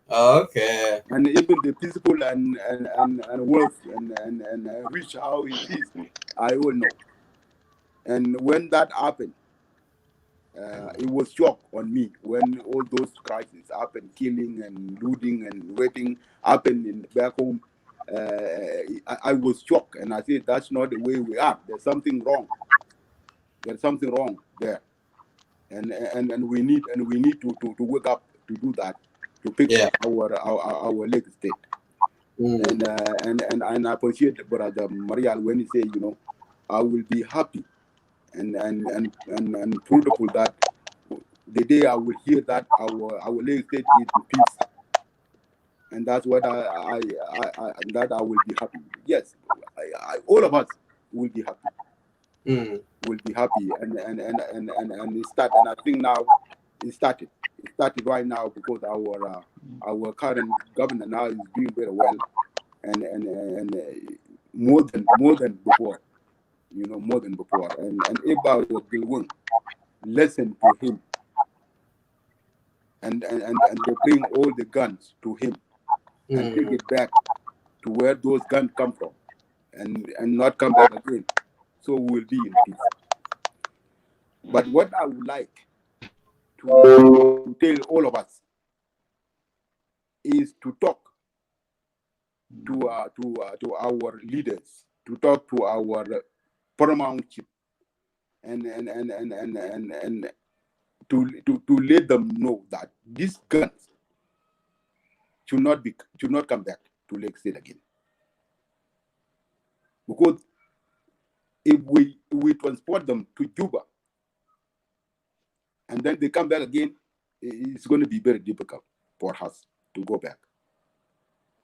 Okay. And even the peaceful and wealth and rich how it is, I all know. And when that happened, it was shock on me when all those crises happened, killing and looting and raping happened in back home. I was shocked, and I said, "That's not the way we are. There's something wrong. There's something wrong there, and we need to wake up to do that, to fix our Lake State." And I appreciate Brother Marial when he say, you know, I will be happy and fruitful that the day I will hear that our Lake State is in peace, and that's what I will be happy. Yes, all of us will be happy. Will be happy, and it start. And I think now it started. It started right now because our current governor now is doing very well, and more than before. You know, more than before. And if I was going listen to him, and they bring all the guns to him and take it back to where those guns come from, and not come back again, so we'll be in peace. But what I would like to tell all of us is to talk to our leaders, to talk to our paramount chief, and to let them know that these guns should not come back to Lake State again. Because if we transport them to Juba and then they come back again, it's going to be very difficult for us to go back.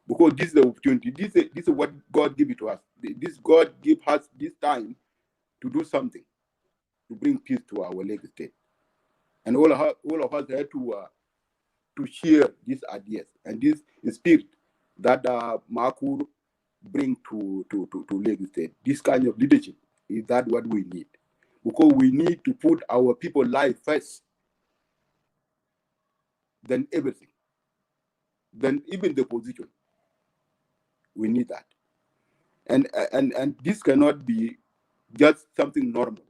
Because this is the opportunity. This is what God gave it to us. This God give us this time to do something, to bring peace to our Lake State. And all of us had to share these ideas and this spirit that Makur bring to Lake State. This kind of leadership is that what we need, because we need to put our people's life first, then everything, then even the position. We need that, and this cannot be just something normal.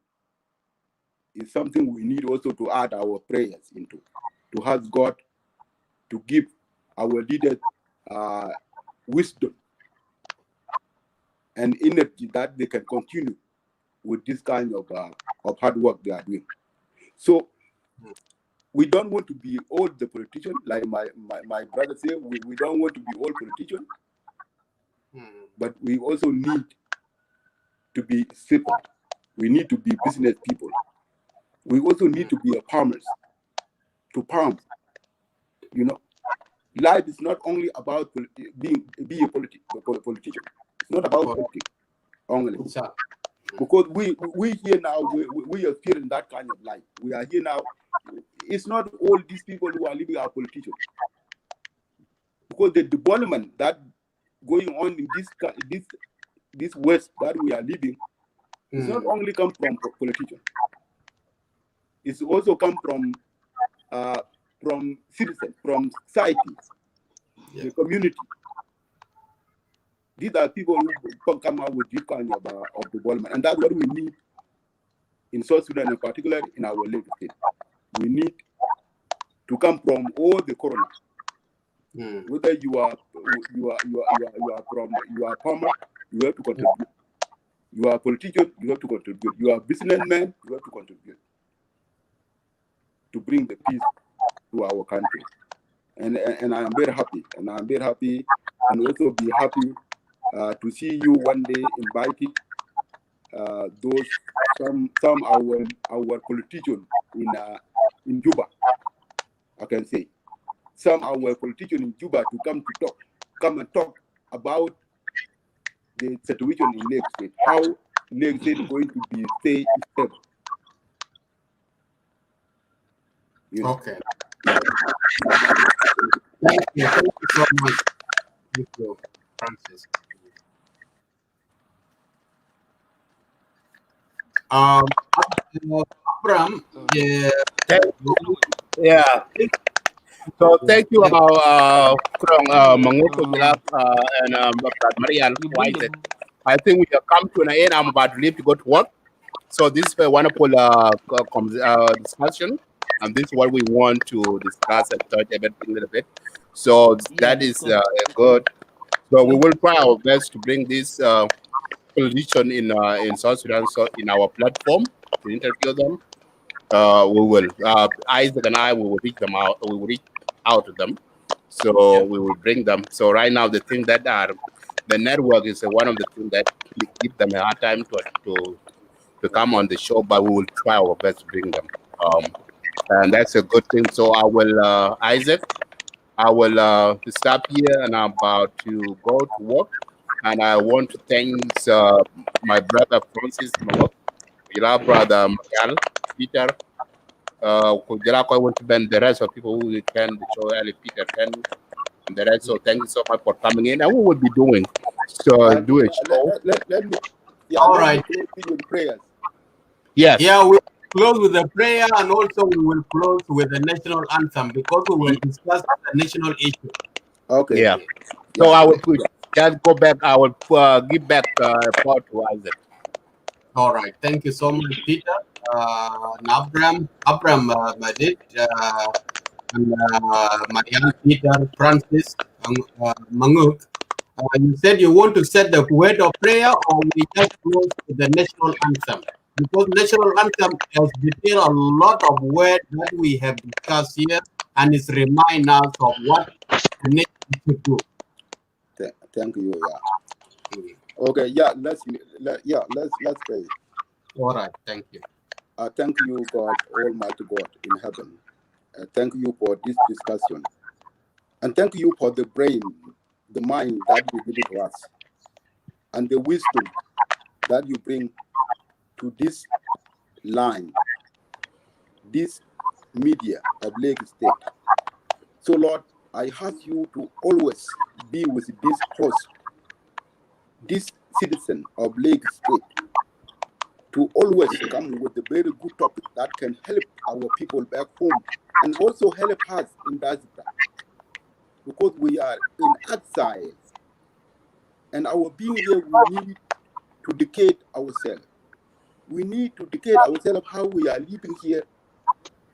It's something we need also to add our prayers into, to ask God to give our leaders wisdom and energy that they can continue with this kind of hard work they are doing. So we don't want to be all the politicians, like my brother said. We don't want to be all politicians, but we also need to be civil. We need to be business people. We also need to be farmers, to farm. You know, life is not only about being a politician. It's not about politics only. Because we here now, we are feeling that kind of life. We are here now. It's not all these people who are living are politicians. Because the development that going on in this West that we are living, it's not only come from politicians. It's also come from citizens, from society, the community. These are people who come out with this kind of development, and that's what we need in South Sudan, in particular in our Lake State. We need to come from all the corners. Whether you are a farmer, you have to contribute. You are a politician, you have to contribute. You are a businessman, you have to contribute to bring the peace to our country. And I am very happy, and also be happy to see you one day invited some our politicians in Juba, I can say. some of our politicians in Juba to come and talk about the situation in Lake State, how Lake State is going to be stay stable. You know? Okay. Thank you so much. Thank you, Francis. Abraham, Yeah. So thank you, Manguko Milap and Marian Isaac. I think we have come to an end. I'm about to leave to go to work. So this is a wonderful discussion, and this is what we want to discuss and touch everything a little bit. So that is good. So we will try our best to bring this position in South Sudan, so in our platform to interview them. We will Isaac and I will reach them out. We will reach out to them, so we will bring them. So right now, the thing that are the network is one of the things that give them a hard time to come on the show, but we will try our best to bring them. And that's a good thing. So I will Isaac, I will stop here, and I'm about to go to work. And I want to thank my brother Francis, my brother Michael, Peter. I want to bend the rest of people who attend the show early, Peter Ken, and the rest. So thank you so much for coming in. And we will be doing do a show. Let me, all right. With prayers. Yes. Yeah, we close with a prayer, and also we will close with the national anthem because we will discuss the national issue. Okay. Yeah. So I will just go back. I will give back part to Isaac. All right. Thank you so much, Peter. Abraham, Madid, and Marianne, Peter, Francis, Manguk. You said you want to set the word of prayer, or we just close with the national anthem? Because national anthem has detailed a lot of words that we have discussed here, and it's remind us of what the nation should do. Thank you. Yeah. Okay. Yeah. Let's pray. All right. Thank you. Thank you, God, Almighty God in heaven. Thank you for this discussion, and thank you for the brain, the mind that you give it to us, and the wisdom that you bring to this line, this media of Lake State. So, Lord, I ask you to always be with this host, this citizen of Lake State, to always come with a very good topic that can help our people back home and also help us in diaspora, because we are in exile, and our being here, we need to educate ourselves. We need to educate ourselves how we are living here,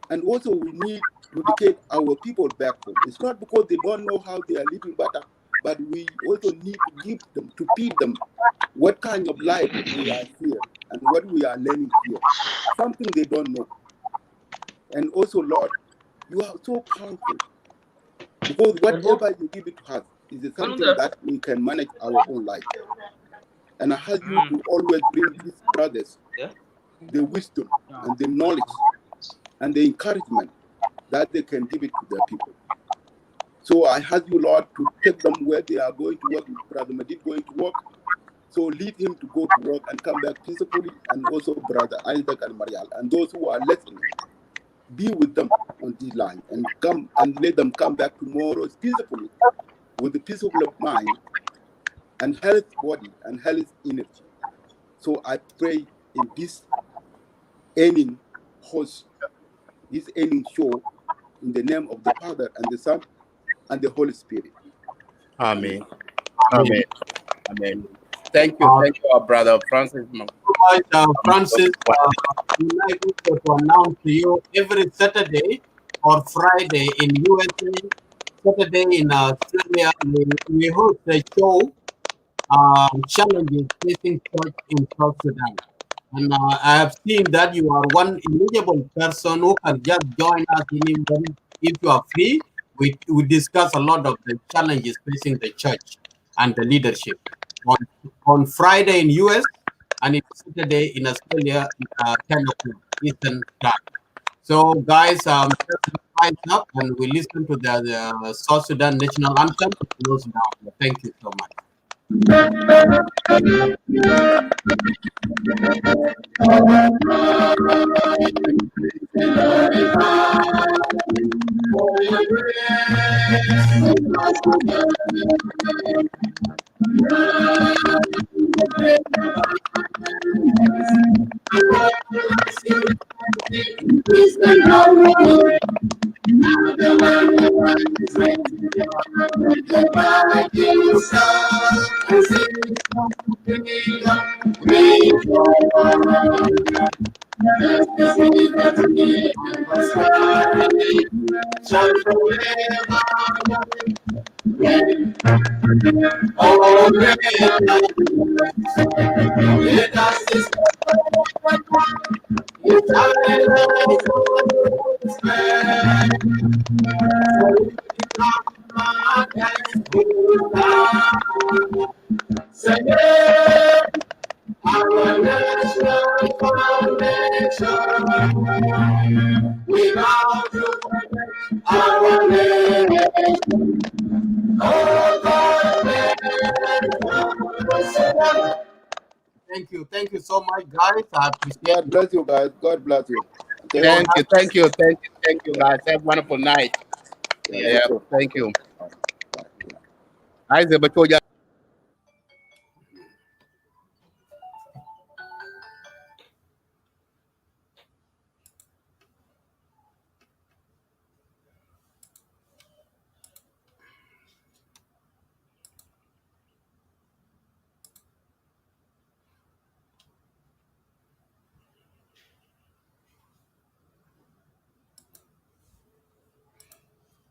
and also we need to educate our people back home. It's not because they don't know how they are living better, but we also need to give them, to feed them what kind of life we are here and what we are learning here, something they don't know. And also, Lord, you are so powerful, because whatever you give it to us is something that we can manage our own life. And I have you to always bring these brothers the wisdom and the knowledge and the encouragement that they can give it to their people. So I ask you, Lord, to take them where they are going to work. Brother Madid going to work, so lead him to go to work and come back peacefully. And also Brother Isaac and Marial, and those who are listening, be with them on this line and come and let them come back tomorrow peacefully, with a peaceful mind and health body and health energy. So I pray in this ending host, this ending show, in the name of the Father and the Son and the Holy Spirit. Amen. Amen. Amen. Thank you, our brother Francis. Francis, we like to announce to you every Saturday or Friday in USA, Saturday in Australia, we host a show, challenges facing church in South Sudan. And I have seen that you are one eligible person who can just join us if you are free. We discuss a lot of the challenges facing the church and the leadership on Friday in US and Saturday in Australia, 10 o'clock Eastern time. So guys, just rise up and we listen to the South Sudan national anthem to close down. Thank you so much. Thank you so much, guys. I appreciate God bless you, guys. God bless you. Thank you, guys. Have a wonderful night. Yeah, thank you.